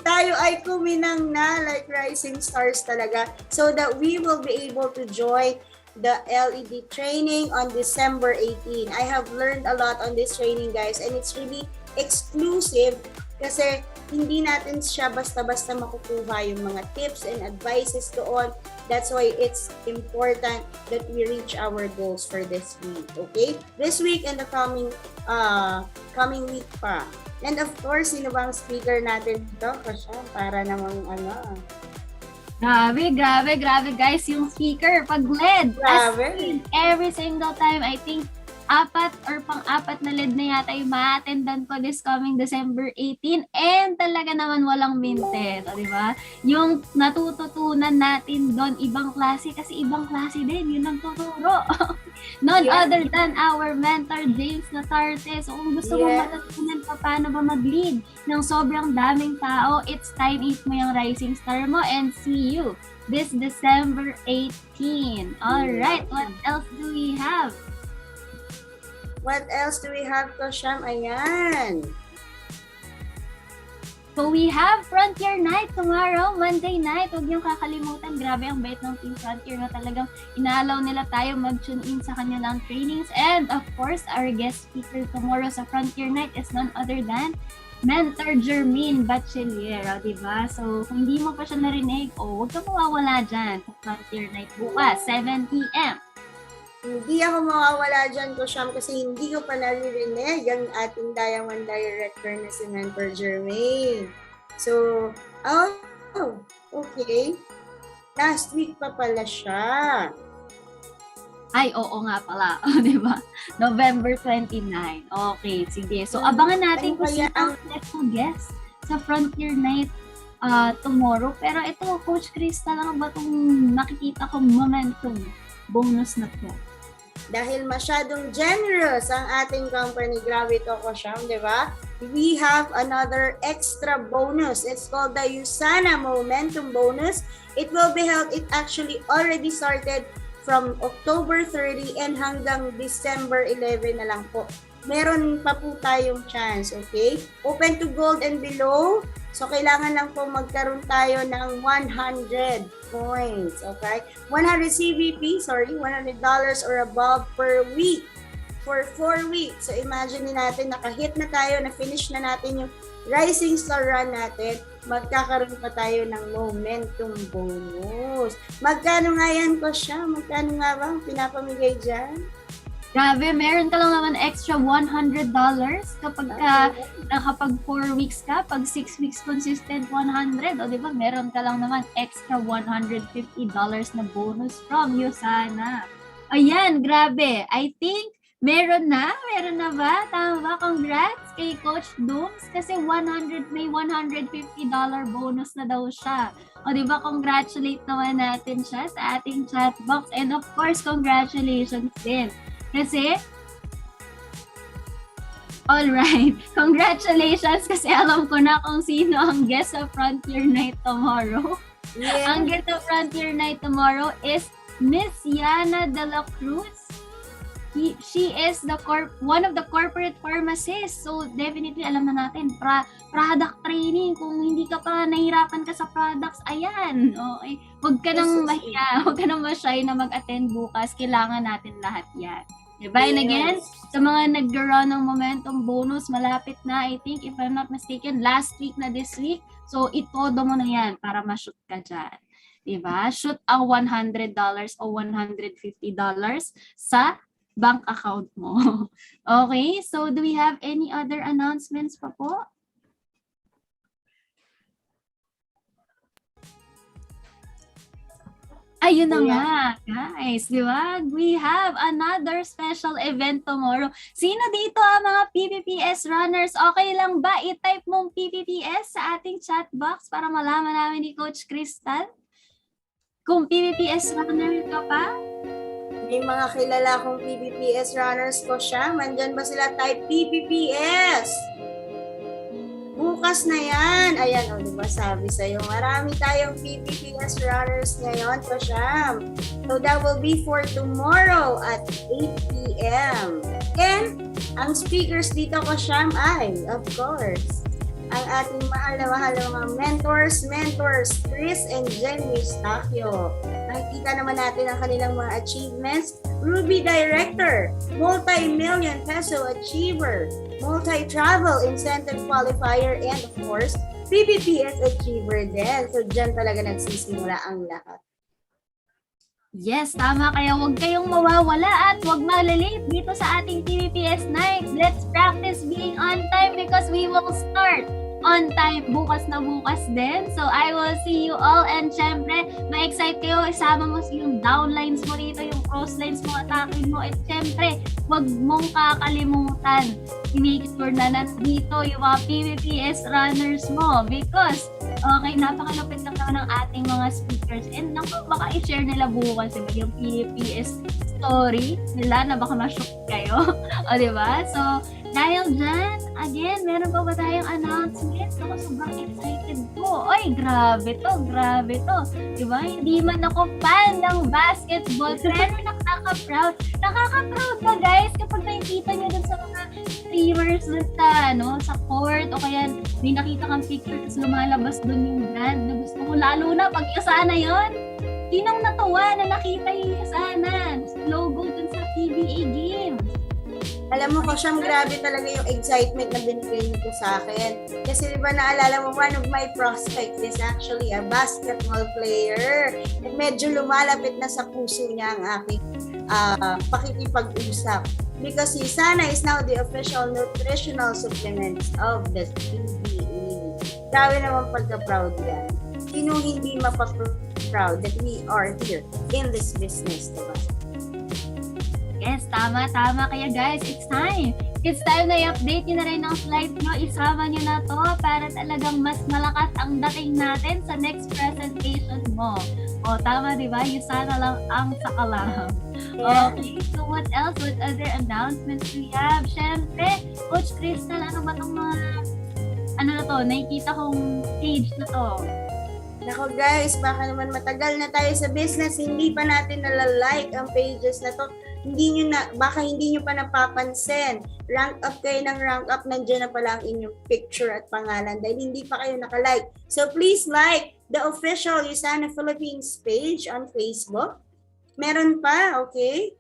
Tayo ay kuminang na like Rising Stars talaga so that we will be able to join the LED training on December 18. I have learned a lot on this training, guys, and it's really exclusive kasi hindi natin siya basta-basta makukuha yung mga tips and advices doon. That's why it's important that we reach our goals for this week, okay? This week and the coming week pa. And of course, sino bang speaker natin dito? Kasi para namang Grabe guys, yung speaker pag LED. Grabe. As in, every single time, I think apat or pang-apat na LED na yata yung ma-attendan ko this coming December 18 and talaga naman walang mintes, di ba? Yung natututunan natin doon, ibang klase kasi ibang klase din, yun ang tuturo. None other than our mentor, James Latarte. So kung gusto mo matutunan pa paano ba mag-lead ng sobrang daming tao, it's time eat mo yung Rising Star mo and see you this December 18. Alright, what else do we have? What else do we have, Kosham? Ayan. So we have Frontier Night tomorrow, Monday night. Huwag niyong kakalimutan. Grabe ang bait ng Team Frontier na talagang inaalaw nila tayo mag-tune in sa kanilang trainings. And of course, our guest speaker tomorrow sa Frontier Night is none other than Mentor Jermaine Bachelier, diba? So kung hindi mo pa siya narinig, huwag ka mawawala dyan sa Frontier Night bukas, 7 p.m. Hindi ako mawawala dyan, Kosham, kasi hindi ko pa naririnig ang ating Diamond Director na si Mentor Jermaine. So, okay. Last week pa pala siya. Ay, oo nga pala. Diba? November 29. Okay, sige. So, abangan natin kung sino ang next guest sa Frontier Night tomorrow. Pero ito, Coach Crystal, lang ba itong nakikita kong momentum bonus na po? Dahil masyadong generous ang ating company, grabe ito, Kosham, di ba? We have another extra bonus. It's called the USANA Momentum Bonus. It will be held, it actually already started from October 30 and hanggang December 11 na lang po. Meron pa po tayong chance, okay? Open to gold and below. So, kailangan lang po magkaroon tayo ng 100 points, okay? 100 CVP, $100 or above per week for 4 weeks. So, imagine natin, nakahit na tayo, na-finish na natin yung Rising Star Run natin, magkakaroon pa tayo ng momentum bonus. Magkano nga yan ko siya? Magkano nga ba ang pinapamigay dyan? Grabe, meron ka lang naman extra $100 kapag nakapag 4 weeks ka, pag 6 weeks consistent 100, o di ba, meron ka lang naman extra $150 na bonus from USANA. Ayan, grabe. I think meron na ba? Tama ba? Congrats kay Coach Dooms kasi may $150 bonus na daw siya. O di ba, congratulate naman natin siya sa ating chat box and of course, congratulations din. Kasi, alright, congratulations kasi alam ko na kung sino ang guest sa Frontier Night tomorrow. Yeah. Ang guest sa Frontier Night tomorrow is Miss Yana De La Cruz. She is one of the corporate pharmacists. So, definitely alam na natin, product training. Kung hindi ka pa nahirapan ka sa products, ayan. Okay. Huwag ka nang mahiya, huwag ka nang ma-shy na mag-attend bukas. Kailangan natin lahat yan. Diba? And again, sa mga nag-run ng momentum bonus, malapit na, I think, if I'm not mistaken, last week na this week. So, itodo mo na yan para ma-shoot ka dyan. Diba? Shoot ang $100 o $150 sa bank account mo. Okay? So, do we have any other announcements pa po? Ayun na Ayan. nga, guys, di ba? We have another special event tomorrow. Sino dito ang mga PPPS runners? Okay lang ba i-type mong PPPS sa ating chat box para malaman namin ni Coach Crystal? Kung PPPS runner ka pa? May mga kilala kong PPPS runners ko siya. Mandyan ba sila? Type PPPS. Bukas na yan. Ayan, o, diba sabi sa'yo, marami tayong PPPS runners ngayon, Kosyam. So that will be for tomorrow at 8 p.m. And ang speakers dito, Kosyam, ay, of course, ang ating mahal na mga mentors, Chris and Jen Eustachio. Nakikita naman natin ang kanilang mga achievements. Ruby Director, multi-million peso achiever, multi-travel incentive qualifier, and of course, PPPS achiever din. So, dyan talaga nagsisimula ang lahat. Yes, tama. Kaya huwag kayong mawawala at huwag malilate dito sa ating PPPS night. Let's practice being on time because we will start on time bukas na bukas din. So, I will see you all and syempre, ma-excite kayo. Isama mo yung downlines mo rito, yung crosslines mo, atakin mo. At syempre, huwag mong kakalimutan. I-make sure na nandito yung mga PPPS runners mo because okay, napakalapit lang naman ng ating mga speakers. And naku, baka i-share nila bukas yung PPPS story nila na baka ma-shock kayo. O, diba? So, dahil dyan, again, meron pa ba tayong announcement? Ako, sobrang excited ko. Oy, grabe to. Diba? Hindi man ako fan ng basketball, pero nakaka-proud. Nakaka-proud ba, guys, kapag nakikita nyo dun sa mga streamers dun sa court, o kaya may nakita kang picture tapos lumalabas dun yung brand na gusto ko. Lalo na pag Yasana yon. Sinong natuwa na nakita yung Yasana? Logo dun sa PBA Games. Alam mo ko siyang grabe talaga yung excitement na binigay nito sa akin. Kasi di ba naalala mo, one of my prospects is actually a basketball player. At medyo lumalapit na sa puso niya ang aking pakikipag-usap. Because Sana is now the official nutritional supplements of the PBA. Grabe naman pagka-proud yan. Sino hindi mapaproud that we are here in this business, diba? Yes, tama. Kaya guys, it's time. It's time na i-update nyo na rin ang slides nyo. Isama nyo na to para talagang mas malakas ang dating natin sa next presentation mo. O, tama, di ba? Yung sana lang ang sakalam. Yeah. Okay, so what else? What other announcements we have? Siyempre, Coach Crystal, ano ba itong mga nakikita kong page na to? Nako guys, baka naman matagal na tayo sa business, hindi pa natin nalalike ang pages na to. Baka hindi nyo pa napapansin. Rank up kayo ng rank up, nandiyan na pala ang inyong picture at pangalan dahil hindi pa kayo nakalike. So please like the official Yusana Philippines page on Facebook. Meron pa, okay?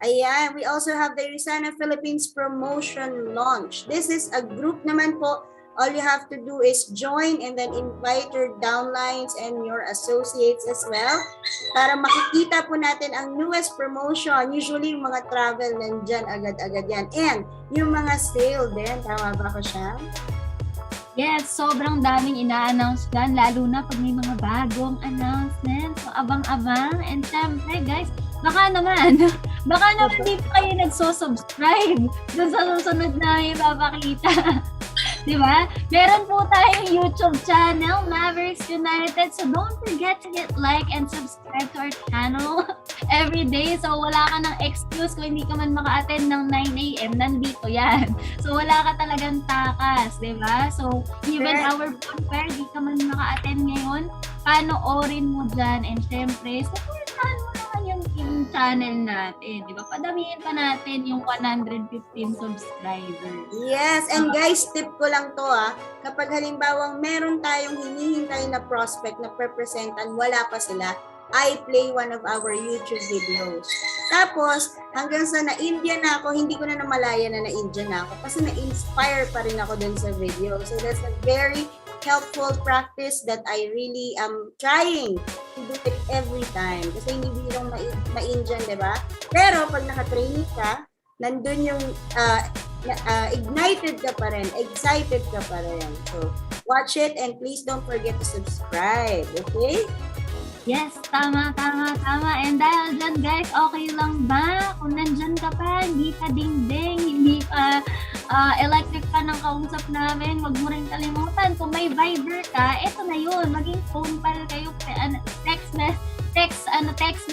Ayan, we also have the Yusana Philippines promotion launch. This is a group naman po. All you have to do is join and then invite your downlines and your associates as well para makikita po natin ang newest promotion. Usually, yung mga travel nandyan agad-agad yan. And yung mga sale din. Tama ba ko siya? Yes, sobrang daming ina-announce dyan, lalo na pag may mga bagong announcements. So, abang-abang. And syempre, guys, baka naman di pa kayo nagso-subscribe dun sa susunod na ipapakita. Diba? Meron po tayong YouTube channel, Mavericks United. So don't forget to hit like and subscribe to our channel every day. So wala ka ng excuse kung hindi ka man maka-attend ng 9 a.m. Nandito yan. So wala ka talagang takas. Diba? So even our Bonfire, di ka man maka-attend ngayon, panoorin mo dyan. And syempre, supportahan mo naman yung channel natin. Diba? Padamihin pa natin yung 115 subscribers. Yes, and guys, tip ko lang to kapag halimbawang meron tayong hinihintay na prospect na representan, wala pa sila, I play one of our YouTube videos. Tapos, hanggang sa na-India na ako, hindi ko na namalaya na na-India na ako kasi na-inspire pa rin ako dun sa video. So that's a very helpful practice that I really am trying to do it every time. Kasi hindi birong ma-Indian, diba? Pero pag naka-training ka, nandun yung ignited ka pa rin, excited ka pa rin. So, watch it and please don't forget to subscribe. Okay? Yes, tama. And dahil dyan guys, okay lang ba? Kung nandyan ka pa, hindi pa dingding, hindi pa electric pa ng kausap namin, wag mo rin kalimutan. Kung may Viber ka, eto na yun. Maging phone pal kayo, textmates. Textmates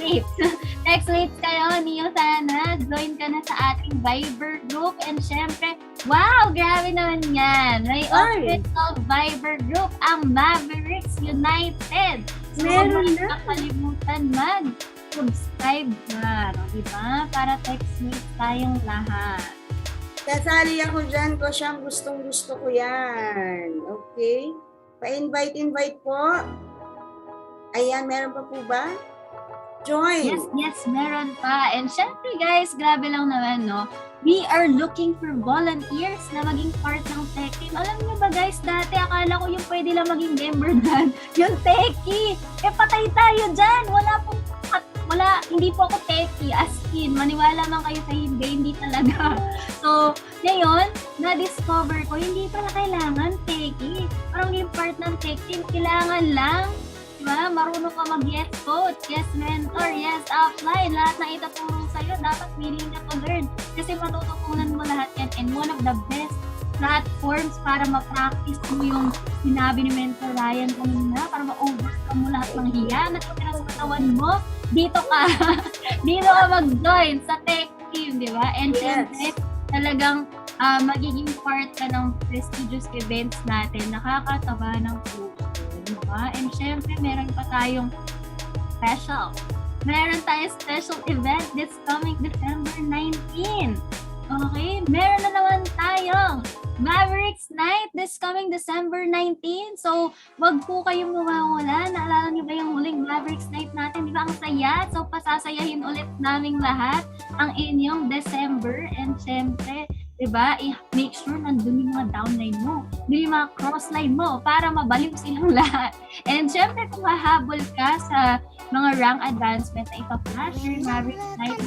kayo, niyo sana. Join ka na sa ating Viber group. And syempre, wow, grabe naman yan. May official Viber group, ang Mavericks United. So, Meron na. Nakalimutan mag-subscribe na. Diba? Para textmates tayong lahat. Kasali ako dyan ko siyang gustong-gusto ko yan. Okay? Pa-invite po. Ayan, meron pa po ba? Join! Yes, meron pa. And syempre guys, grabe lang naman, no? We are looking for volunteers na maging part ng tech team. Alam niyo ba guys, dati akala ko yung pwede lang maging member dyan, yung techie. Patay tayo dyan. Hindi po ako techie, as in. Maniwala man kayo sa hindi talaga. So, ngayon, na-discover ko, hindi pala kailangan techie. Parang yung part ng tech team, kailangan lang diba? Marunong ka mag-yes coach, yes mentor, yes offline. Lahat na itaturo sa'yo, dapat willing ka to learn. Kasi matututunan mo lahat yan. And one of the best platforms para ma-practice mo yung sinabi ni Mentor Ryan kanina, para ma-overcome mo lahat ng hiya na tumira sa katawan mo, dito ka. Dito ka mag-join sa tech team, di ba? And syempre, talagang magiging part ka ng prestigious events natin, nakakataba ng puso. Diba? And syempre, meron pa tayong special. Meron tayong special event this coming December 19. Okay? Meron na naman tayong Mavericks Night this coming December 19. So, wag po kayong mawawala. Naalala niyo ba yung huling Mavericks Night natin? Di ba ang saya? So, pasasayahin ulit naming lahat ang inyong December. And syempre, diba? I-make sure nandun yung mga downline mo, dun yung mga crossline mo para mabaliw silang lahat. And syempre, kung hahabol ka sa mga rank advancement na ipa-flash your Mavericks Night,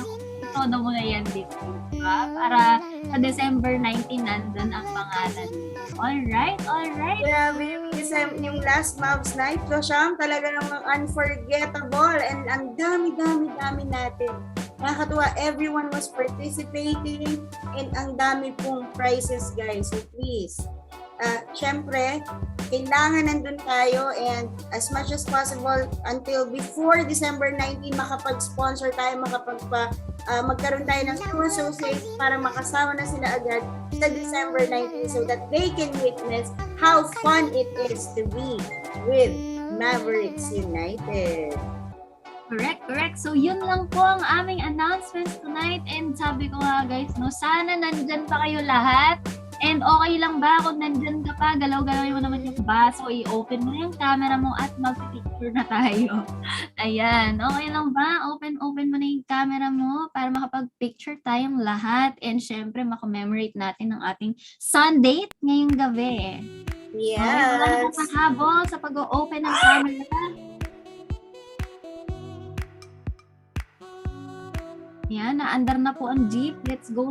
todo mo na yan dito. Diba? Para sa December 19, nandun ang pangalan mo. Alright. Grabe, yung last Mavs Night ko siyang talaga namang unforgettable and ang dami natin. Nakakatuwa, everyone was participating and ang dami pong prizes guys. So please, syempre, kailangan nandun tayo and as much as possible until before December 19 makapag-sponsor tayo, magkaroon tayo ng tour associate para makasama na sila agad sa December 19 so that they can witness how fun it is to be with Mavericks United. Correct. So, yun lang po ang aming announcements tonight. And sabi ko nga guys, no, sana nandyan pa kayo lahat. And okay lang ba kung nandyan ka pa, galaw-galaw mo naman yung baso, i-open mo yung camera mo at mag-picture na tayo. Ayan, okay lang ba? Open mo na yung camera mo para makapag-picture tayong lahat. And syempre, makakommemorate natin ang ating Sunday ngayong gabi. Yes. Okay, wala na mahabol sa pag-open ng camera. Yan, naandar na po ang jeep. Let's go.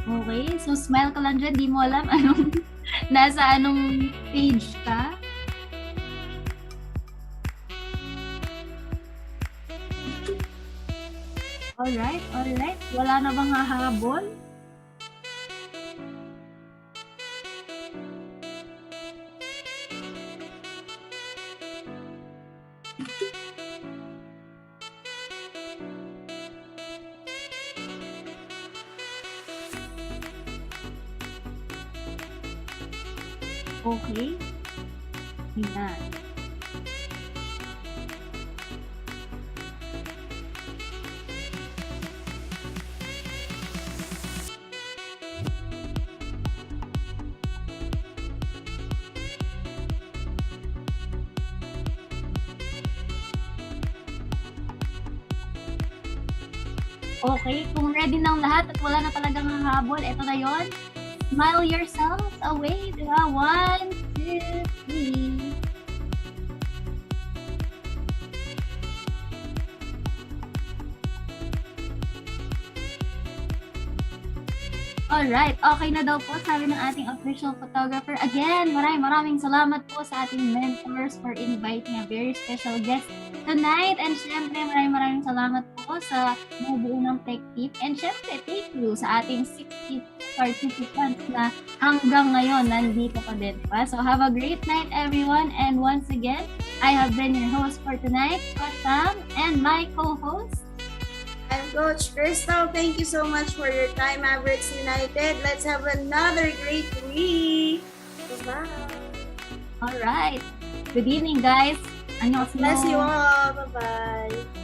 Okay, so smile ka lang dyan. Di mo alam nasa anong page ka. Alright. Wala na bang hahabol? Okay. Ayan. Okay, kung ready ng lahat at wala na talagang hahabol, eto na yon. Smile yourselves away, diba? 1, 2, 3. Alright, okay na daw po sabi ng ating official photographer. Again, maraming salamat po sa ating mentors for inviting a very special guest tonight. And syempre, maraming salamat po sa bubuo ng Tech Tip. And syempre, thank you sa ating 60 participants na hanggang ngayon nandito pa din pa. So have a great night everyone. And once again, I have been your host for tonight, Coach Sam, and my co-host, I'm Coach Crystal. Thank you so much for your time, Mavericks United. Let's have another great week. Bye-bye. alright. Good evening guys. 안녕하세요. Bless you all. Bye-bye.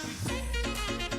We